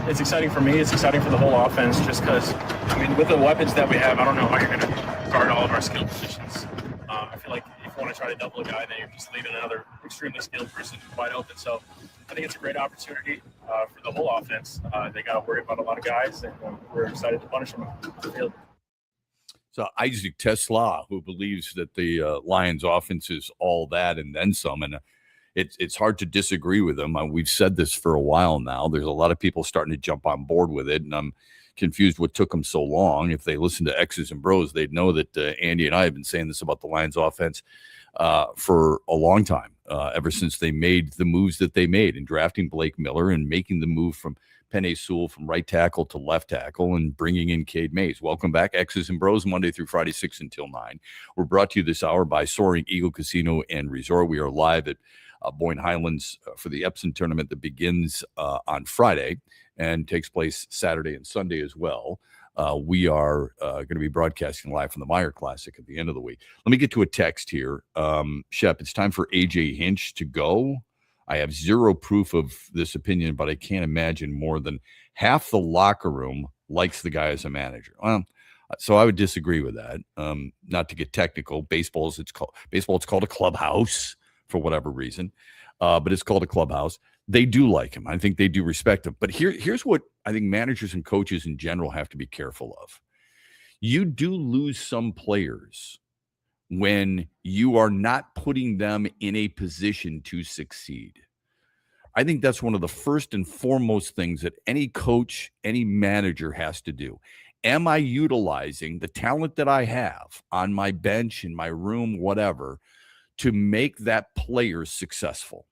it's exciting for me. It's exciting for the whole offense just because, I mean, with the weapons that we have, I don't know how you're going to guard all of our skill positions. I feel like if you want to try to double a guy, then you're just leaving another extremely skilled person wide open. So I think it's a great opportunity for the whole offense. They got to worry about a lot of guys, and we're excited to punish them on the field. So Isaac Tesla, who believes that the Lions offense is all that and then some, and it's hard to disagree with him. We've said this for a while now. There's a lot of people starting to jump on board with it, and I'm confused what took them so long. If they listen to X's and Bros, they'd know that Andy and I have been saying this about the Lions offense for a long time, ever since they made the moves that they made in drafting Blake Miller and making the move from Penei Sewell from right tackle to left tackle and bringing in Cade Mays. Welcome back, X's and Bros, Monday through Friday, 6 until 9. We're brought to you this hour by Soaring Eagle Casino and Resort. We are live at Boyne Highlands for the Epson tournament that begins on Friday and takes place Saturday and Sunday as well. We are going to be broadcasting live from the Meyer Classic at the end of the week. Let me get to a text here. Shep, it's time for AJ Hinch to go. I have zero proof of this opinion, but I can't imagine more than half the locker room likes the guy as a manager. Well, so I would disagree with that. Not to get technical, baseball it's called a clubhouse for whatever reason, but it's called a clubhouse. They do like him. I think they do respect him. But here's what I think managers and coaches in general have to be careful of. You do lose some players when you are not putting them in a position to succeed. I think that's one of the first and foremost things that any coach, any manager has to do. Am I utilizing the talent that I have on my bench, in my room, whatever, to make that player successful?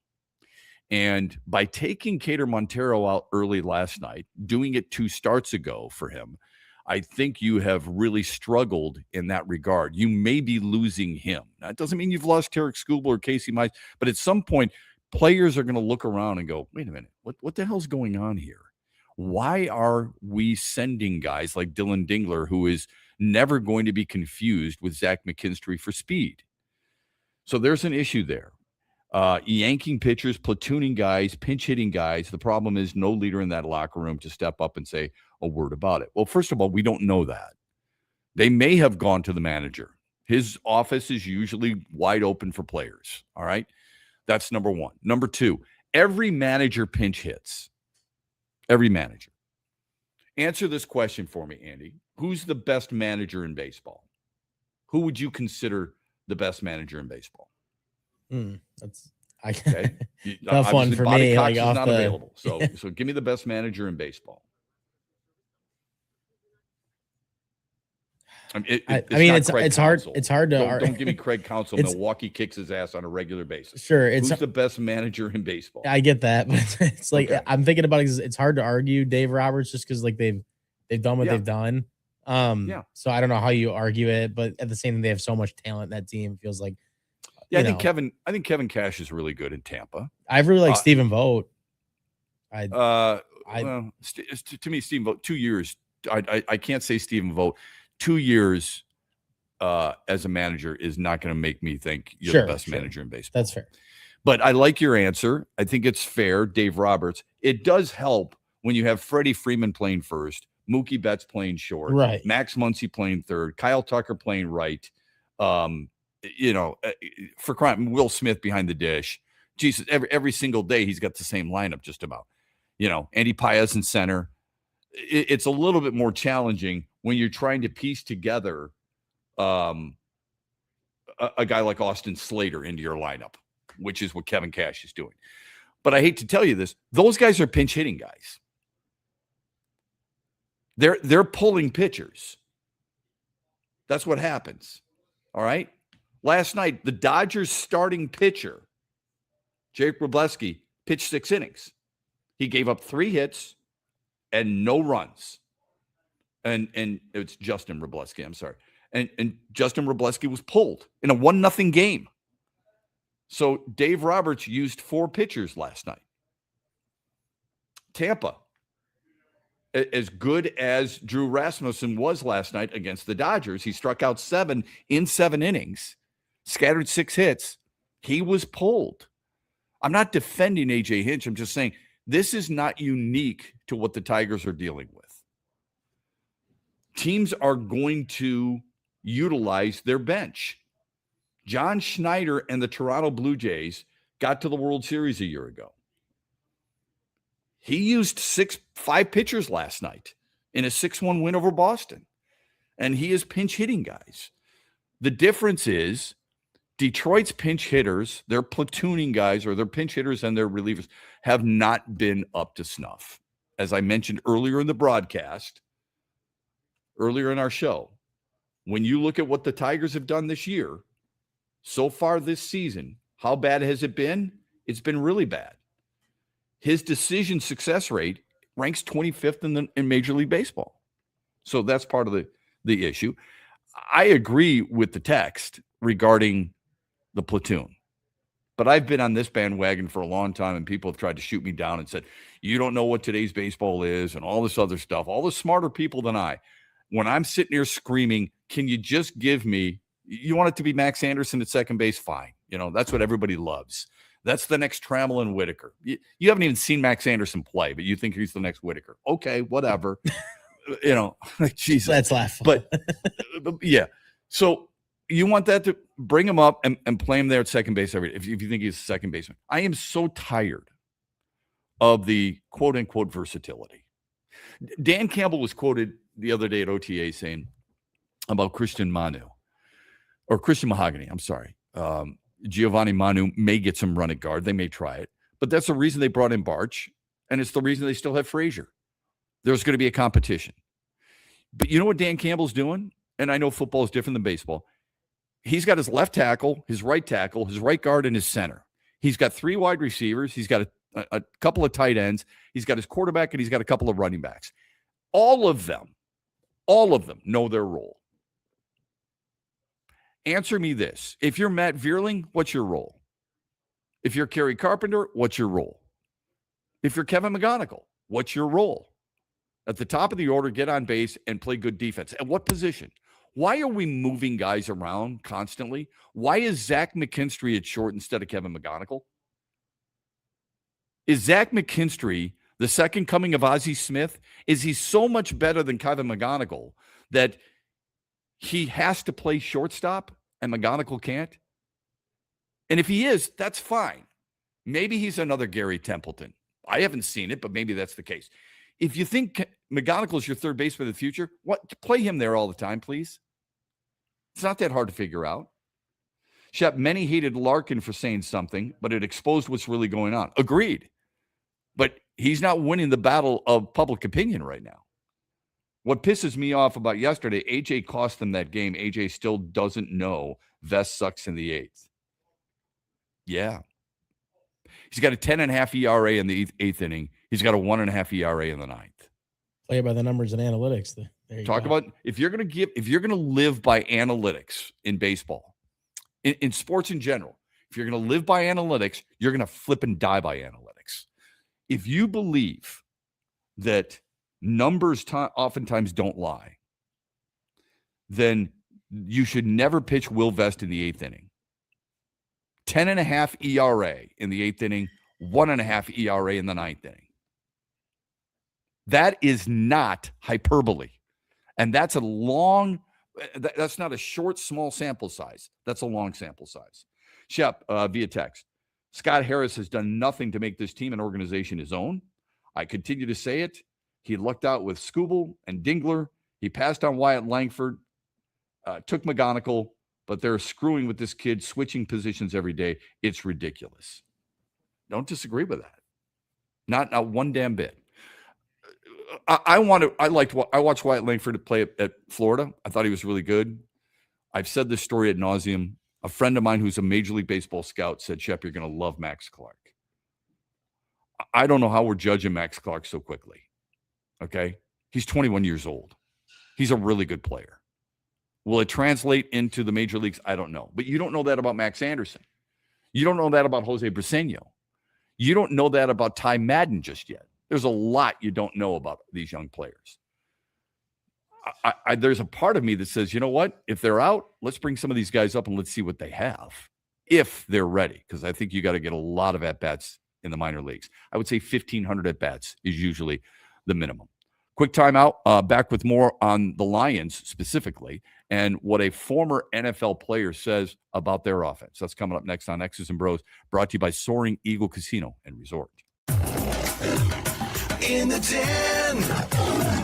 And by taking Cater Montero out early last night, doing it 2 starts ago for him, I think you have really struggled in that regard. You may be losing him. Now, it doesn't mean you've lost Tarek Skubal or Casey Mize, but at some point, players are going to look around and go, wait a minute, what the hell's going on here? Why are we sending guys like Dylan Dingler, who is never going to be confused with Zach McKinstry for speed? So there's an issue there. Yanking pitchers, platooning guys, pinch hitting guys. The problem is no leader in that locker room to step up and say a word about it. Well, first of all, we don't know that. They may have gone to the manager. His office is usually wide open for players. All right. That's number one. Number two, every manager pinch hits. Every manager. Answer this question for me, Andy. Who's the best manager in baseball? Who would you consider the best manager in baseball? That's okay. Tough one for me. Like off not available. So give me the best manager in baseball. I mean, it's hard. It's hard to. Don't give me Craig Counsell. Milwaukee kicks his ass on a regular basis. Sure, who's the best manager in baseball? I get that, but it's like I'm thinking about it. It's hard to argue Dave Roberts just because like they've done what they've done. So I don't know how you argue it, but at the same time, they have so much talent in that team. It feels like. Yeah, I think Kevin Cash is really good in Tampa. I really like Stephen Vogt. To me, Stephen Vogt, 2 years. I can't say Stephen Vogt. 2 years as a manager is not going to make me think you're the best manager in baseball. That's fair. But I like your answer. I think it's fair, Dave Roberts. It does help when you have Freddie Freeman playing first, Mookie Betts playing short, right? Max Muncy playing third, Kyle Tucker playing right. For crime, Will Smith behind the dish. Jesus, every single day he's got the same lineup just about. Andy Paez in center. It's a little bit more challenging when you're trying to piece together a guy like Austin Slater into your lineup, which is what Kevin Cash is doing. But I hate to tell you this, those guys are pinch hitting guys. They're pulling pitchers. That's what happens. All right. Last night, the Dodgers starting pitcher, Jake Wrobleski, pitched 6 innings. He gave up 3 hits and no runs. And it's Justin Wrobleski, I'm sorry. And Justin Wrobleski was pulled in a 1-0 game. So Dave Roberts used 4 pitchers last night. Tampa, as good as Drew Rasmussen was last night against the Dodgers, he struck out 7 in 7 innings. Scattered 6 hits. He was pulled. I'm not defending AJ Hinch. I'm just saying This is not unique to what the Tigers are dealing with. Teams are going to utilize their bench. John Schneider and the Toronto Blue Jays got to the World Series a year ago. He used 5 pitchers last night in a 6-1 win over Boston. And he is pinch hitting guys. The difference is Detroit's pinch hitters, their platooning guys or their pinch hitters and their relievers have not been up to snuff. As I mentioned earlier in the broadcast, earlier in our show, when you look at what the Tigers have done this year, so far this season, how bad has it been? It's been really bad. His decision success rate ranks 25th in Major League Baseball. So that's part of the issue. I agree with the text regarding the platoon, but I've been on this bandwagon for a long time, and people have tried to shoot me down and said, you don't know what today's baseball is and all this other stuff, all the smarter people than I. When I'm sitting here screaming, can you just give me, you want it to be Max Anderson at second base? Fine. You know, that's what everybody loves. That's the next Trammell and Whitaker. You haven't even seen Max Anderson play, but you think he's the next Whitaker. Okay, whatever. You know, Jesus. Let's laugh. But yeah. So you want that to bring him up and play him there at second base every day if you think he's a second baseman. I am so tired of the quote unquote versatility. Dan Campbell was quoted the other day at OTA saying about Christian Mahogany. I'm sorry. Giovanni Manu may get some run at guard. They may try it, but that's the reason they brought in Barch, and it's the reason they still have Frazier. There's going to be a competition. But you know what Dan Campbell's doing? And I know football is different than baseball. He's got his left tackle, his right guard, and his center. He's got 3 wide receivers. He's got a couple of tight ends. He's got his quarterback, and he's got a couple of running backs. All of them know their role. Answer me this. If you're Matt Vierling, what's your role? If you're Kerry Carpenter, what's your role? If you're Kevin McGonigal, what's your role? At the top of the order, get on base and play good defense. At what position? Why are we moving guys around constantly? Why is Zach McKinstry at short instead of Kevin McGonigal? Is Zach McKinstry the second coming of Ozzie Smith? Is he so much better than Kevin McGonigal that he has to play shortstop and McGonigal can't? And if he is, that's fine. Maybe he's another Gary Templeton. I haven't seen it, but maybe that's the case. If you think McGonigal is your third baseman of the future, play him there all the time, please. It's not that hard to figure out. Shep, many hated Larkin for saying something, but it exposed what's really going on. Agreed. But he's not winning the battle of public opinion right now. What pisses me off about yesterday, AJ cost them that game. AJ still doesn't know Vest sucks in the 8th. Yeah. He's got a 10.5 ERA in the 8th inning. He's got a 1.5 ERA in the 9th. Play by the numbers and analytics. There you Talk go. about if you're going to live by analytics in baseball, in sports in general, if you're going to live by analytics, you're going to flip and die by analytics. If you believe that numbers oftentimes don't lie, then you should never pitch Will Vest in the 8th inning. 10.5 ERA in the 8th inning, 1.5 ERA in the 9th inning. That is not hyperbole. And that's that's not a short, small sample size. That's a long sample size. Shep, via text. Scott Harris has done nothing to make this team and organization his own. I continue to say it. He lucked out with Skubal and Dingler. He passed on Wyatt Langford, took McGonigal, but they're screwing with this kid, switching positions every day. It's ridiculous. Don't disagree with that. Not one damn bit. I watched Wyatt Langford play at Florida. I thought he was really good. I've said this story ad nauseum. A friend of mine who's a Major League Baseball scout said, Shep, you're going to love Max Clark. I don't know how we're judging Max Clark so quickly. Okay? He's 21 years old. He's a really good player. Will it translate into the major leagues? I don't know. But you don't know that about Max Anderson. You don't know that about Jose Briseño. You don't know that about Ty Madden just yet. There's a lot you don't know about these young players. There's a part of me that says, you know what? If they're out, let's bring some of these guys up and let's see what they have if they're ready. Because I think you got to get a lot of at-bats in the minor leagues. I would say 1,500 at-bats is usually the minimum. Quick timeout. Back with more on the Lions specifically and what a former NFL player says about their offense. That's coming up next on X's and Bros, brought to you by Soaring Eagle Casino and Resort. In the Den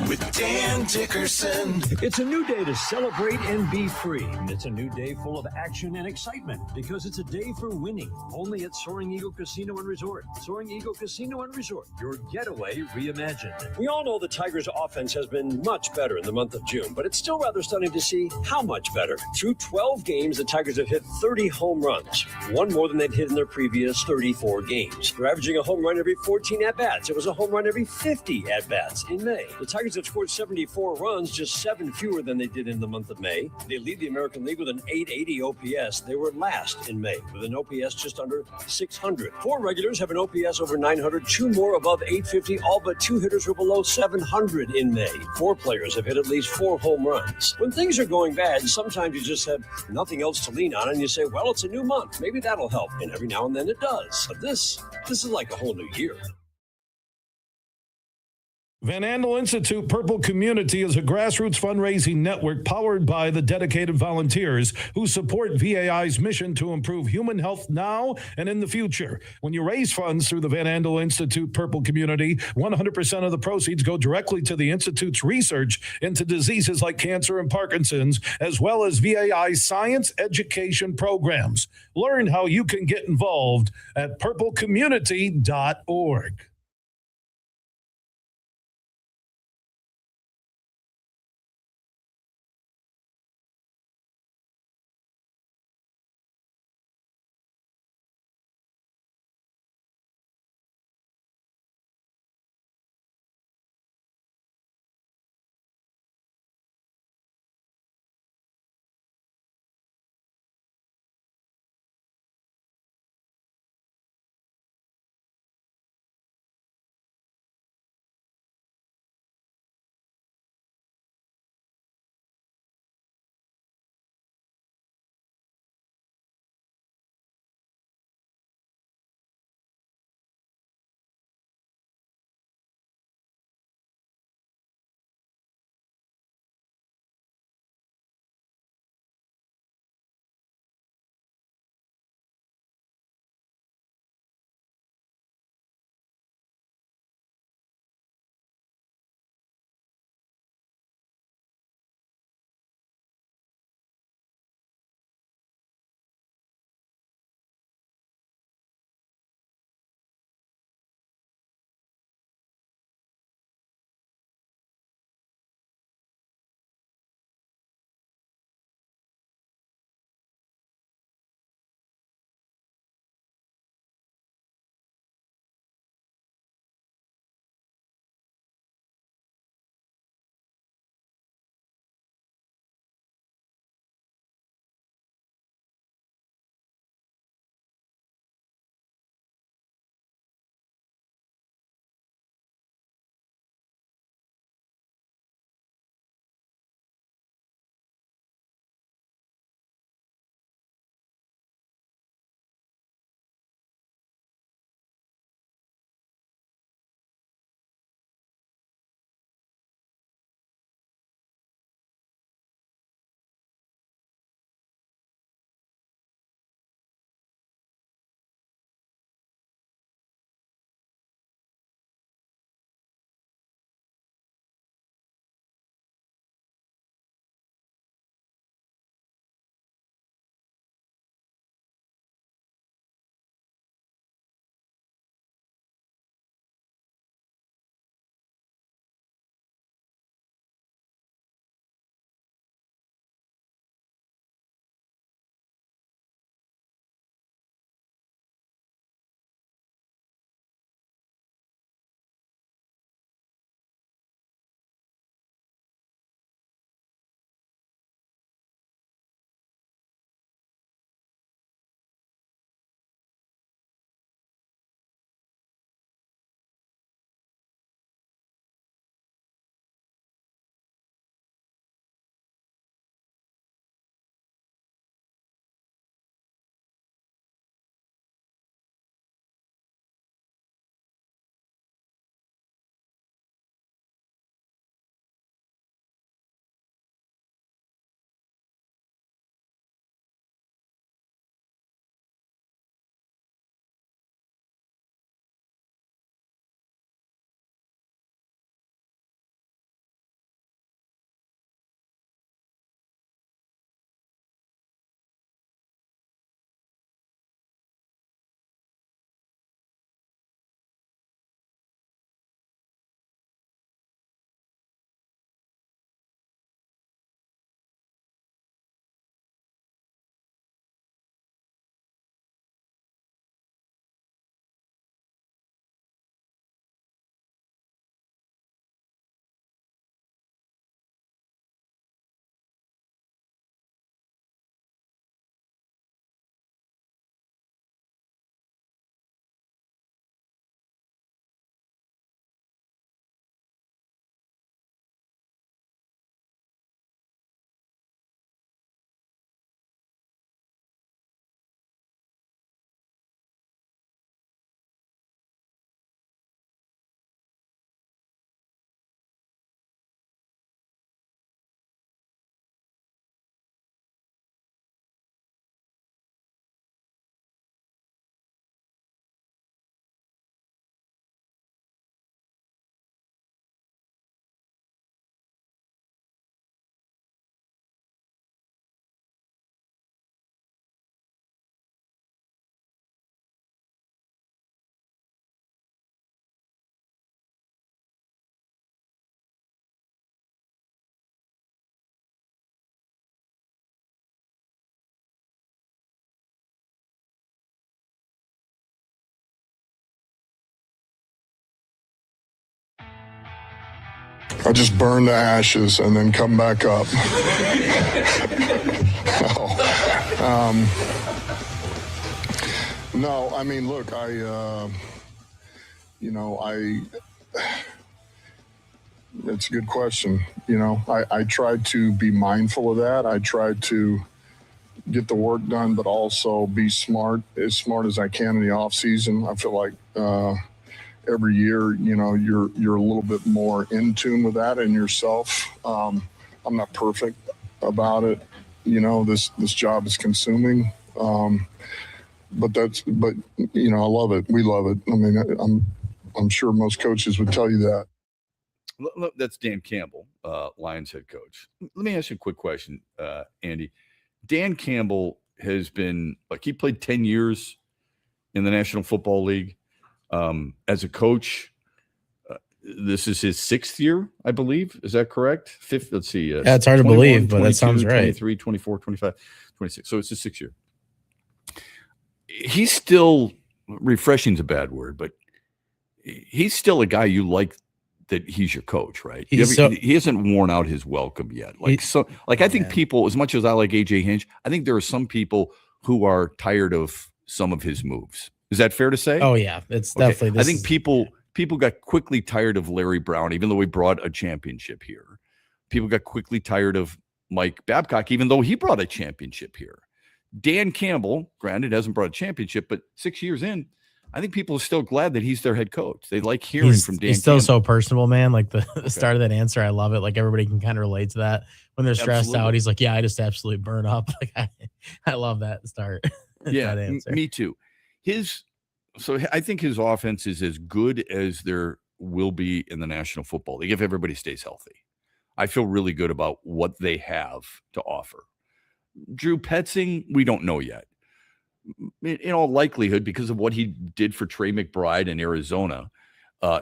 with Dan Dickerson. It's a new day to celebrate and be free. It's a new day full of action and excitement because it's a day for winning. Only at Soaring Eagle Casino and Resort. Soaring Eagle Casino and Resort, your getaway reimagined. We all know the Tigers' offense has been much better in the month of June, but it's still rather stunning to see how much better. Through 12 games, the Tigers have hit 30 home runs, one more than they'd hit in their previous 34 games. They're averaging a home run every 14 at-bats. It was a home run every 50 at-bats in May. The Tigers have scored 74 runs, just 7 fewer than they did in the month of May. They lead the American League with an 880 OPS. They were last in May with an OPS just under 600. 4 regulars have an OPS over 900, 2 more above 850. All but 2 hitters were below 700 in May. 4 players have hit at least 4 home runs. When things are going bad, sometimes you just have nothing else to lean on and you say, well, it's a new month. Maybe that'll help. And every now and then it does. But this is like a whole new year. Van Andel Institute Purple Community is a grassroots fundraising network powered by the dedicated volunteers who support VAI's mission to improve human health now and in the future. When you raise funds through the Van Andel Institute Purple Community, 100% of the proceeds go directly to the Institute's research into diseases like cancer and Parkinson's, as well as VAI's science education programs. Learn how you can get involved at purplecommunity.org. I just burn the ashes and then come back up. No, I mean, look, it's a good question. I tried to be mindful of that. I tried to get the work done, but also be as smart as I can in the off season. I feel like every year, you're a little bit more in tune with that and yourself. I'm not perfect about it. This job is consuming. But I love it. We love it. I mean, I'm sure most coaches would tell you that. Look, that's Dan Campbell, Lions head coach. Let me ask you a quick question, Andy. Dan Campbell has been he played 10 years in the National Football League as a coach. This is his 6th year, I believe. Is that correct? 5th. Let's see. Yeah, it's hard to believe, but that sounds right. 23, 24, 25, 26. So it's his 6th year. He's still, refreshing is a bad word, but he's still a guy you like that he's your coach, right? He hasn't worn out his welcome yet. I think people, as much as I like AJ Hinch, I think there are some people who are tired of some of his moves. Is that fair to say? Oh yeah, it's definitely. I think people got quickly tired of Larry Brown, even though he brought a championship here. People got quickly tired of Mike Babcock, even though he brought a championship here. Dan Campbell, granted, hasn't brought a championship, but 6 years in, I think people are still glad that he's their head coach. They like hearing from Dan. He's still Campbell. so personable, man. Like the start of that answer, I love it. Like everybody can kind of relate to that. When they're stressed out, he's like, "Yeah, I just absolutely burn up." Like I love that start. Yeah, that answer. Me too. So I think his offense is as good as there will be in the National Football League if everybody stays healthy. I feel really good about what they have to offer. Drew Petzing, we don't know yet. In all likelihood, because of what he did for Trey McBride in Arizona,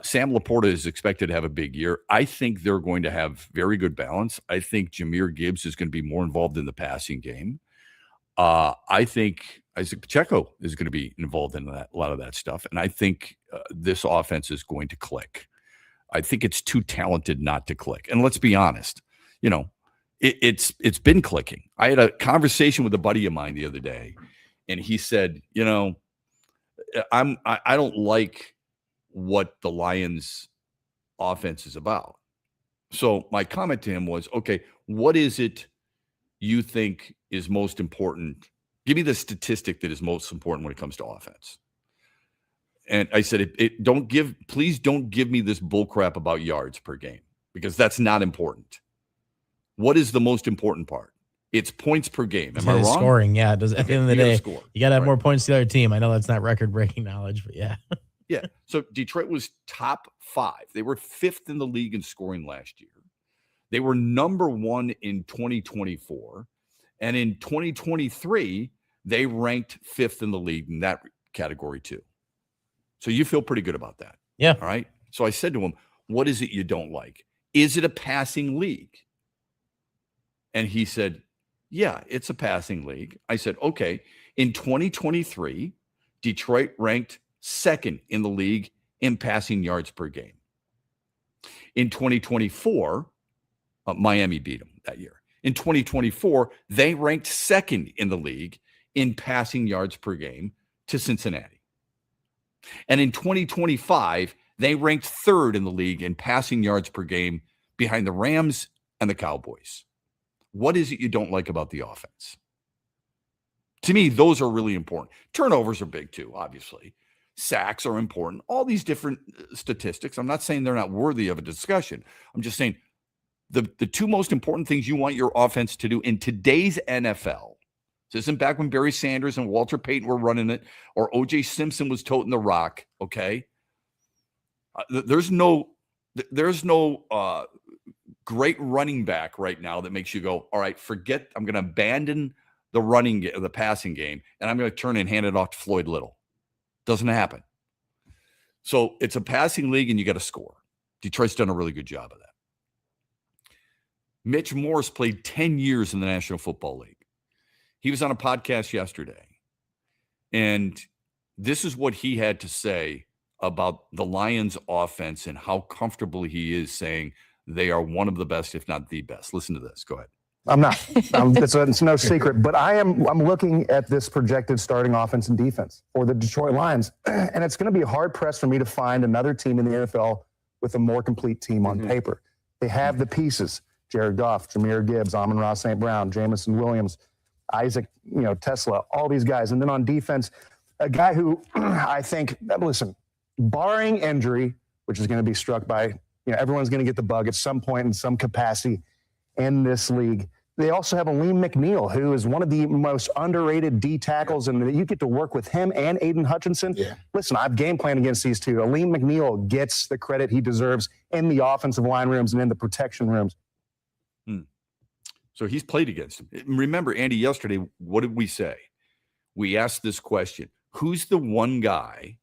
Sam Laporta is expected to have a big year. I think they're going to have very good balance. I think Jahmyr Gibbs is going to be more involved in the passing game. I think Isaac Pacheco is going to be involved in a lot of that stuff. And I think this offense is going to click. I think it's too talented not to click. And let's be honest, it's been clicking. I had a conversation with a buddy of mine the other day, and he said, I don't like what the Lions offense is about. So my comment to him was, okay, what is it you think is most important? Give me the statistic that is most important when it comes to offense. And I said, please don't give me this bull crap about yards per game, because that's not important. What is the most important part? It's points per game. Am I wrong? Scoring, yeah. At the end of the day, you got to have more points to the other team. I know that's not record-breaking knowledge, but yeah. Yeah. So Detroit was top 5. They were 5th in the league in scoring last year. They were number 1 in 2024. And in 2023, they ranked 5th in the league in that category too. So you feel pretty good about that. Yeah. All right. So I said to him, what is it you don't like? Is it a passing league? And he said, yeah, it's a passing league. I said, okay, in 2023, Detroit ranked 2nd in the league in passing yards per game. In 2024, Miami beat them that year. In 2024, they ranked 2nd in the league in passing yards per game to Cincinnati. And in 2025, they ranked 3rd in the league in passing yards per game behind the Rams and the Cowboys. What is it you don't like about the offense? To me, those are really important. Turnovers are big too, obviously. Sacks are important. All these different statistics. I'm not saying they're not worthy of a discussion. I'm just saying the 2 most important things you want your offense to do in today's NFL. This isn't back when Barry Sanders and Walter Payton were running it, or O.J. Simpson was toting the rock, okay? There's no great running back right now that makes you go, all right, I'm going to abandon the passing game, and I'm going to turn and hand it off to Floyd Little. Doesn't happen. So it's a passing league, and you got to score. Detroit's done a really good job of that. Mitch Morse played 10 years in the National Football League. He was on a podcast yesterday, and this is what he had to say about the Lions offense and how comfortable he is saying They are one of the best, if not the best. Listen to this. Go ahead. I'm not. It's no secret. But I'm looking at this projected starting offense and defense for the Detroit Lions, and it's going to be hard pressed for me to find another team in the NFL with a more complete team on paper. They have the pieces: Jared Goff, Jahmyr Gibbs, Amon-Ra St. Brown, Jamison Williams, Isaac, Tesla, all these guys. And then on defense, a guy who I think, listen, barring injury, which is going to be struck by, everyone's going to get the bug at some point in some capacity in this league. They also have Aleem McNeil, who is one of the most underrated D tackles, and you get to work with him and Aiden Hutchinson. Yeah. Listen, I've game planned against these two. Aleem McNeil gets the credit he deserves in the offensive line rooms and in the protection rooms. So he's played against him. Remember, Andy, yesterday, what did we say? We asked this question: who's the one guy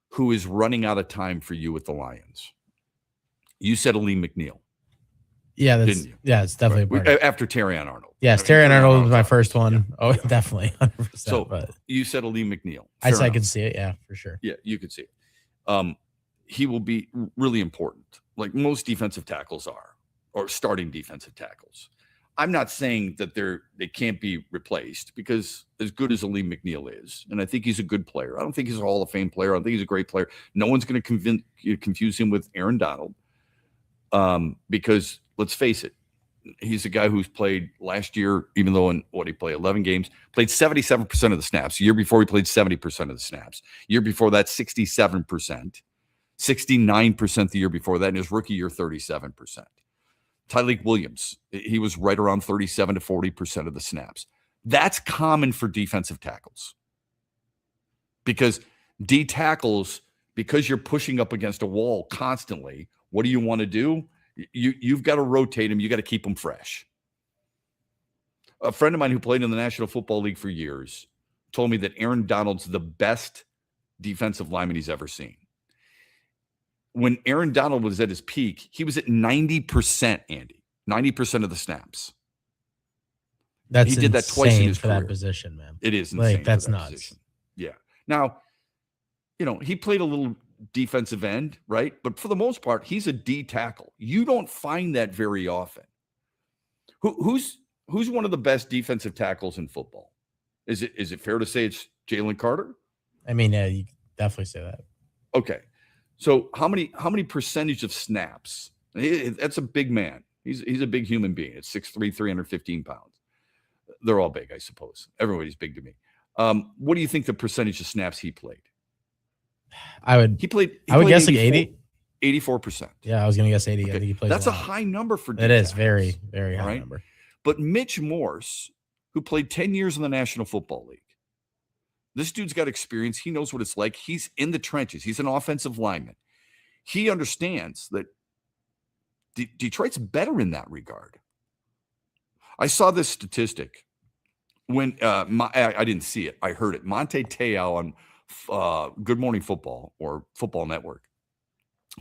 who is running out of time for you with the Lions? You said Aleem McNeil. Yeah, didn't you? Yeah, it's definitely right. After Terrion Arnold. Yes, Terrion Arnold was my first one. Yeah. Oh, definitely, 100%. So but you said Aleem McNeil. I said I could see it. Yeah, for sure. Yeah, you could see it. He will be really important, like most defensive tackles are, or starting defensive tackles. I'm not saying that they can't be replaced, because as good as Aleem McNeil is, and I think he's a good player. I don't think he's a Hall of Fame player. I think he's a great player. No one's going to confuse him with Aaron Donald, because let's face it, he's a guy who's played last year, even though he played 11 games, played 77% of the snaps. The year before, he played 70% of the snaps. Year before that, 67%, 69% the year before that, and his rookie year, 37%. Tyleik Williams, he was right around 37 to 40% of the snaps. That's common for defensive tackles, because D tackles, because you're pushing up against a wall constantly, what do you want to do? You've got to rotate them. You got to keep them fresh. A friend of mine who played in the National Football League for years told me that Aaron Donald's the best defensive lineman he's ever seen. When Aaron Donald was at his peak, he was at 90%, Andy. 90% of the snaps. He did that twice in his for career. that position, man. It is insane. Like, that's for that nuts. Position. Yeah. Now, he played a little defensive end, right? But for the most part, he's a D tackle. You don't find that very often. Who's one of the best defensive tackles in football? Is it fair to say it's Jalen Carter? I mean, yeah, you definitely say that. Okay. So how many percentage of snaps? That's a big man. He's a big human being. It's 6'3", 315 pounds. They're all big, I suppose. Everybody's big to me. What do you think the percentage of snaps he played? I would guess like 80. 84%. Yeah, I was going to guess 80. Okay. I think he plays. That's a high number for it is very, very high number. But Mitch Morse, who played 10 years in the National Football League, this dude's got experience. He knows what it's like. He's in the trenches. He's an offensive lineman. He understands that Detroit's better in that regard. I saw this statistic when I didn't see it. I heard it. Monte Te'o on Good Morning Football or Football Network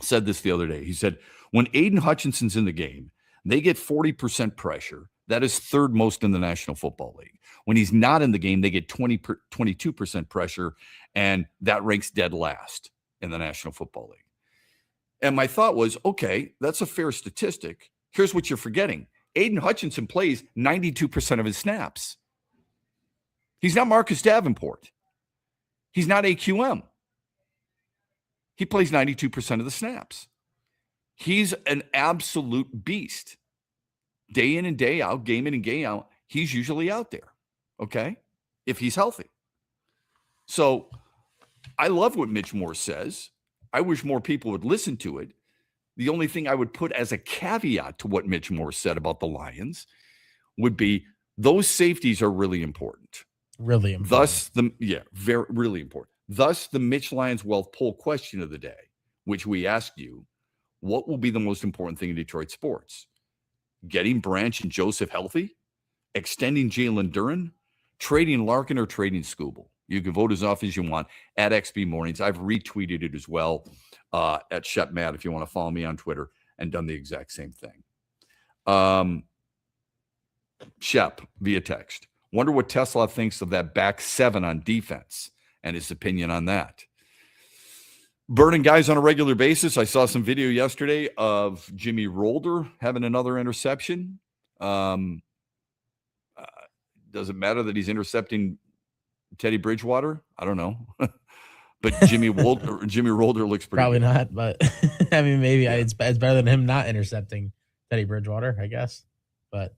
said this the other day. He said, when Aiden Hutchinson's in the game, they get 40% pressure. That is third most in the National Football League. When he's not in the game, they get 22% pressure, and that ranks dead last in the National Football League. And my thought was, okay, that's a fair statistic. Here's what you're forgetting. Aiden Hutchinson plays 92% of his snaps. He's not Marcus Davenport. He's not AQM. He plays 92% of the snaps. He's an absolute beast. Day in and day out, game in and game out, he's usually out there, okay, if he's healthy. So I love what Mitch Morse says. I wish more people would listen to it. The only thing I would put as a caveat to what Mitch Morse said about the Lions would be those safeties are really important. Really important. Thus, very, really important. Thus, the Mitch Lions Wealth poll question of the day, which we asked you, what will be the most important thing in Detroit sports? Getting Branch and Joseph healthy, extending Jalen Duren, trading Larkin, or trading Scooble. You can vote as often as you want at XB Mornings. I've retweeted it as well at Shepard if you want to follow me on Twitter, and done the exact same thing. Shep via text. Wonder what Tesla thinks of that back seven on defense and his opinion on that. burning guys on a regular basis. I saw some video yesterday of Jimmy Rolder having another interception. Does it matter that he's intercepting Teddy Bridgewater? I don't know. But Jimmy Rolder looks pretty Probably good. not, but I mean, maybe it's better than him not intercepting Teddy Bridgewater, I guess. But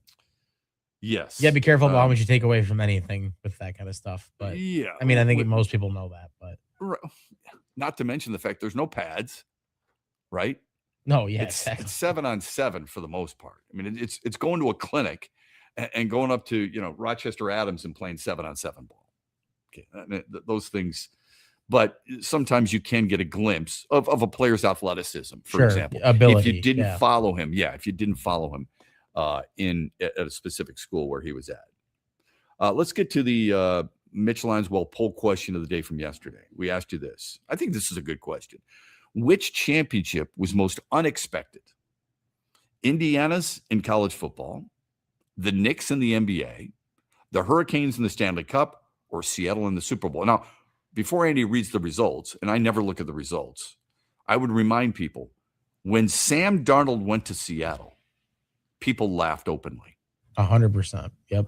yes, you gotta be careful about how much you take away from anything with that kind of stuff. But yeah, I mean, I think most people know that, but not to mention the fact there's no pads, right? No, yeah, it's exactly. 7-on-7 for the most part. I mean, it's going to a clinic and going up to Rochester Adams and playing 7-on-7 ball. Okay, those things. But sometimes you can get a glimpse of a player's athleticism, for example. Ability, if you didn't follow him, at a specific school where he was at. Let's get to the Mitch Lanswell poll question of the day from yesterday. We asked you this. I think this is a good question. Which championship was most unexpected? Indiana's in college football, the Knicks in the NBA, the Hurricanes in the Stanley Cup, or Seattle in the Super Bowl? Now, before Andy reads the results, and I never look at the results, I would remind people, when Sam Darnold went to Seattle, people laughed openly. 100%. Yep.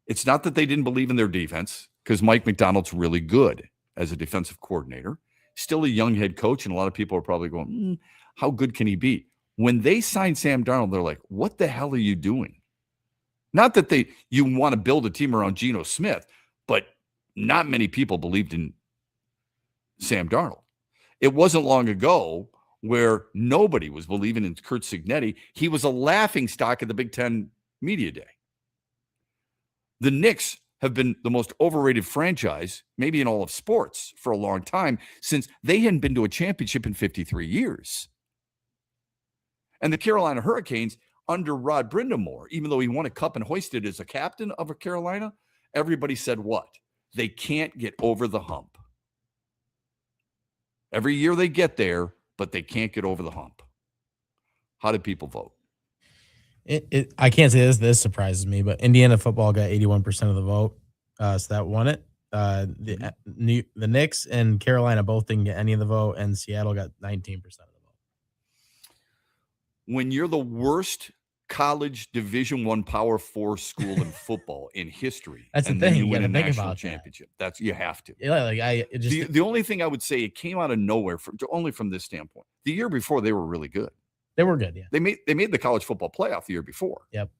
It's not that they didn't believe in their defense, because Mike McDonald's really good as a defensive coordinator. Still a young head coach, and a lot of people are probably going, how good can he be? When they signed Sam Darnold, they're like, what the hell are you doing? Not that you want to build a team around Geno Smith, but not many people believed in Sam Darnold. It wasn't long ago where nobody was believing in Kurt Cignetti. He was a laughingstock at the Big Ten Media Day. The Knicks have been the most overrated franchise, maybe in all of sports, for a long time, since they hadn't been to a championship in 53 years. And the Carolina Hurricanes, under Rod Brindamore, even though he won a cup and hoisted as a captain of Carolina, everybody said what? They can't get over the hump. Every year they get there, but they can't get over the hump. How did people vote? I can't say this surprises me, but Indiana football got 81% of the vote, so that won it. The Knicks and Carolina both didn't get any of the vote, and Seattle got 19% of the vote. When you're the worst college Division I Power 4 school in football in history, that's the and thing. then you You win gotta a think national about championship. That's you have to. Yeah, The only thing I would say, it came out of nowhere only from this standpoint. The year before, they were really good. They were good, yeah. They made the college football playoff the year before. Yep.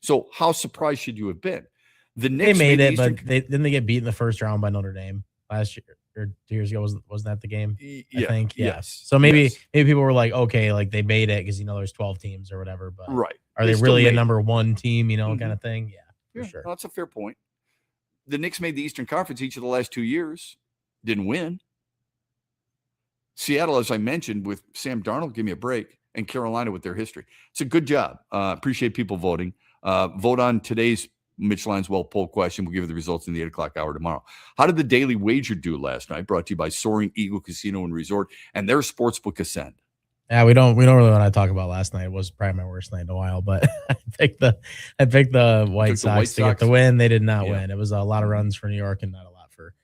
So how surprised should you have been? The Knicks They made it, Eastern... but didn't they get beat in the first round by Notre Dame last year or 2 years ago? Wasn't that the game? I think. Yeah. Yes. So maybe people were like, okay, like they made it because there's 12 teams or whatever. But right. Are they really a number one team? Kind of thing. Yeah, for sure. That's a fair point. The Knicks made the Eastern Conference each of the last 2 years. Didn't win. Seattle, as I mentioned, with Sam Darnold, give me a break, and Carolina with their history. It's a good job. Appreciate people voting. Vote on today's Mitch Lanswell poll question. We'll give you the results in the 8 o'clock hour tomorrow. How did the Daily Wager do last night? Brought to you by Soaring Eagle Casino and Resort and their sportsbook Ascend. Yeah, we don't really want to talk about last night. It was probably my worst night in a while, but I picked the White Sox to get the win. They did not win. It was a lot of runs for New York and not a lot for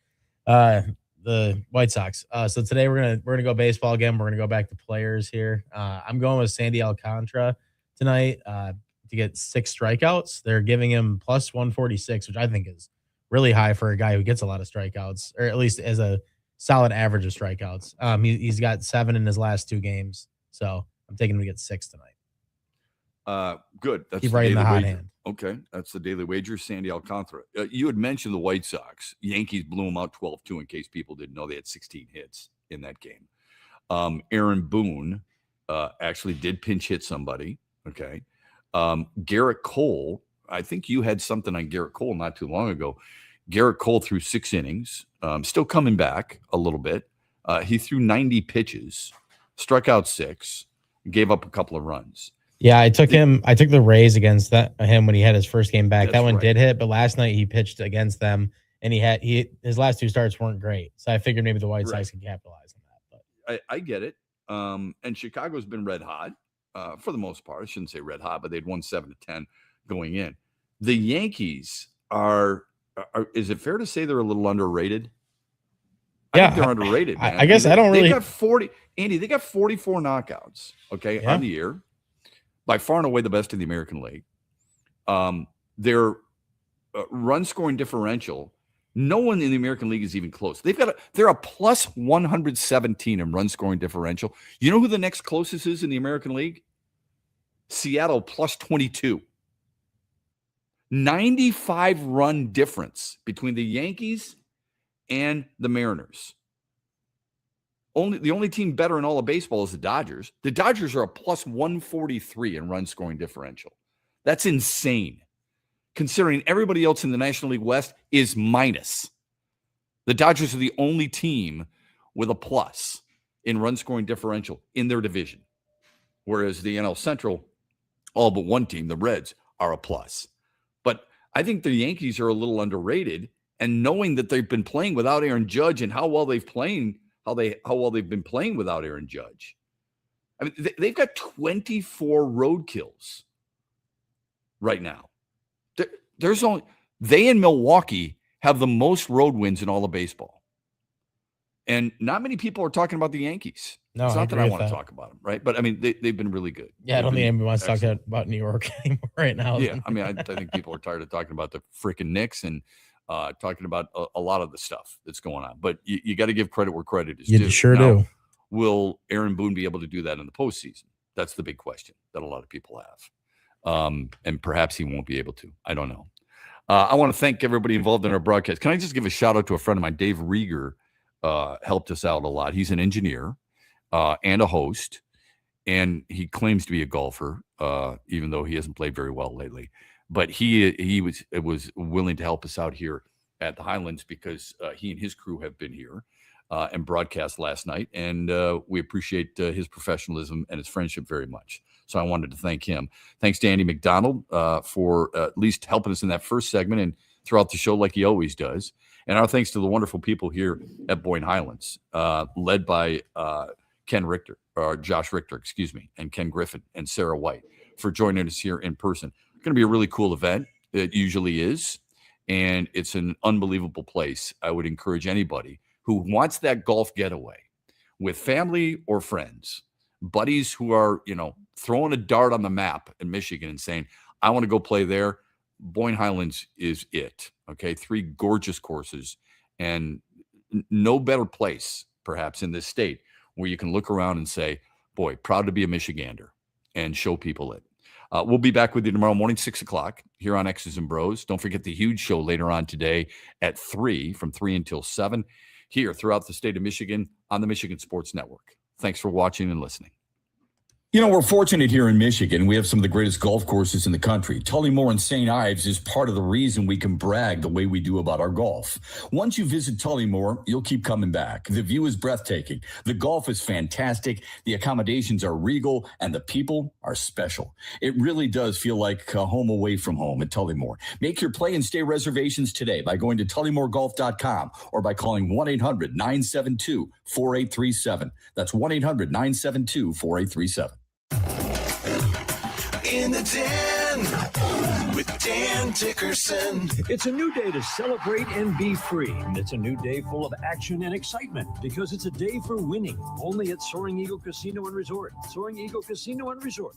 the White Sox. So today we're gonna go baseball again. We're gonna go back to players here. I'm going with Sandy Alcantara tonight to get 6 strikeouts. They're giving him plus 146, which I think is really high for a guy who gets a lot of strikeouts, or at least as a solid average of strikeouts. He's got 7 in his last 2 games, so I'm taking him to get 6 tonight. Good. That's keep right in the hot wager. hand. Okay, that's the Daily Wager. Sandy Alcantara. You had mentioned the White Sox. Yankees blew them out 12-2. In case people didn't know, they had 16 hits in that game. Aaron Boone actually did pinch hit somebody. Okay. Garrett Cole. I think you had something on Garrett Cole not too long ago. Garrett Cole threw 6 innings. Still coming back a little bit. He threw 90 pitches, struck out 6, gave up a couple of runs. Yeah, I took the Rays against him when he had his first game back. That one did hit, but last night he pitched against them, and his last 2 starts weren't great. So I figured maybe the White Sox can capitalize on that. But I get it. And Chicago's been red hot for the most part. I shouldn't say red hot, but they'd won 7-10 going in. The Yankees are is it fair to say they're a little underrated? think they're underrated, man. I guess I don't really. They got 40, Andy. They got 44 knockouts. Okay, on the year, by far and away the best in the American League. Their run scoring differential. No one in the American League is even close. They're a plus 117 in run scoring differential. You know who the next closest is in the American League? Seattle plus 22. 95 run difference between the Yankees and the Mariners. The only team better in all of baseball is the Dodgers. The Dodgers are a plus 143 in run scoring differential. That's insane, considering everybody else in the National League West is minus. The Dodgers are the only team with a plus in run scoring differential in their division, whereas the NL Central, all but one team, the Reds, are a plus. But I think the Yankees are a little underrated, and knowing that they've been playing without Aaron Judge and how well they've been playing without Aaron Judge. I mean, they've got 24 roadkills right now. They in Milwaukee have the most road wins in all of baseball. And not many people are talking about the Yankees. No, it's not that I want to that. talk about them, right? But I mean, they've been really good. Yeah, I don't think anybody wants to talk about New York anymore right now. Yeah, I mean, I think people are tired of talking about the freaking Knicks and talking about a lot of the stuff that's going on. But you got to give credit where credit is due. You sure do. Will Aaron Boone be able to do that in the postseason? That's the big question that a lot of people have. And perhaps he won't be able to. I don't know. I want to thank everybody involved in our broadcast. Can I just give a shout out to a friend of mine, Dave Rieger, helped us out a lot. He's an engineer and a host, and he claims to be a golfer, even though he hasn't played very well lately. But he was willing to help us out here at the Highlands because he and his crew have been here and broadcast last night, and we appreciate his professionalism and his friendship very much. So I wanted to thank him. Thanks to Andy McDonald for at least helping us in that first segment and throughout the show like he always does. And our thanks to the wonderful people here at Boyne Highlands, led by Josh Richter, and Ken Griffin and Sarah White for joining us here in person. It's going to be a really cool event. It usually is. And it's an unbelievable place. I would encourage anybody who wants that golf getaway with family or friends, buddies who are, throwing a dart on the map in Michigan and saying, I want to go play there. Boyne Highlands is it. Okay. 3 gorgeous courses and no better place perhaps in this state where you can look around and say, boy, proud to be a Michigander and show people it. We'll be back with you tomorrow morning, 6 o'clock here on X's and Bros. Don't forget the huge show later on today at 3 from 3 until 7 here throughout the state of Michigan on the Michigan Sports Network. Thanks for watching and listening. We're fortunate here in Michigan. We have some of the greatest golf courses in the country. Tullymore and St. Ives is part of the reason we can brag the way we do about our golf. Once you visit Tullymore, you'll keep coming back. The view is breathtaking. The golf is fantastic. The accommodations are regal, and the people are special. It really does feel like a home away from home at Tullymore. Make your play and stay reservations today by going to tullymoregolf.com or by calling 1-800-972-4837. That's 1-800-972-4837. In the Den with Dan Dickerson. It's a new day to celebrate and be free. It's a new day full of action and excitement because it's a day for winning. Only at Soaring Eagle Casino and Resort. Soaring Eagle Casino and Resort.